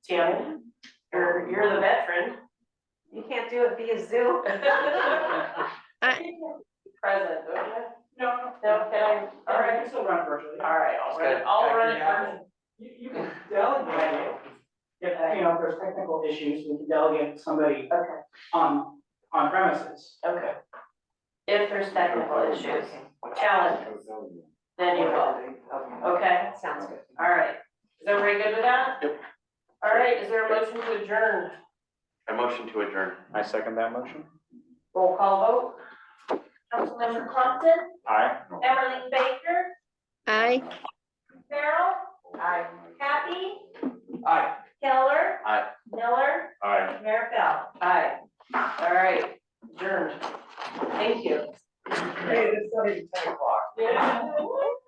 Tim, you're the veteran. You can't do it via Zoom. Present, don't you? No, No, can I? all All right, I right. can still run it virtually. All right, I'll run it first. You can delegate it. If, if there's technical issues, we can delegate somebody Okay, on premises. okay. If there's technical issues, challenges, then you will. Okay, Sounds good. all right. Is everybody good with that? Yep. All right, is there a motion to adjourn? I motion to adjourn. I second that motion. Roll call vote? Councilmember Compton, Aye. Emerling Baker, Aye. Farrell, Aye. Happy, Aye. Keller, Aye. Miller, Aye. Mayor Bell. Aye. All right, adjourned. Thank you. Hey, it's not even 10 o'clock. Yeah.